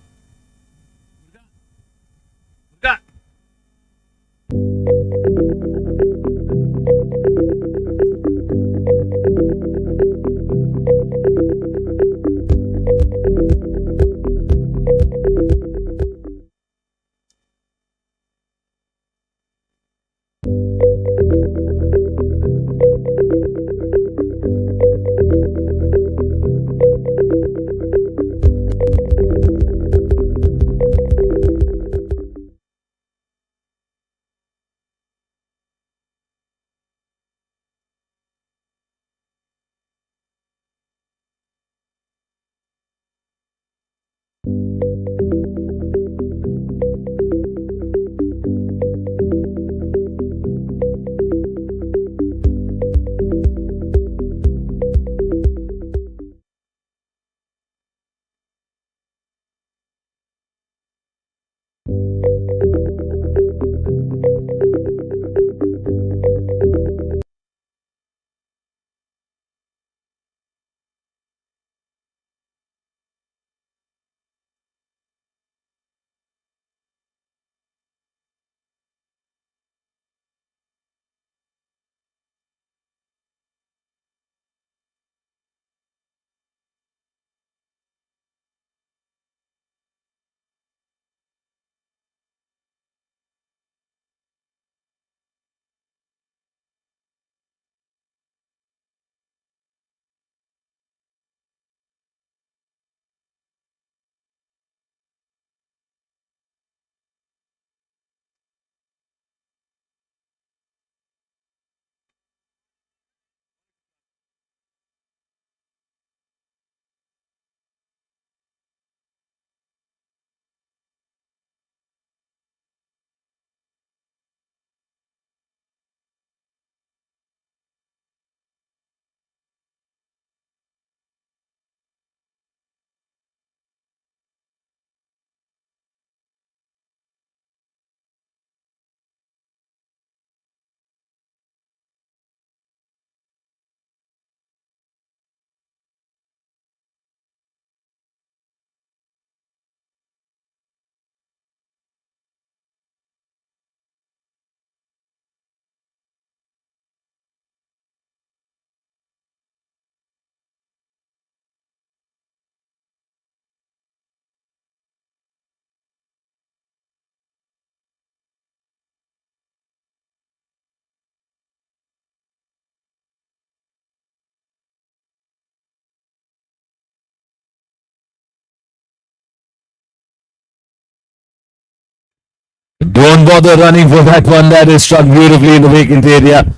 Don't bother running for that one. That is struck beautifully in the vacant area.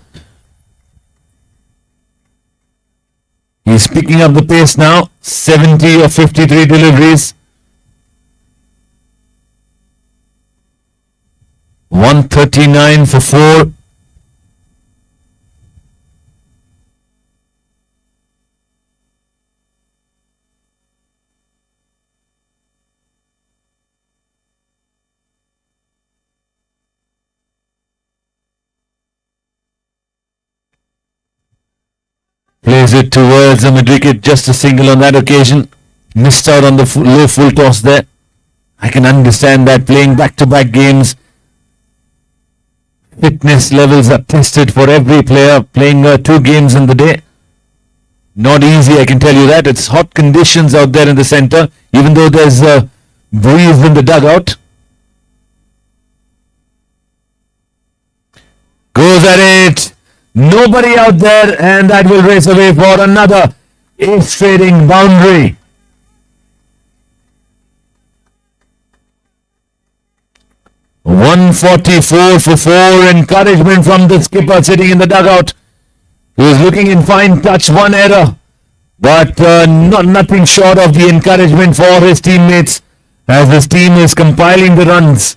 He's picking up the pace now. 70 or 53 deliveries. 139 for 4. Plays it towards the mid wicket, just a single on that occasion. Missed out on the low full toss there. I can understand that. Playing back-to-back games, fitness levels are tested for every player. Playing 2 games in the day, not easy, I can tell you that. It's hot conditions out there in the center, even though there's a breeze in the dugout. Goes at it. Nobody out there, and that will race away for another ace trading boundary. $144 for 4. Encouragement from the skipper sitting in the dugout. He was looking in fine touch, 1 error, but nothing short of the encouragement for his teammates as his team is compiling the runs.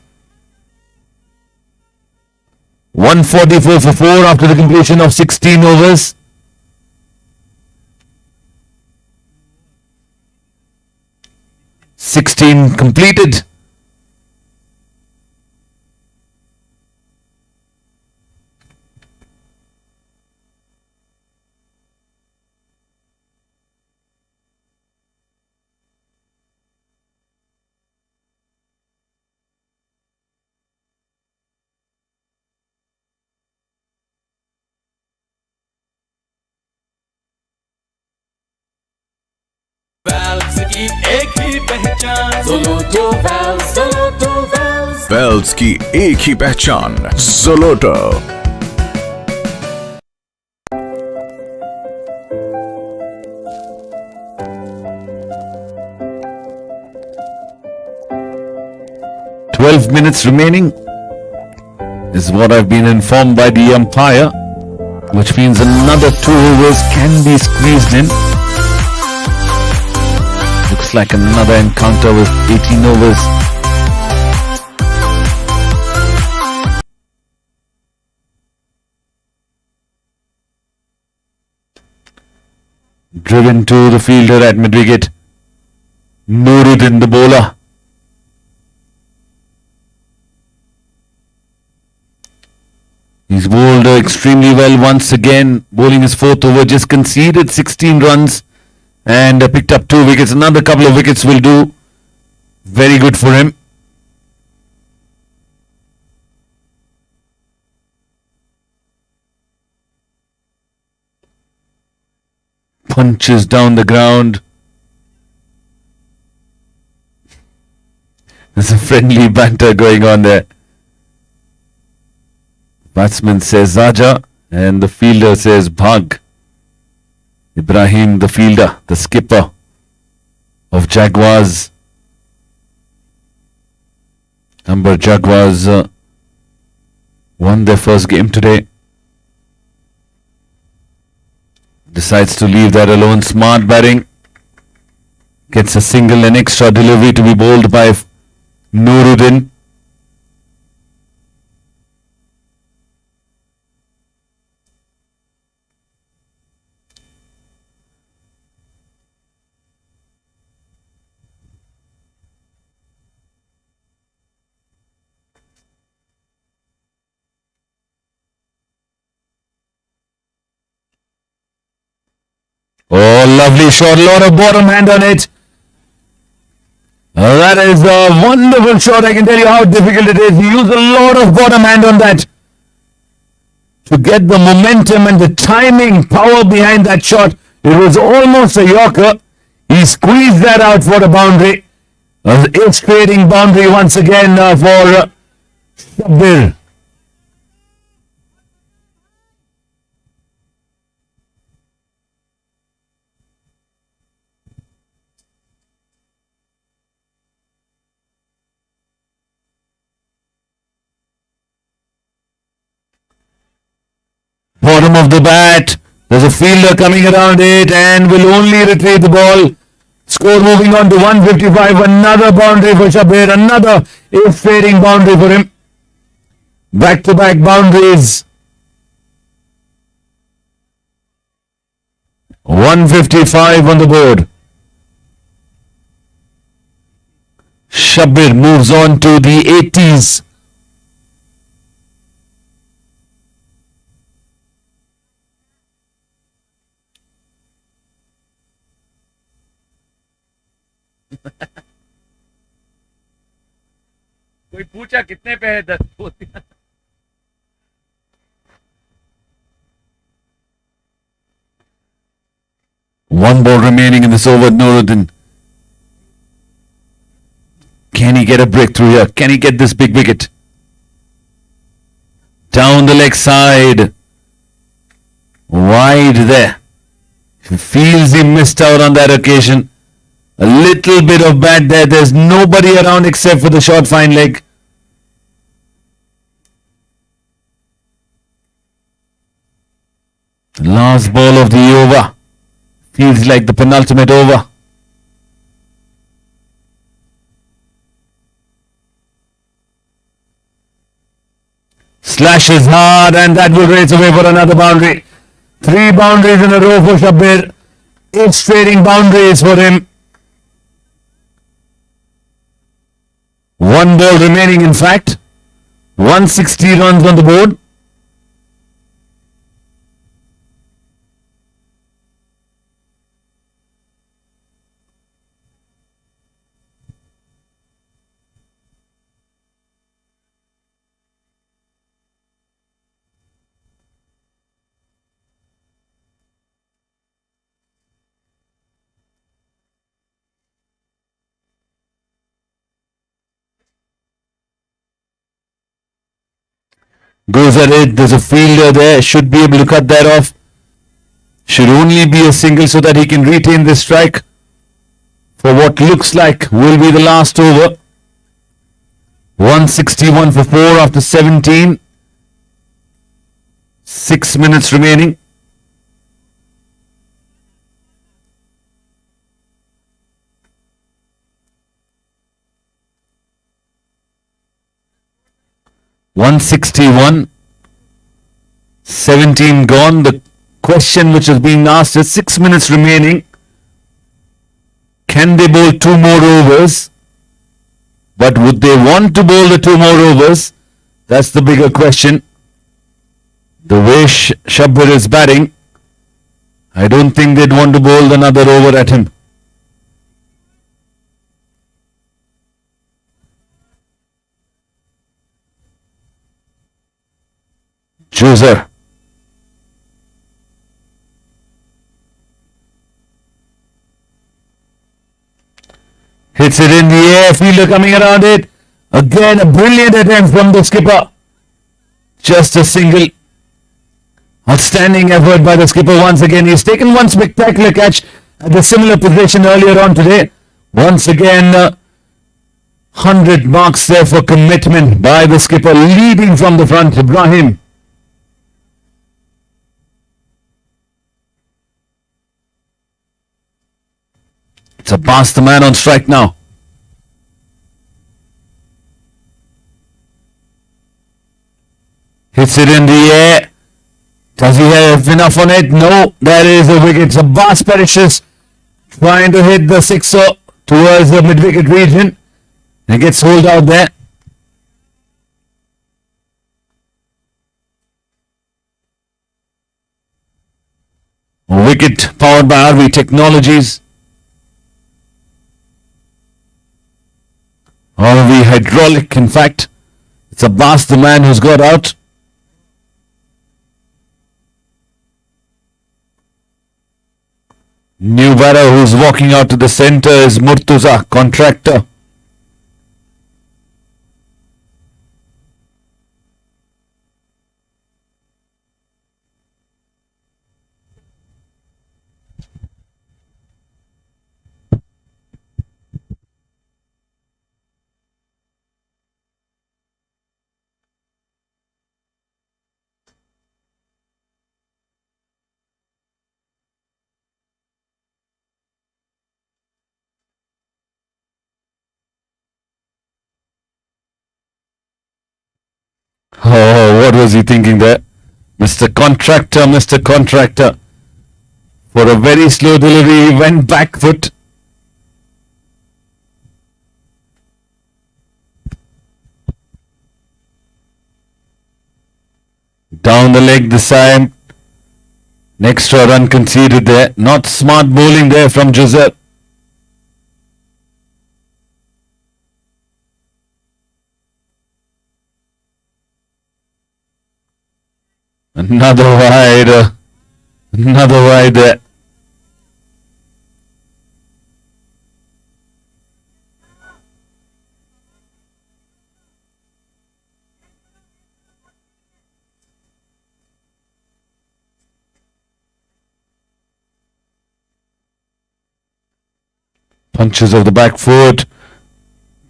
144 for 4 after the completion of 16 overs. "16 completed. Wales की एक ही पहचान, जोलोटो। Minutes remaining is what I've been informed by the umpire, which means another 2 overs can be squeezed in. Looks like another encounter with 18 overs. Driven to the fielder at mid-wicket. Nuruddin, the bowler. He's bowled extremely well once again, bowling his 4th over, just conceded 16 runs and picked up 2 wickets. Another couple of wickets will do. Very good for him. Punches down the ground. There's a friendly banter going on there. Batsman says Zaja and the fielder says Bhag. Ibrahim, the fielder, the skipper of Jaguars. Amber Jaguars won their first game today. Decides to leave that alone. Smart batting. Gets a single and extra delivery to be bowled by Nuruddin. Oh, lovely shot. Lot of bottom hand on it. That is a wonderful shot. I can tell you how difficult it is. He used a lot of bottom hand on that to get the momentum and the timing power behind that shot. It was almost a Yorker. He squeezed that out for a boundary. It's creating boundary once again for Shabbir. Bottom of the bat. There's a fielder coming around it and will only retrieve the ball. Score moving on to 155. Another boundary for Shabir. Another ace trading boundary for him. Back-to-back boundaries. 155 on the board. Shabir moves on to the 80s. कोई पूछा कितने पे है? 10 बोल दिया। One ball remaining in this over, Nuruddin. Can he get a breakthrough here? Can he get this big wicket? Down the leg side. Wide there. Feels he missed out on that occasion. A little bit of bat there. There's nobody around except for the short fine leg. Last ball of the over. Feels like the penultimate over. Slashes hard and that will race away for another boundary. 3 boundaries in a row for Shabbir. 8 straight boundaries for him. 1 ball remaining in fact. 160 runs on the board. Goes at it, there's a fielder there, should be able to cut that off. Should only be a single so that he can retain this strike for what looks like will be the last over. 161 for 4 after 17. 6 minutes remaining. (161), 17 gone. The question which is being asked is 6 minutes remaining. Can they bowl 2 more overs? But would they want to bowl the 2 more overs? That's the bigger question. The way Shabbir is batting, I don't think they'd want to bowl another over at him. Chooser. Hits it in the air, fielder coming around it. Again, a brilliant attempt from the skipper. Just a single. Outstanding effort by the skipper once again. He's taken one spectacular catch at the similar position earlier on today. Once again, 100 marks there for commitment by the skipper, leading from the front, Ibrahim. It's a pass the man on strike now. Hits it in the air. Does he have enough on it? No, there is a wicket. It's a Abbas Perishes trying to hit the sixer towards the mid-wicket region. And gets holed out there. A wicket powered by RV Technologies. RV Hydraulic, in fact. It's Abbas, the man who's got out. New batter who's walking out to the centre is Murtuza, contractor. Oh, what was he thinking there? Mr. Contractor, Mr. Contractor. For a very slow delivery, he went back foot. Down the leg this time. An extra run conceded there. Not smart bowling there from Joseph. Another wide. Another wide there. Punches of the back foot.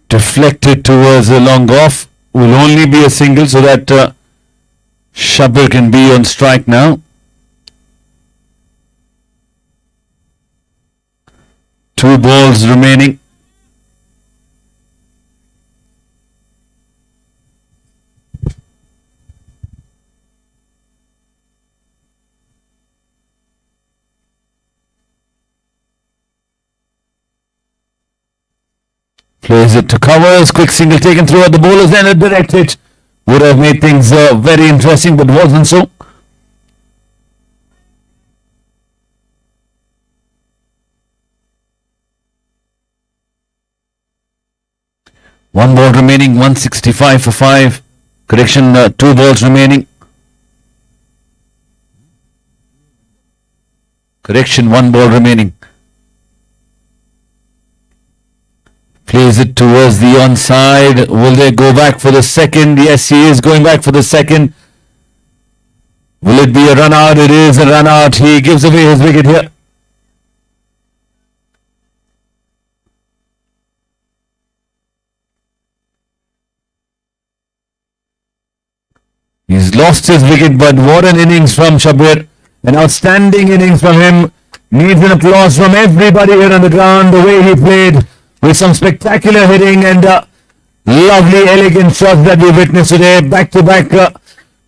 Deflected towards the long off. Will only be a single so that Shabir can be on strike now. Two balls remaining. Plays it to covers. Quick single taken through at the bowlers, then a direct hit. Would have made things very interesting, but wasn't so. One ball remaining, 165 for 5. Correction, two balls remaining. Correction, one ball remaining. Plays it towards the onside. Will they go back for the second? Yes, he is going back for the second. Will it be a run out? It is a run out. He gives away his wicket here. He's lost his wicket, but what an innings from Shabir. An outstanding innings from him. Needs an applause from everybody here on the ground. The way he played with some spectacular hitting and lovely, elegant shots that we witnessed today. Back-to-back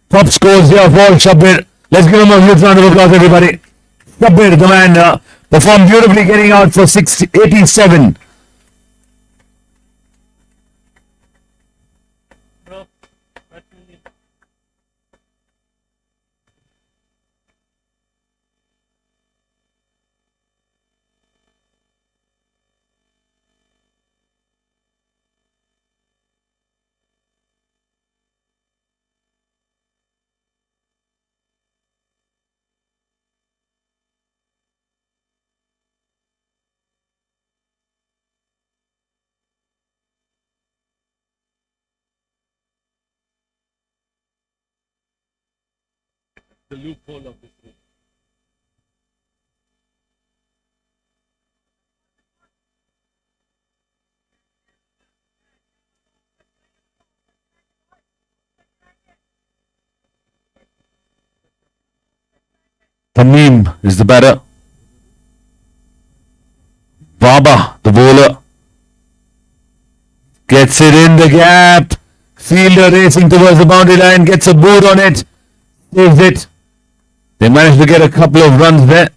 top scores here for Shabir. Let's give him a huge round of applause, everybody. Shabir, the man, performed beautifully, getting out for 87. The loophole of this rule. Tamim is the batter. Baba, the bowler, gets it in the gap. Fielder racing towards the boundary line, gets a boot on it, saves it. They managed to get a couple of runs there.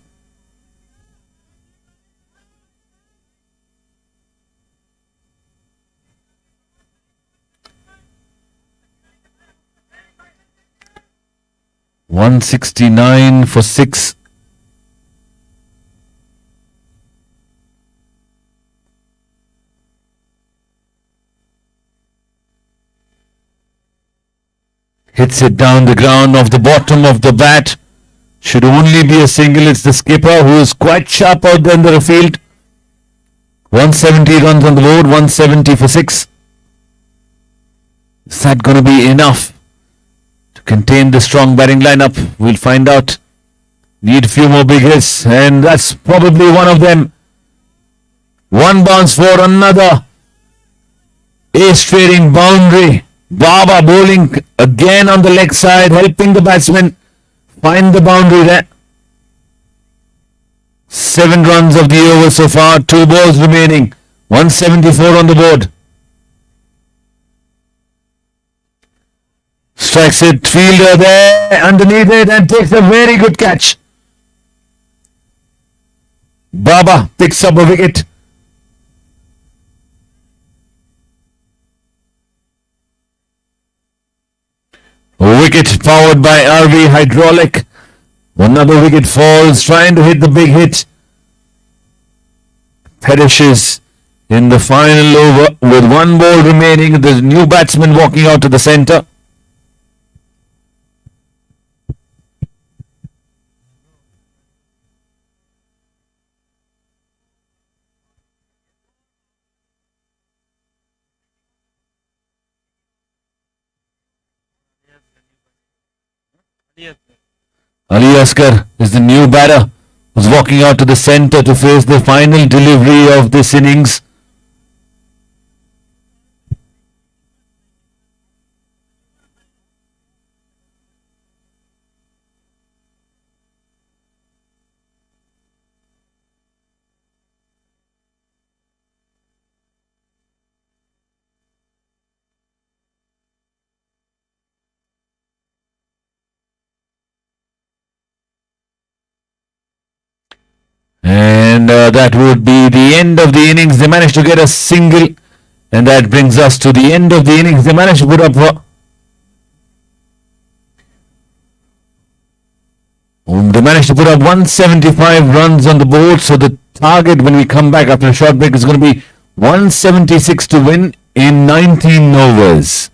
$169 for 6. Hits it down the ground off the bottom of the bat. Should only be a single. It's the skipper who is quite sharp out there in the field. 170 runs on the board, 170 for 6. Is that going to be enough to contain the strong batting lineup? We'll find out. Need a few more big hits, and that's probably one of them. One bounce for another ace trading boundary. Baba bowling again on the leg side, helping the batsman find the boundary there. 7 runs of the over so far, 2 balls remaining, 174 on the board. Strikes it, fielder there underneath it and takes a very good catch. Baba picks up a wicket. A wicket powered by RV Hydraulic. Another wicket falls, trying to hit the big hit. Perishes in the final over with 1 ball remaining. The new batsman walking out to the centre. Ali Asgar is the new batter who's walking out to the center to face the final delivery of this innings. And that would be the end of the innings. They managed to get a single, and that brings us to the end of the innings. They managed to put up they managed to put up 175 runs on the board. So the target when we come back after a short break is going to be 176 to win in 19 overs.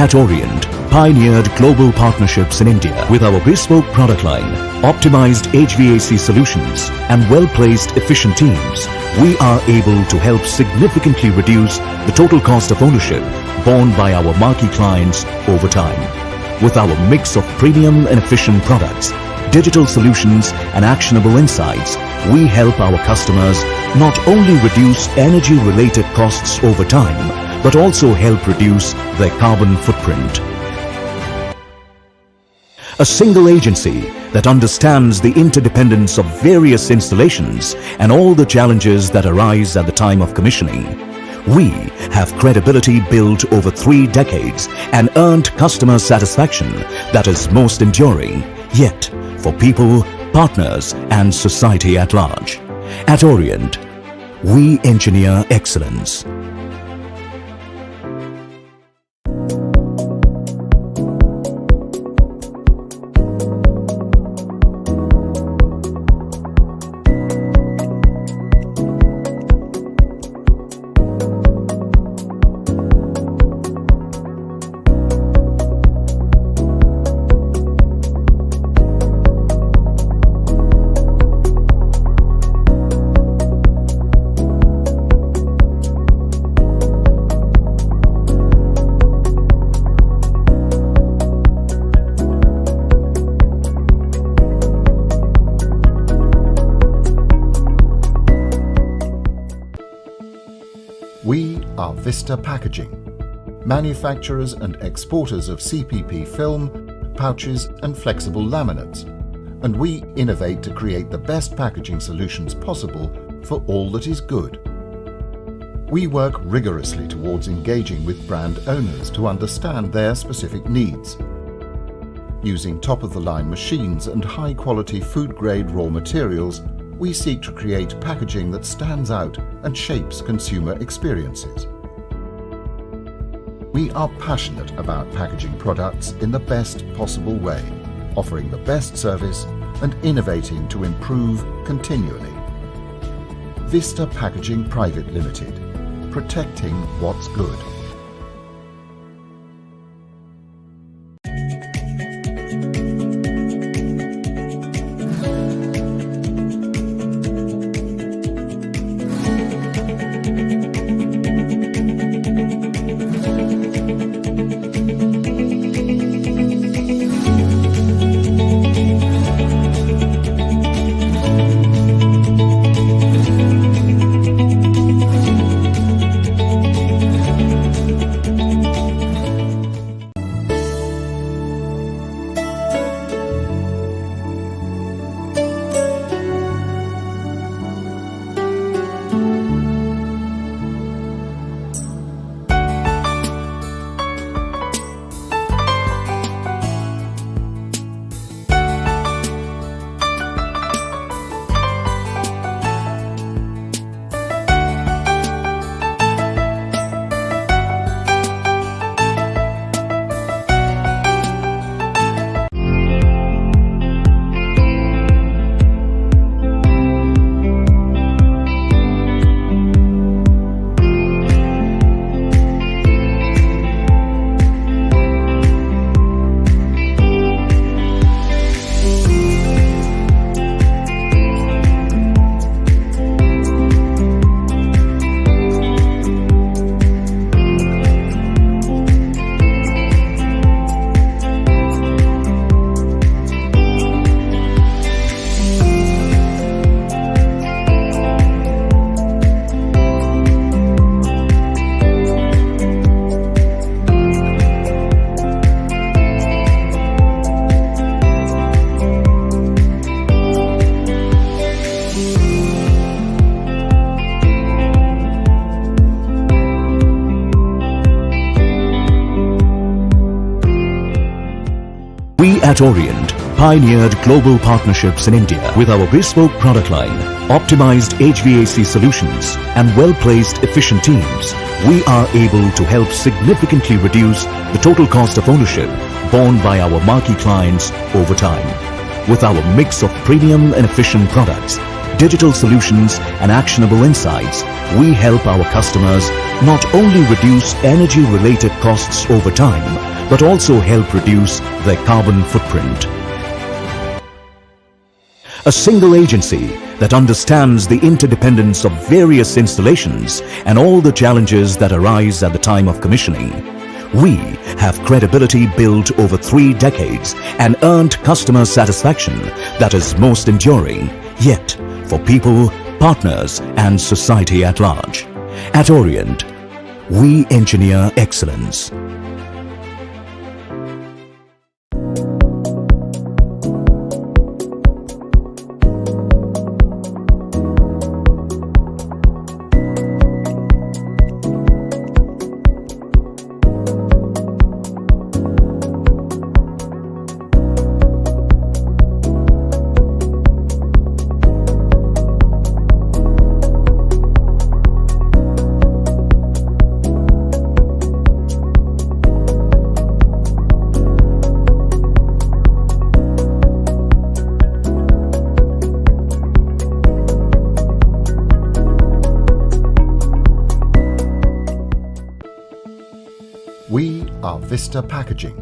at Orient pioneered global partnerships in India with our bespoke product line, optimized HVAC solutions, and well-placed efficient teams. We are able to help significantly reduce the total cost of ownership borne by our marquee clients over time. With our mix of premium and efficient products, digital solutions, and actionable insights, we help our customers not only reduce energy-related costs over time, but also help reduce their carbon footprint. A single agency that understands the interdependence of various installations and all the challenges that arise at the time of commissioning. We have credibility built over 3 decades and earned customer satisfaction that is most enduring, yet for people, partners, and society at large. At Orient, we engineer excellence. We are Vista Packaging, manufacturers and exporters of CPP film, pouches and flexible laminates, and we innovate to create the best packaging solutions possible for all that is good. We work rigorously towards engaging with brand owners to understand their specific needs. Using top-of-the-line machines and high-quality food-grade raw materials, we seek to create packaging that stands out and shapes consumer experiences. We are passionate about packaging products in the best possible way, offering the best service and innovating to improve continually. Vista Packaging Private Limited, protecting what's good. We at Orient pioneered global partnerships in India with our bespoke product line, optimized HVAC solutions, and well-placed efficient teams. We are able to help significantly reduce the total cost of ownership borne by our marquee clients over time. With our mix of premium and efficient products, digital solutions and actionable insights, we help our customers not only reduce energy-related costs over time, but also help reduce their carbon footprint. A single agency that understands the interdependence of various installations and all the challenges that arise at the time of commissioning. We have credibility built over 3 decades and earned customer satisfaction that is most enduring, yet for people, partners and society at large. At Orient, we engineer excellence. We are Vista Packaging,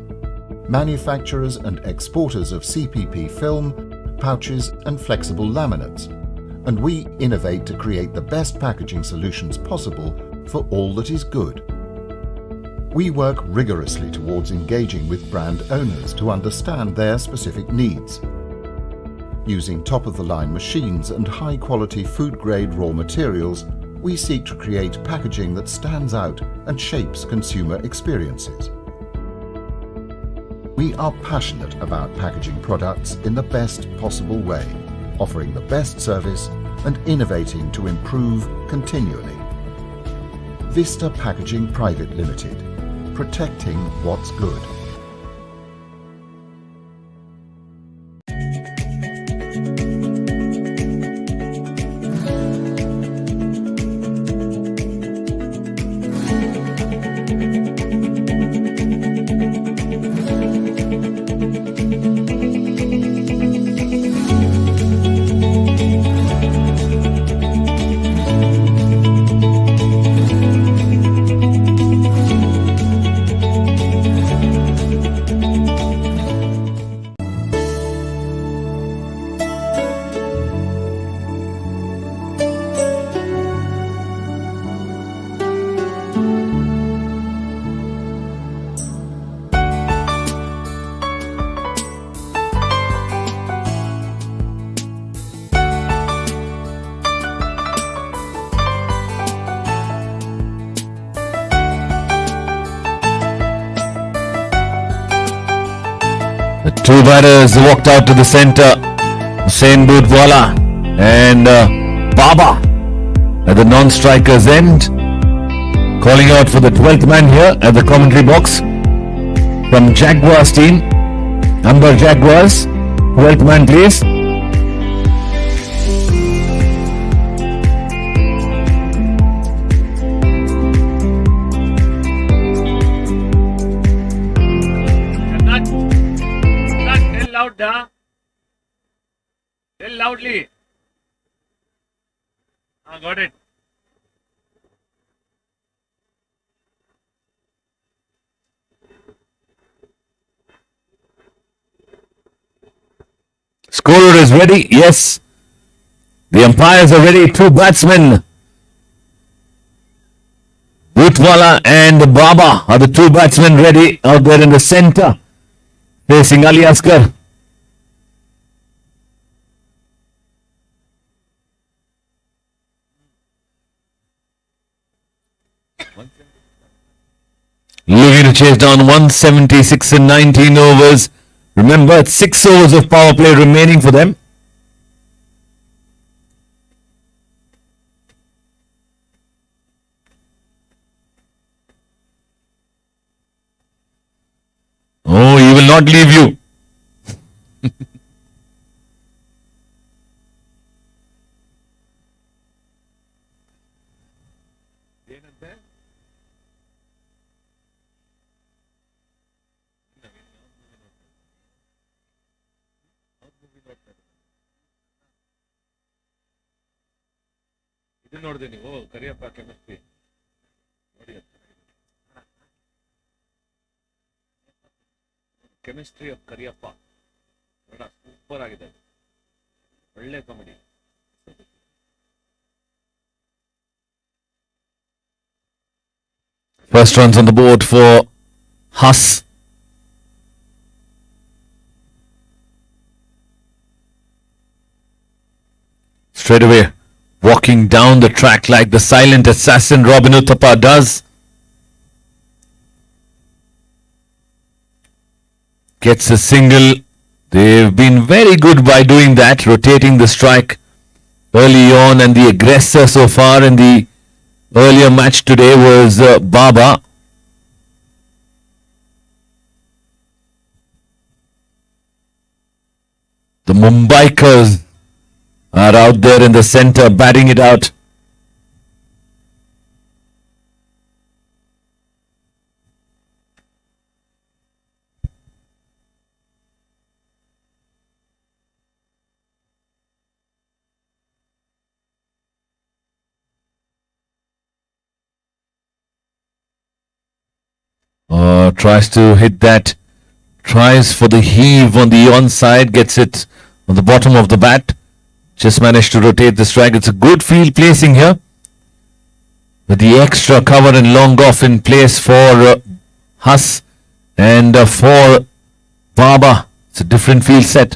manufacturers and exporters of CPP film, pouches and flexible laminates, and we innovate to create the best packaging solutions possible for all that is good. We work rigorously towards engaging with brand owners to understand their specific needs. Using top-of-the-line machines and high-quality food-grade raw materials, we seek to create packaging that stands out and shapes consumer experiences. We are passionate about packaging products in the best possible way, offering the best service and innovating to improve continually. Vista Packaging Private Limited, protecting what's good. The two batters walked out to the center. Hussain Budwala and Baba at the non-strikers end. Calling out for the 12th man here at the commentary box from Jaguars team. Number Jaguars, 12th man please. Tell loudly. Got it. Scorer is ready. Yes. The umpires are ready. Two batsmen. Butwala and Baba are the two batsmen ready out there in the center. Facing Ali Asgar. Looking to chase down 176 in 19 overs. Remember, it's 6 overs of power play remaining for them. Oh, he will not leave you. ಇದನ್ನ ನೋಡಿದೆ ನೀವು Kariyappa chemistry ನೋಡಿ, chemistry of Kariyappa super ಆಗಿದೆ, ಒಳ್ಳೆ comedy. First runs on the board for Huss. Straight away, walking down the track like the silent assassin Robin Uthappa does. Gets a single. They've been very good by doing that, rotating the strike early on, and the aggressor so far in the earlier match today was Baba. The Mumbaikars are out there in the center batting it out. Tries to hit that. Tries for the heave on the onside. Gets it on the bottom of the bat. Just managed to rotate the strike. It's a good field placing here, with the extra cover and long off in place for Huss and for Baba. It's a different field set.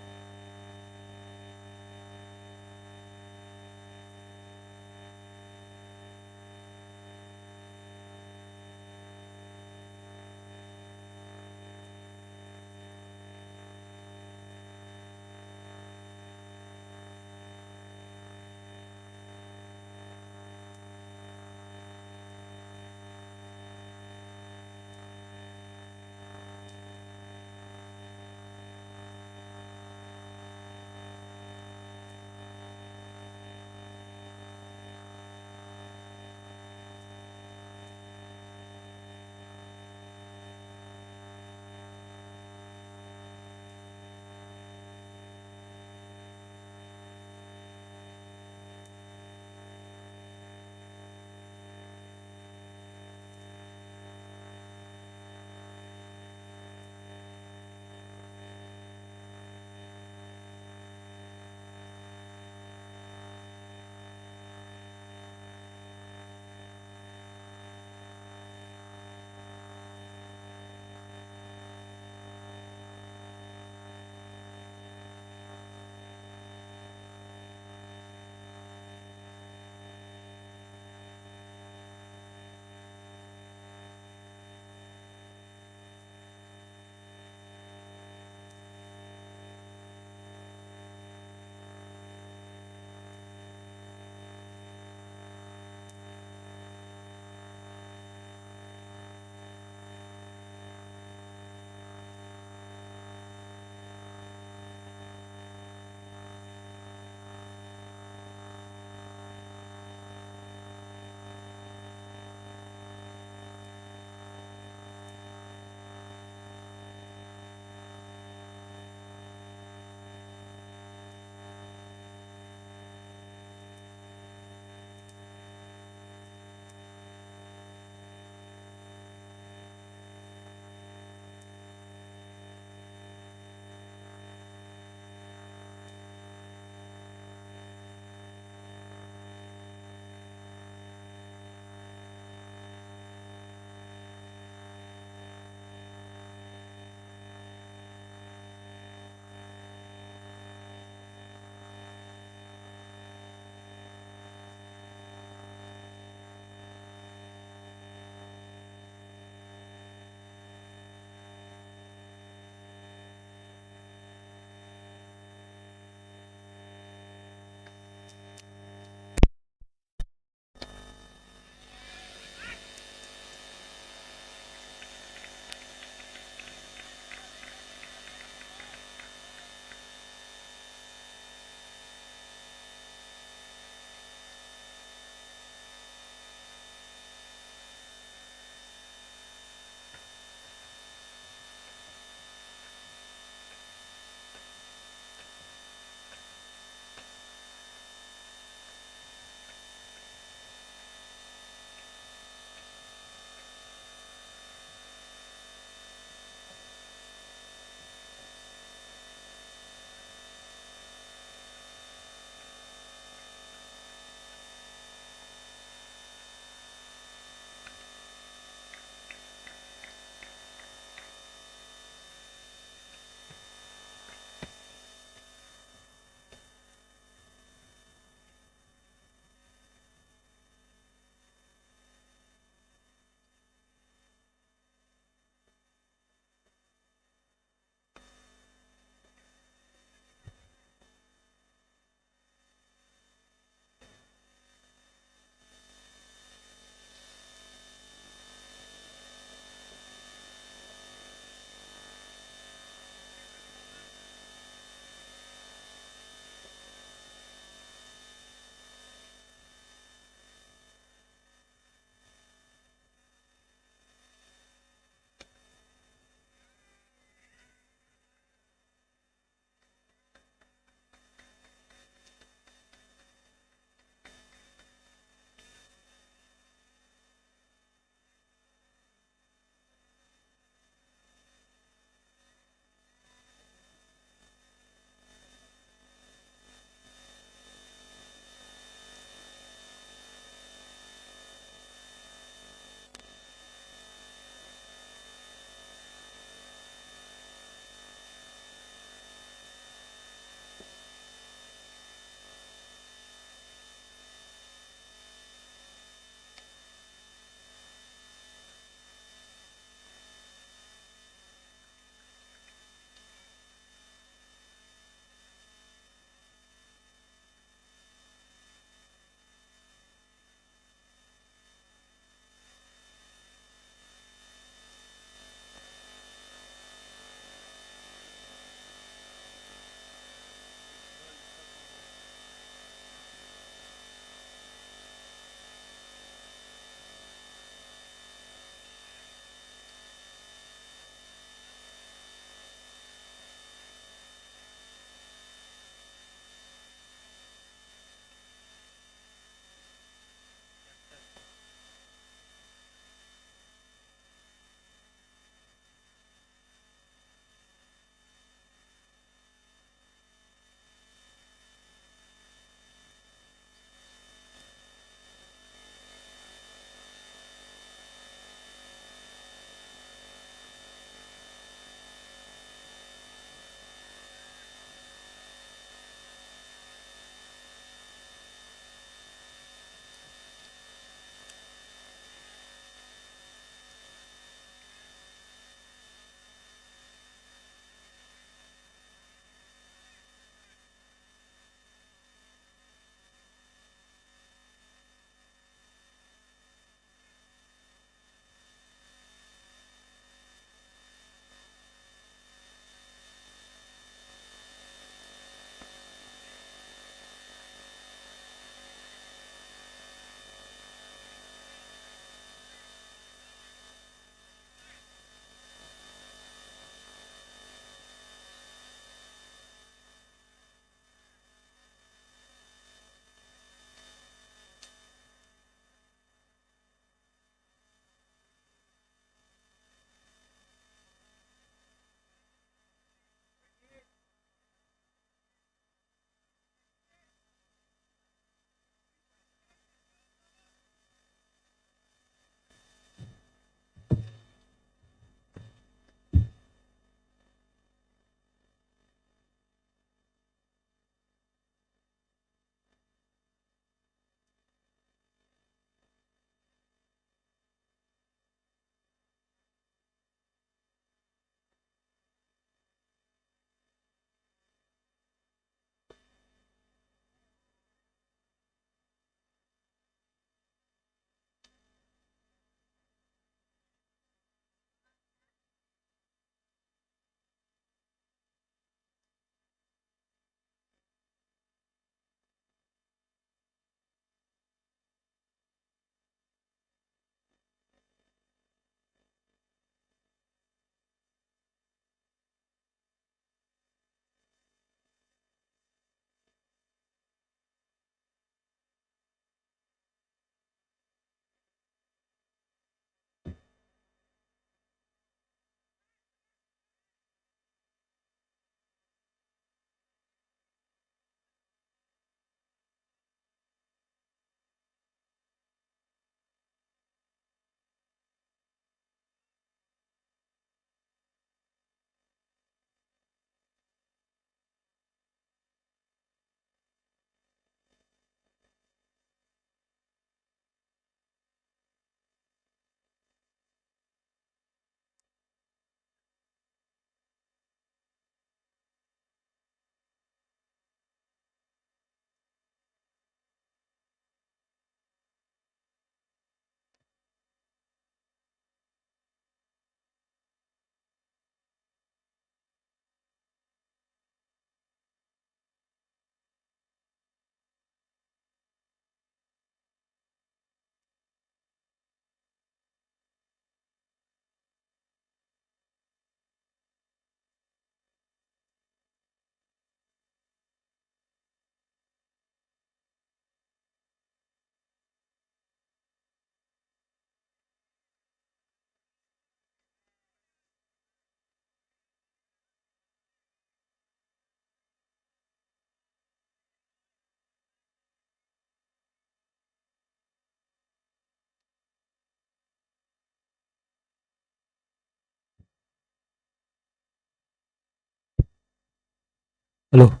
Hello.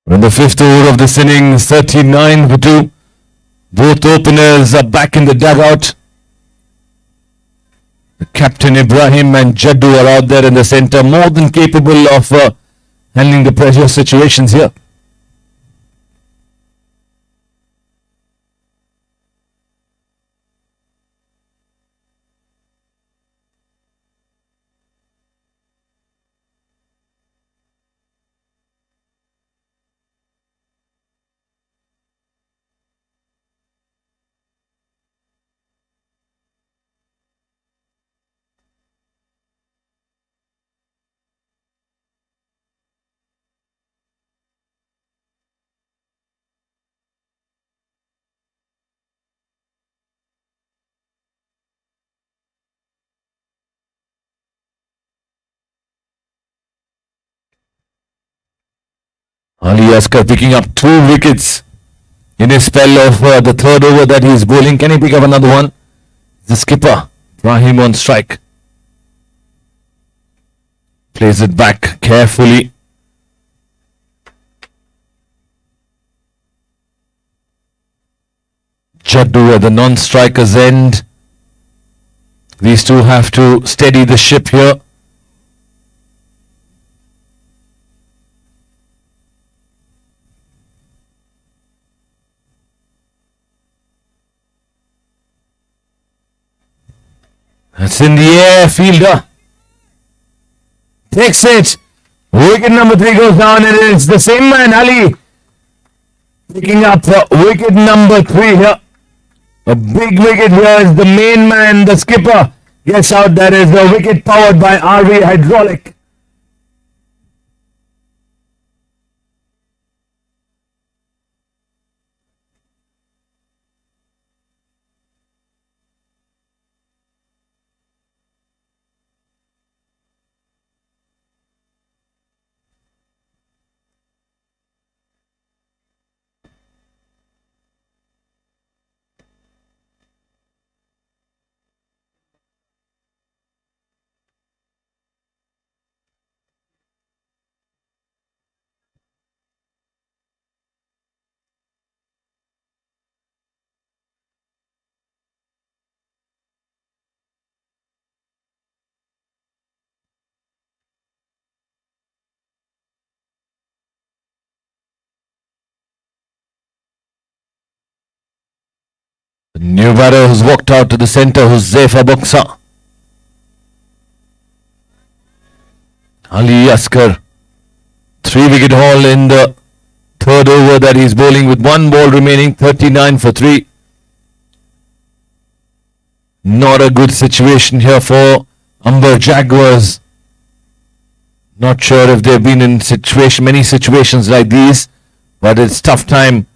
In the fifth over of this inning, 39 for 2. Both openers are back in the dugout. Captain Ibrahim and Jaddu are out there in the center, more than capable of handling the pressure situations here. Ali Asghar picking up 2 wickets in his spell of the third over that he is bowling. Can he pick up another one? The skipper, Rahim on strike. Plays it back carefully. Jaddu at the non-striker's end. These two have to steady the ship here. It's in the air, fielder. Takes it. Wicket number 3 goes down and it's the same man, Ali. Picking up wicket number 3 here. A big wicket here is the main man, the skipper. Gets out. That is a wicket powered by RV Hydraulic. The new batter who's walked out to the centre, who's Zefa Boxa. Ali Asghar, 3-wicket haul in the third over that he's bowling with 1 ball remaining, 39 for 3. Not a good situation here for Amber Jaguars. Not sure if they've been in many situations like these, but it's tough time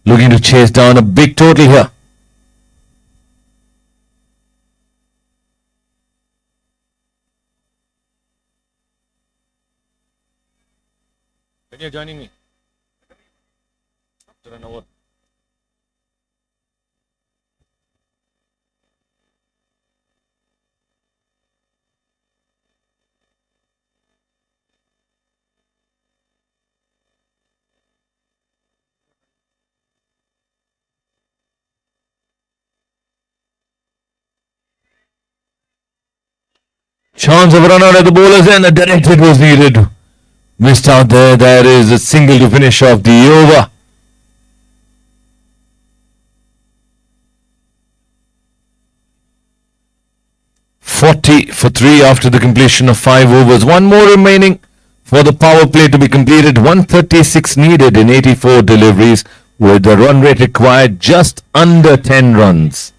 looking to chase down a big total here. When you're joining me? After an hour. Chance of a run out at the bowlers and a direct hit was needed. Missed out there. There is a single to finish off the over. .40 for 3 after the completion of 5 overs. 1 more remaining for the power play to be completed. 136 needed in 84 deliveries, with the run rate required just under 10 runs.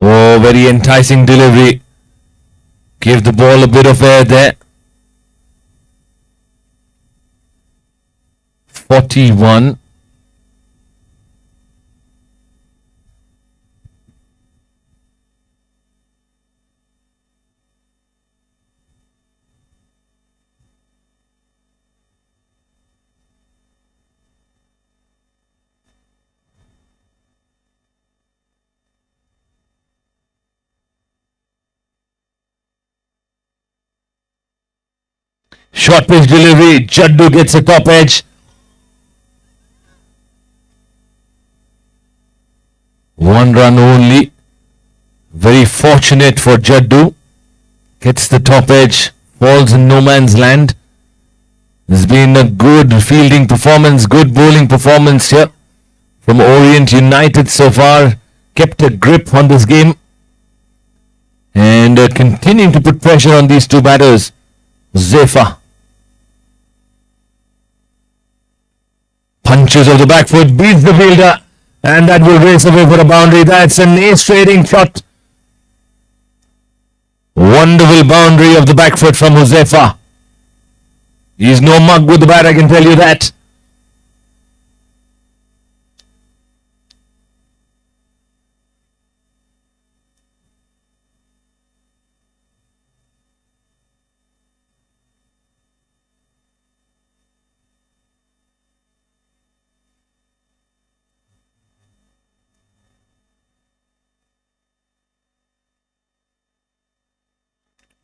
Oh, very enticing delivery. Gave the ball a bit of air there. 41. Short pitch delivery. Jaddu gets a top edge. One run only. Very fortunate for Jaddu. Gets the top edge. Falls in no man's land. It's been a good fielding performance, good bowling performance here from Orient United so far. Kept a grip on this game and continuing to put pressure on these two batters. Zefa punches of the back foot, beats the fielder, and that will race away for a boundary. That's an ace-trading shot. Wonderful boundary of the back foot from Huzefa. He's no mug with the bat, I can tell you that.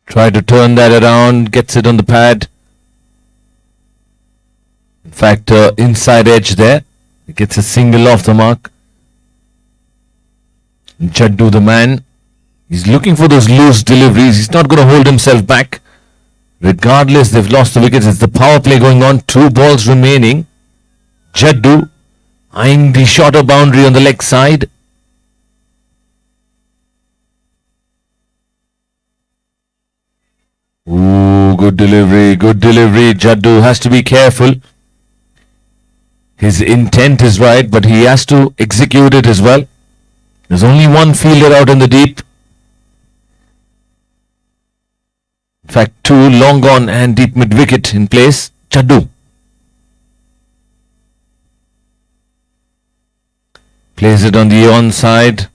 Try to turn that around, gets it on the pad. In fact, inside edge there. Gets a single off the mark. Jaddu the man. He's looking for those loose deliveries. He's not going to hold himself back. Regardless, they've lost the wickets. It's the power play going on. 2 balls remaining. Jaddu eyeing the shorter boundary on the leg side. Ooh, good delivery, good delivery. Jaddu has to be careful. His intent is right, but he has to execute it as well. There's only one fielder out in the deep. In fact, 2 long gone and deep mid wicket in place. Jaddu plays it on the onside.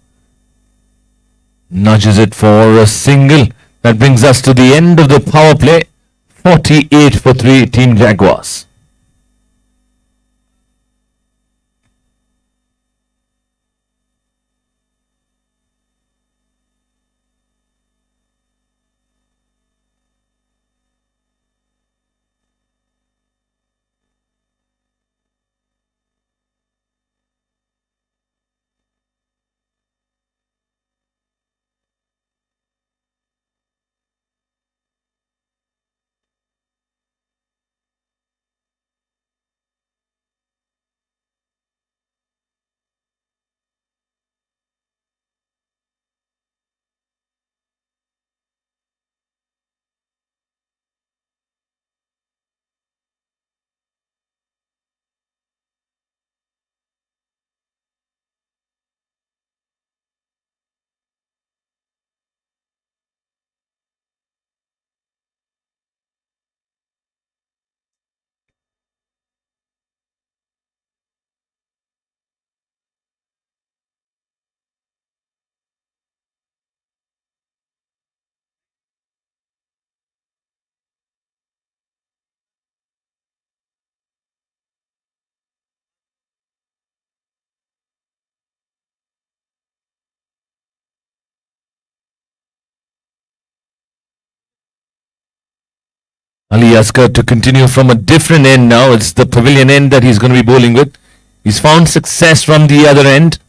Nudges it for a single. That brings us to the end of the power play. 48 for 3, Team Jaguars. Ali Asghar to continue from a different end now. It's the pavilion end that he's going to be bowling with. He's found success from the other end.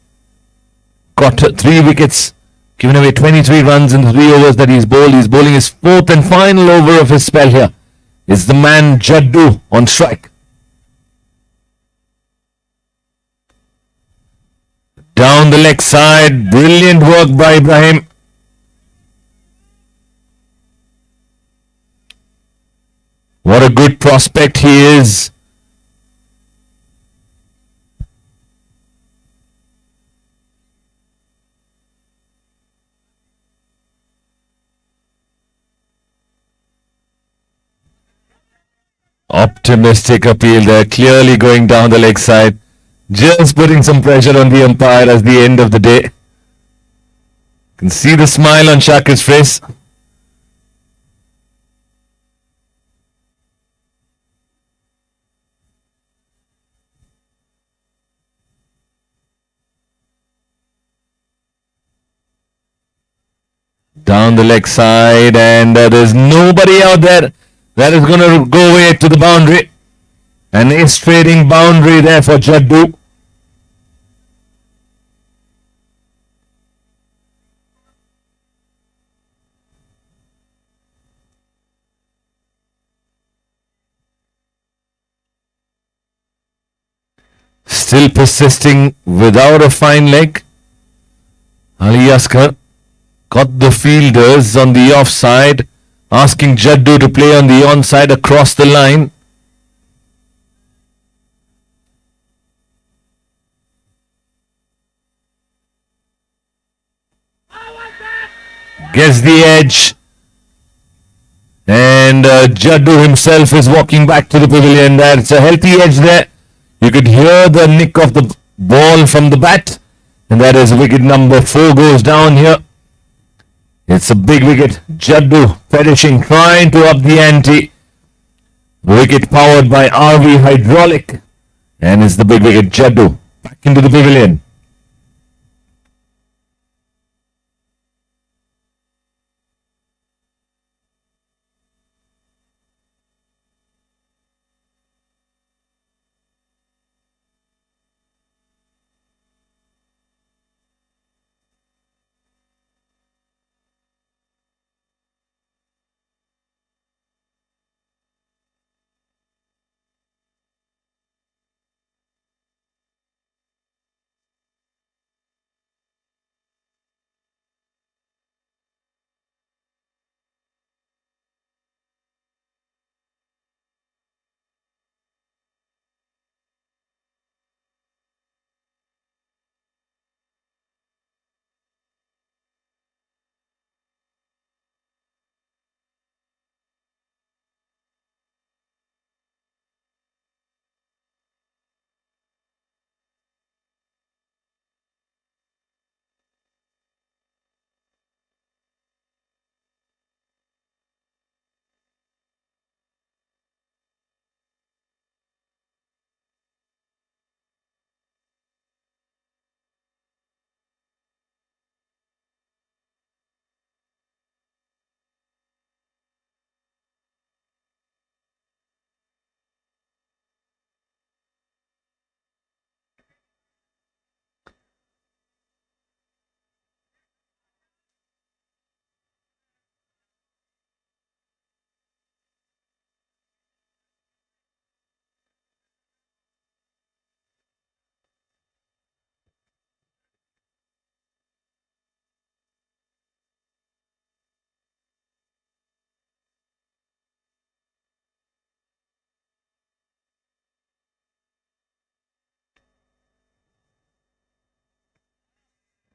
Got 3 wickets. Given away 23 runs in the 3 overs that he's bowled. He's bowling his 4th and final over of his spell here. It's the man Jaddu on strike. Down the leg side. Brilliant work by Ibrahim. What a good prospect he is. Optimistic appeal there, clearly going down the leg side. Just putting some pressure on the umpire as the end of the day. Can see the smile on Shakir's face. Down the leg side, and there's nobody out there that is going to go away to the boundary. An ace trading boundary there for Jaddu. Still persisting without a fine leg. Ali Asghar got the fielders on the offside, asking Jaddu to play on the onside across the line. Gets the edge. And Jaddu himself is walking back to the pavilion. That's a healthy edge there. You could hear the nick of the ball from the bat. And that is wicket number 4 goes down here. It's a big wicket. Jaddu perishing, trying to up the ante. Wicket powered by RV Hydraulic. And it's the big wicket. Jaddu back into the pavilion.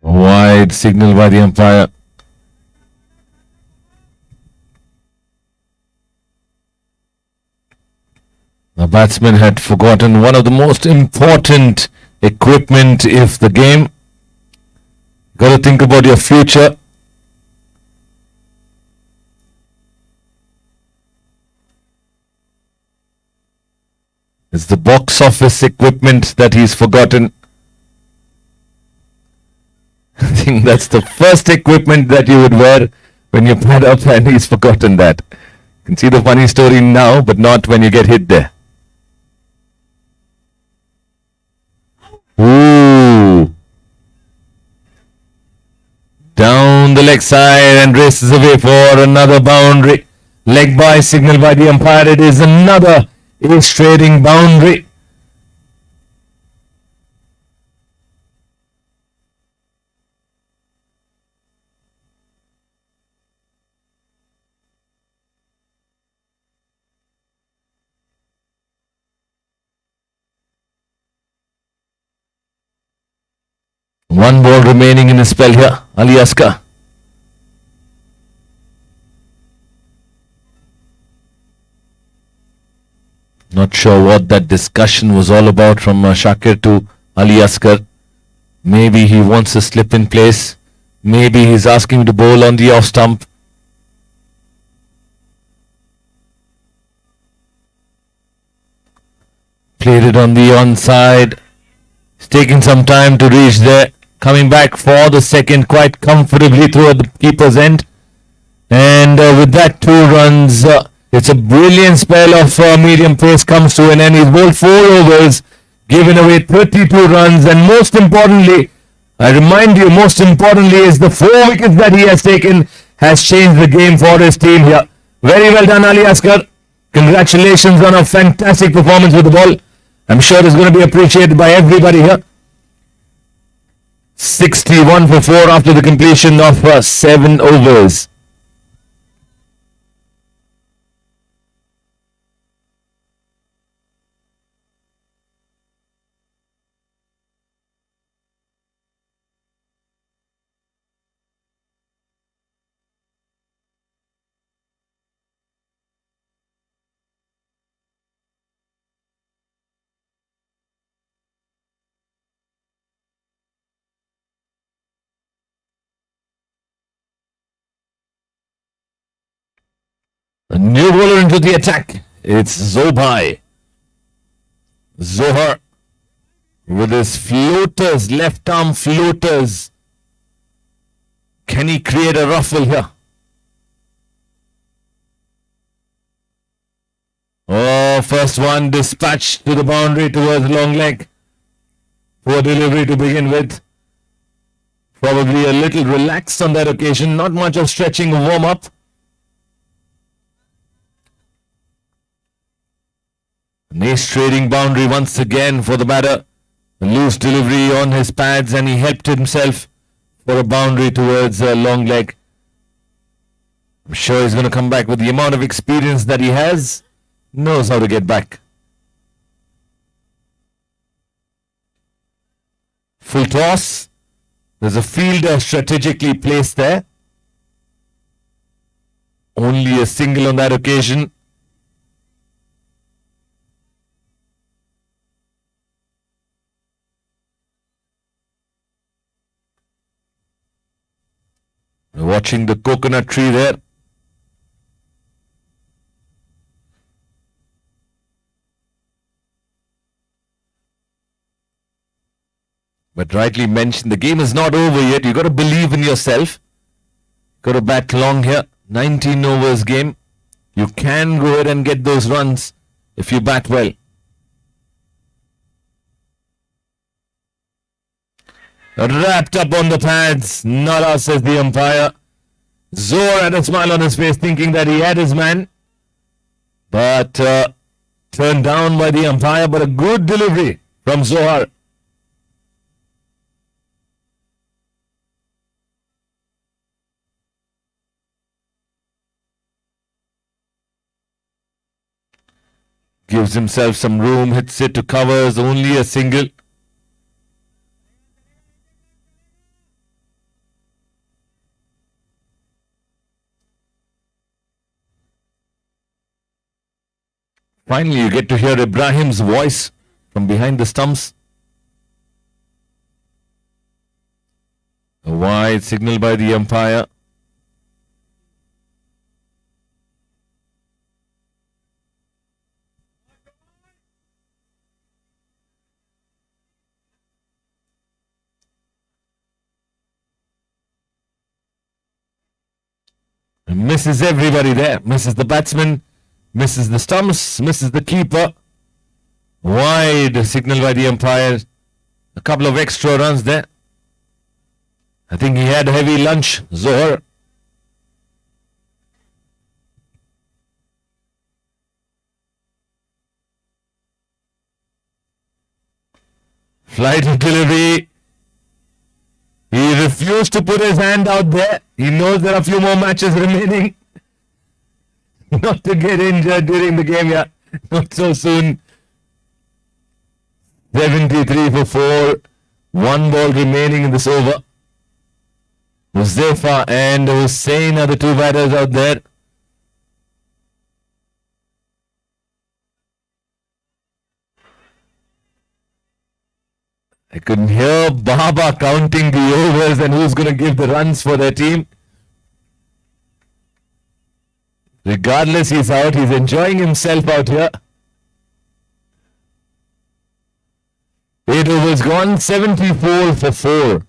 Wide signal by the umpire. The batsman had forgotten one of the most important equipment of the game. Got to think about your future. It's the box office equipment that he's forgotten. I think that's the first equipment that you would wear when you pad up, and he's forgotten that. You can see the funny story now, but not when you get hit there. Ooh. Down the leg side and races away for another boundary. Leg by signal by the umpire. It is another ace trading boundary. One ball remaining in the spell here. Ali Asghar. Not sure what that discussion was all about from Shakir to Ali Asghar. Maybe he wants a slip in place. Maybe he's asking to bowl on the off stump. Played it on the onside. It's taking some time to reach there. Coming back for the second quite comfortably through at the keeper's end. And with that 2 runs, it's a brilliant spell of medium pace comes to an end. He's bowled 4 overs, given away 32 runs, and most importantly, I remind you, most importantly is the 4 wickets that he has taken has changed the game for his team here. Very well done, Ali Asghar. Congratulations on a fantastic performance with the ball. I'm sure it's going to be appreciated by everybody here. 61 for 4 after the completion of 7 overs. A new bowler into the attack. It's Zobai. Zohar with his floaters, left arm floaters. Can he create a ruffle here? Oh, first one dispatched to the boundary towards long leg. Poor delivery to begin with. Probably a little relaxed on that occasion. Not much of stretching or warm up. An ace trading boundary once again for the batter. A loose delivery on his pads and he helped himself for a boundary towards a long leg. I'm sure he's going to come back with the amount of experience that he has. Knows how to get back. Full toss. There's a fielder strategically placed there. Only a single on that occasion. Watching the coconut tree there. But rightly mentioned, the game is not over yet. You got to believe in yourself. Got to bat long here. 19 overs game. You can go ahead and get those runs if you bat well. Wrapped up on the pads. Nada, says the umpire. Zohar had a smile on his face thinking that he had his man. But turned down by the umpire. But a good delivery from Zohar. Gives himself some room. Hits it to covers. Only a single. Finally, you get to hear Ibrahim's voice from behind the stumps. A wide signal by the umpire. Misses everybody there. Misses the batsman. Misses the stumps, misses the keeper. Wide signal by the umpire. A couple of extra runs there. I think he had a heavy lunch, Zohar. Flight of delivery. He refused to put his hand out there. He knows there are a few more matches remaining. Not to get injured during the game, yeah. Not so soon. 73 for 4. 1 ball remaining in this over. Muzefa and Hussain are the 2 batters out there. I could hear Baba counting the overs and who's going to give the runs for their team. Regardless, he's out. He's enjoying himself out here. 8 overs gone. 74 for 4.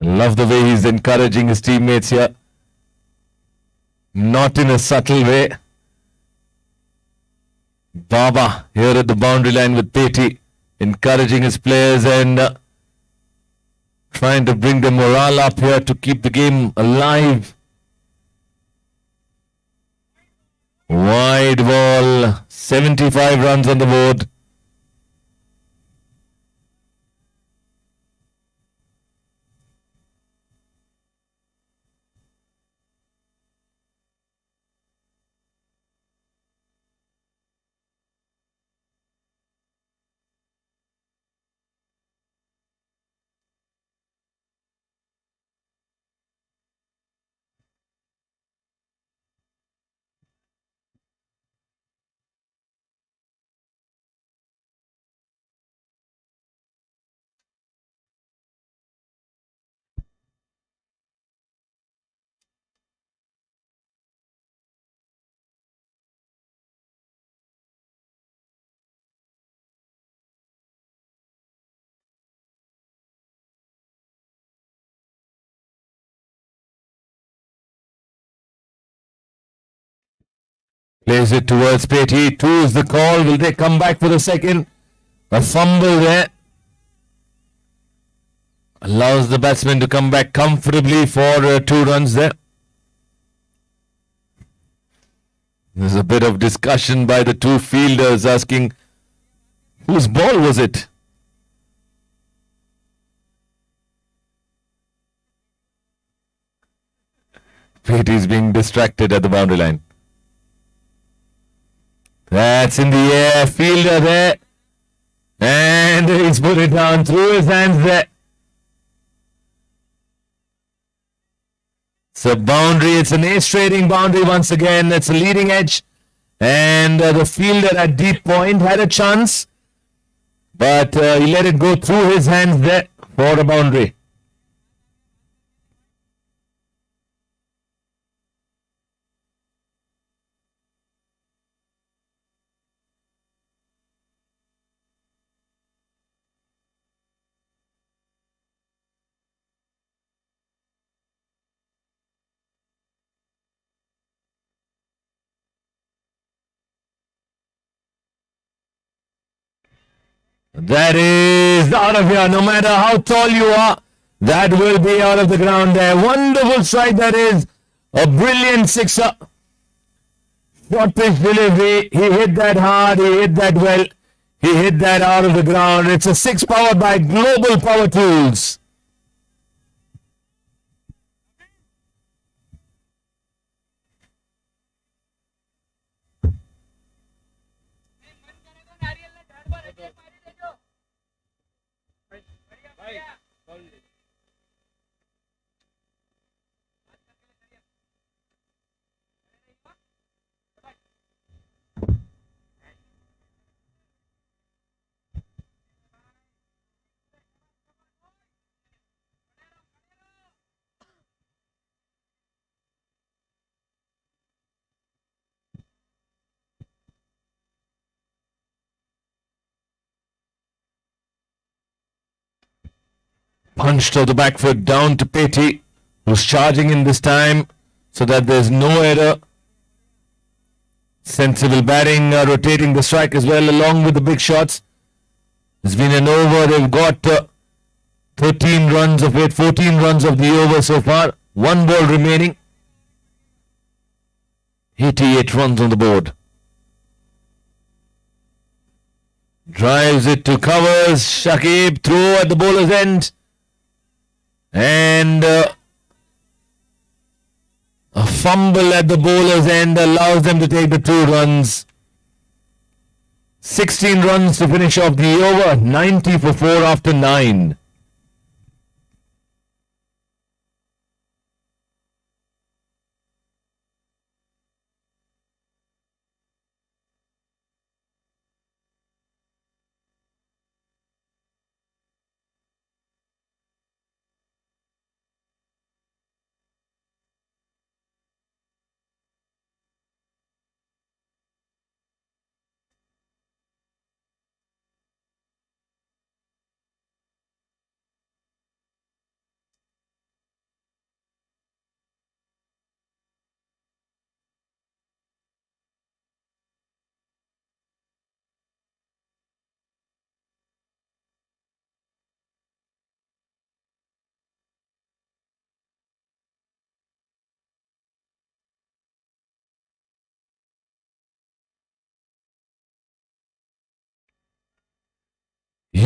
Love the way he's encouraging his teammates here. Not in a subtle way. Baba here at the boundary line with Petty, encouraging his players and trying to bring the morale up here to keep the game alive. Wide ball, 75 runs on the board. Plays it towards Petty. 2 is the call. Will they come back for the second? A fumble there. Allows the batsman to come back comfortably for 2 runs there. There's a bit of discussion by the 2 fielders asking whose ball was it? Petty's being distracted at the boundary line. That's in the air. Fielder there. And he's put it down through his hands there. It's a boundary. It's an ace trading boundary once again. It's a leading edge. And the fielder at deep point had a chance. But he let it go through his hands there for a boundary. That is out of here. No matter how tall you are, that will be out of the ground there. Wonderful strike that is. A brilliant sixer. Short pitch delivery. He hit that hard. He hit that well. He hit that out of the ground. It's a 6 powered by Global Power Tools. Punched to the back foot down to Petty, who's charging in this time so that there's no error. Sensible batting, rotating the strike as well along with the big shots. It's been an over. They've got 13 runs of it, 14 runs of the over so far. 1 ball remaining. 88 runs on the board. Drives it to covers. Shakib throw at the bowler's end. And a fumble at the bowler's end allows them to take the 2 runs. 16 runs to finish off the over. 90 for 4 after 9.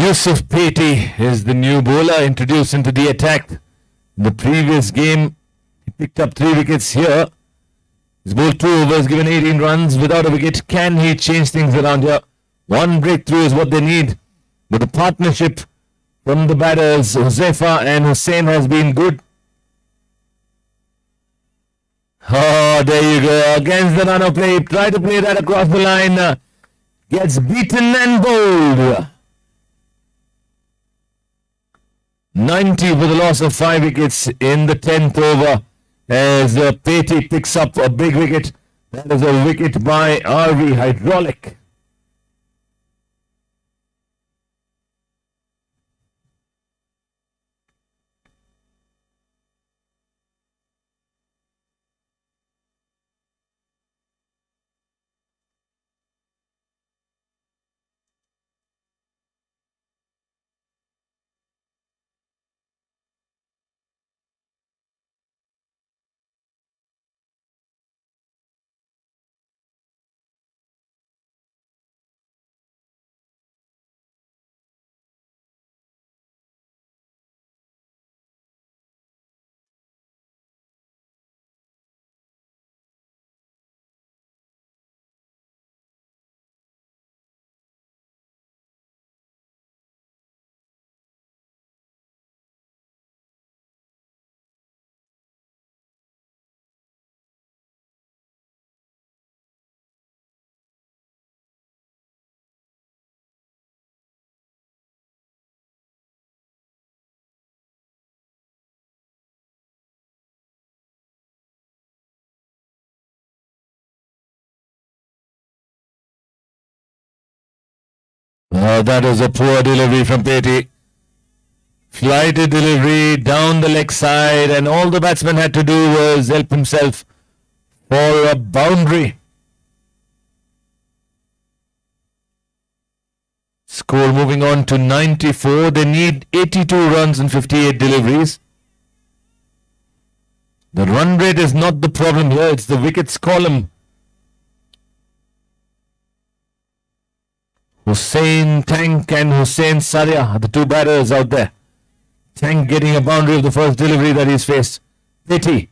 Yusuf Peti is the new bowler introduced into the attack. In the previous game, he picked up 3 wickets here. He's bowled 2 overs, given 18 runs without a wicket. Can he change things around here? One breakthrough is what they need. But the partnership from the batters, Huzaifa and Hussain, has been good. Oh, there you go. Against the run of play. Try to play that across the line. Gets beaten and bowled. 90 for the loss of 5 wickets in the 10th over as Peti picks up a big wicket. That is a wicket by RV Hydraulic. That was a poor delivery from Peti. Flighted delivery down the leg side, and all the batsman had to do was help himself for a boundary. Score moving on to 94. They need 82 runs and 58 deliveries. The run rate is not the problem here, it's the wickets column. Hussain Tank and Hussain Saria are the 2 batters out there. Tank getting a boundary of the first delivery that he's faced. Peti.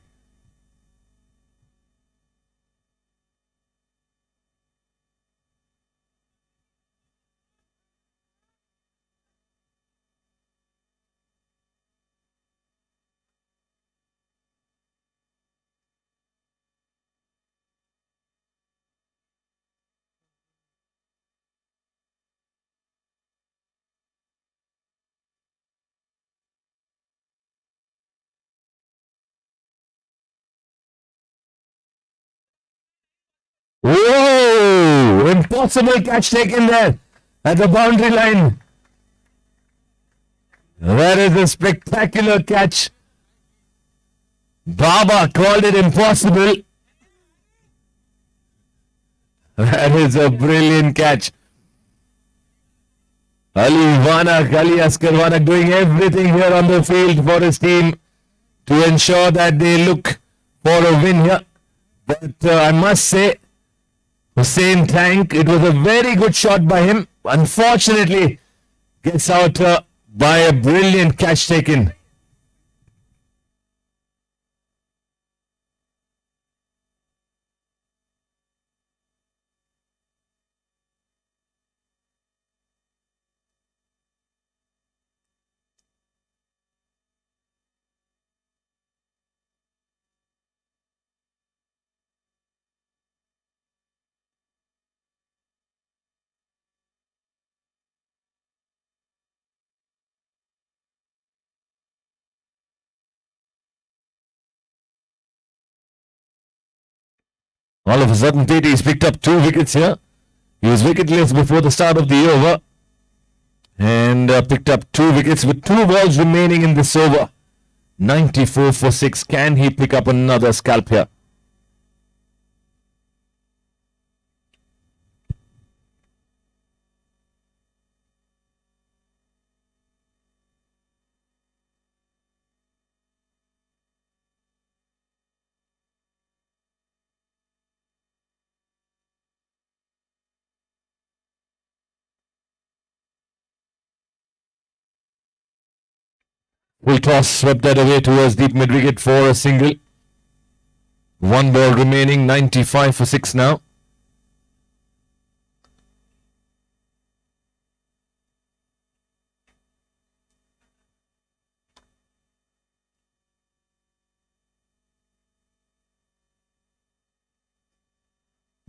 Whoa! Impossible catch taken there at the boundary line. That is a spectacular catch. Baba called it impossible. That is a brilliant catch. Ali Vanak, Ali Askar Vanak doing everything here on the field for his team to ensure that they look for a win here. But I must say, Hussain Tank, it was a very good shot by him. Unfortunately, gets out by a brilliant catch taken. All of a sudden, Peti has picked up 2 wickets here. He was wicketless before the start of the over and picked up 2 wickets with 2 balls remaining in this over. 94 for 6. Can he pick up another scalp here? Full toss swept that away towards deep mid wicket for a single. One ball remaining, 95 for 6 now.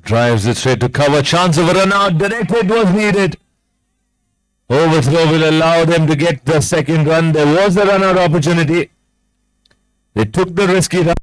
Drives it straight to cover. Chance of a run out. Directed was needed. Overthrow will allow them to get the second run. There was a run out opportunity. They took the risky run.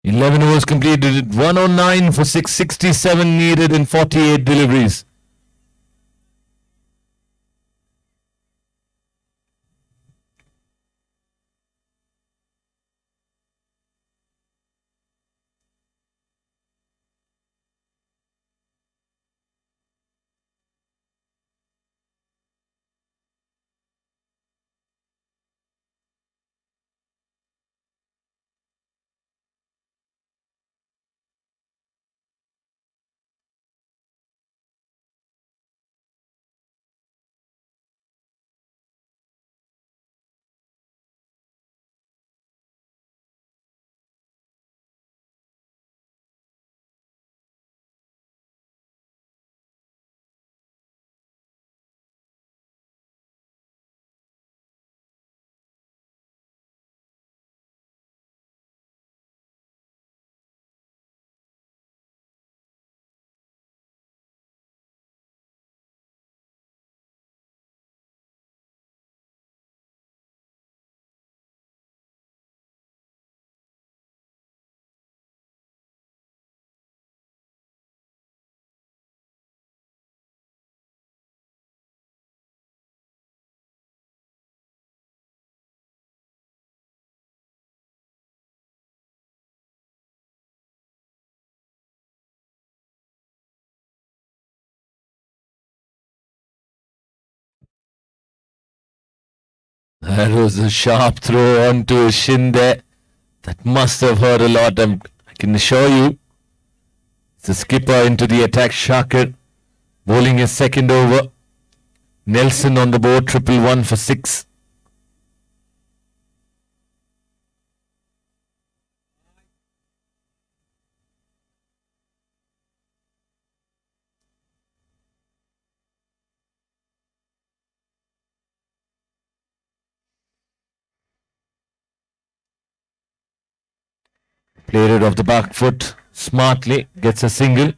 11 overs completed. 109 for 667 needed in 48 deliveries. That was a sharp throw onto his shin there. That must have hurt a lot. I can assure you. It's the skipper into the attack. Shakir bowling his second over. Nelson on the board. 111 for 6. Played it off the back foot smartly. Gets a single.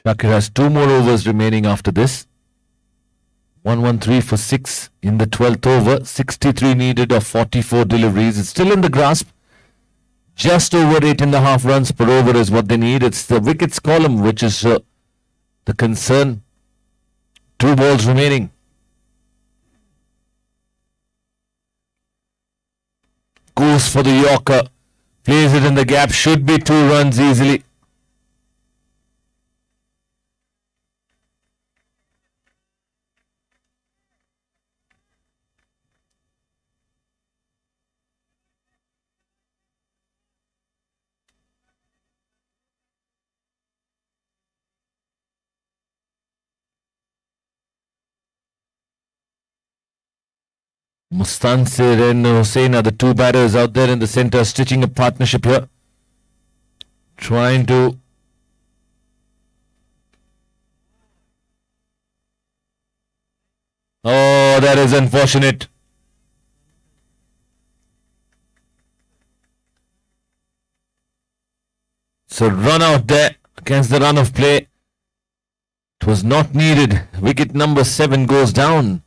Shakir has 2 more overs remaining after this. 113 for 6 in the 12th over. 63 needed of 44 deliveries. It's still in the grasp. Just over 8.5 runs per over is what they need. It's the wickets column which is the concern. 2 balls remaining. Goes for the Yorker. Plays it in the gap. Should be 2 runs easily. Mustansir and Hussain are the 2 batters out there in the centre, stitching a partnership here. Trying to oh, that is unfortunate. So run out there against the run of play. It was not needed. Wicket number 7 goes down.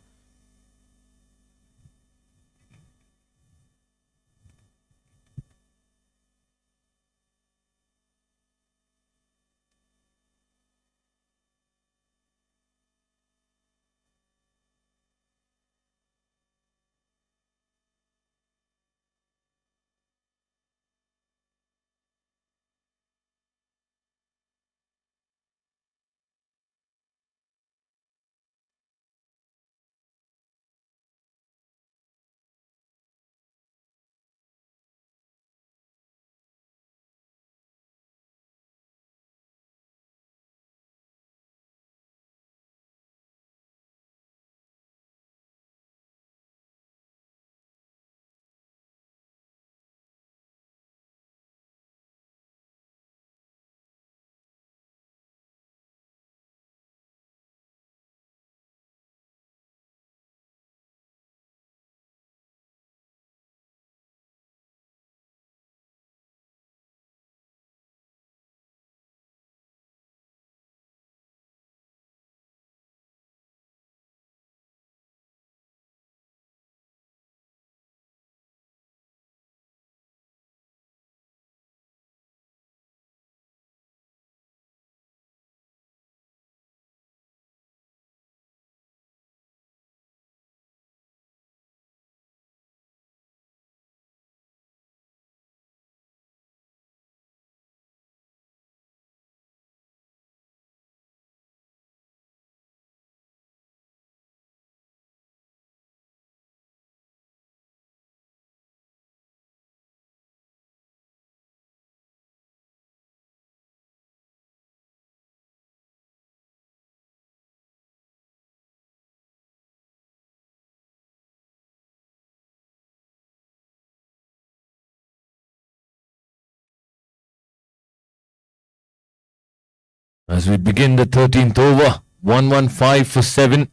As we begin the 13th over, 115 for 7,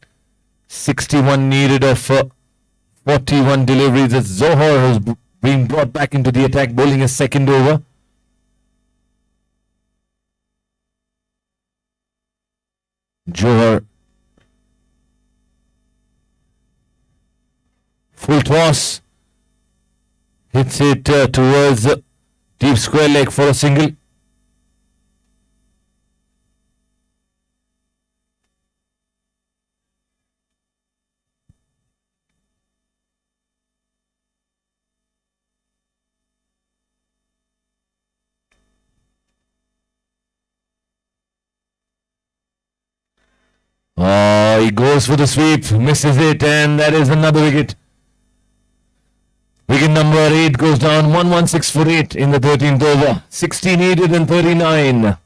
61 needed of 41 deliveries as Zohar has been brought back into the attack, bowling a second over. Johar, full toss, hits it towards deep square leg for a single. Oh, he goes for the sweep, misses it, and that is another wicket. Wicket number 8 goes down, 116 for 8 in the 13th over. 60 needed and 39.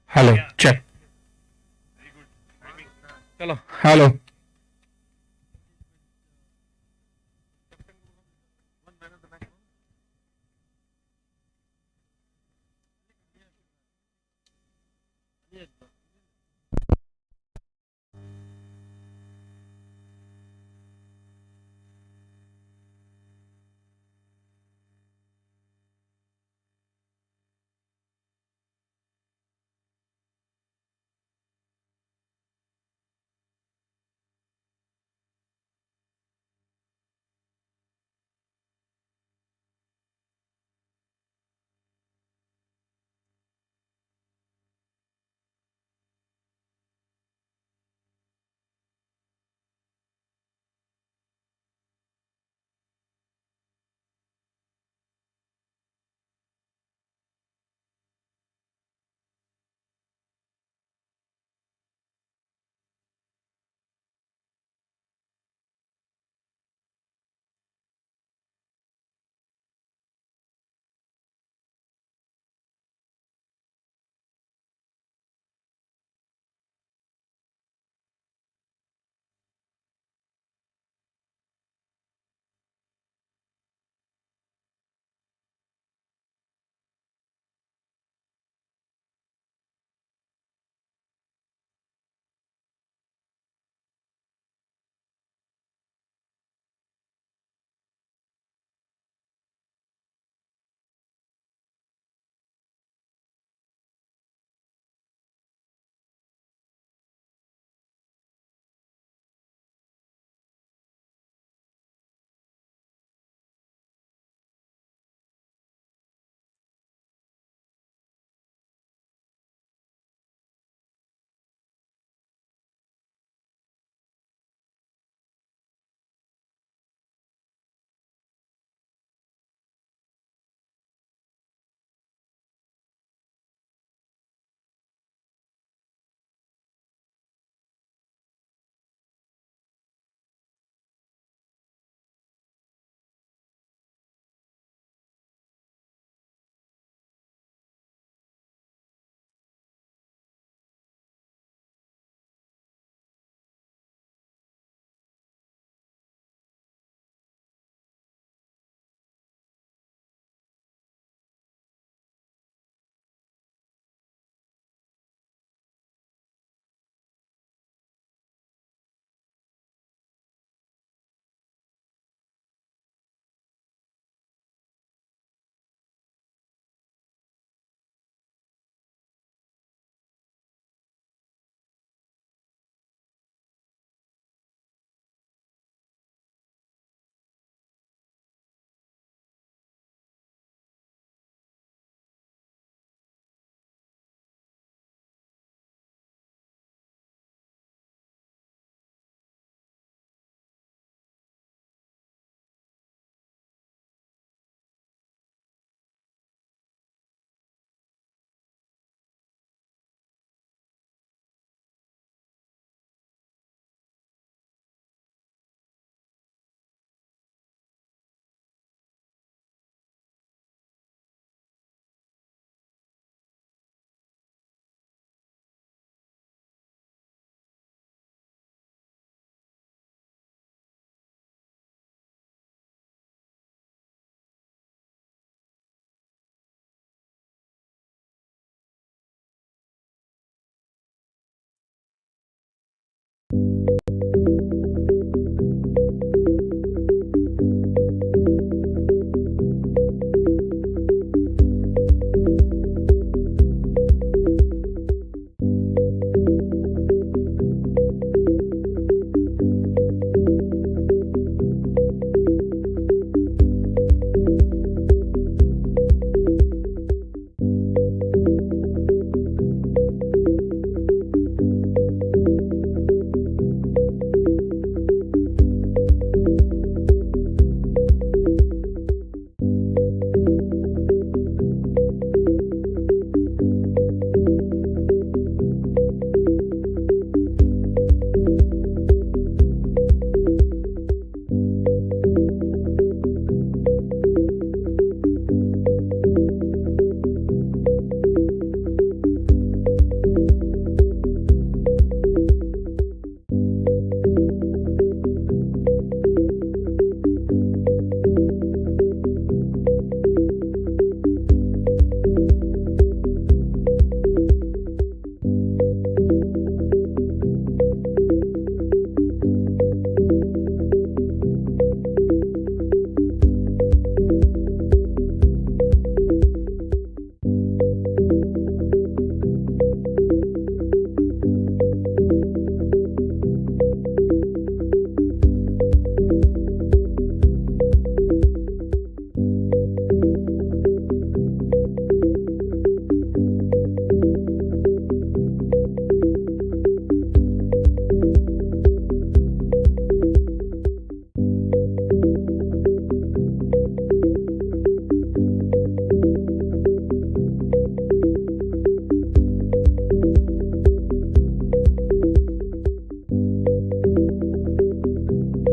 Hello, check. Hello.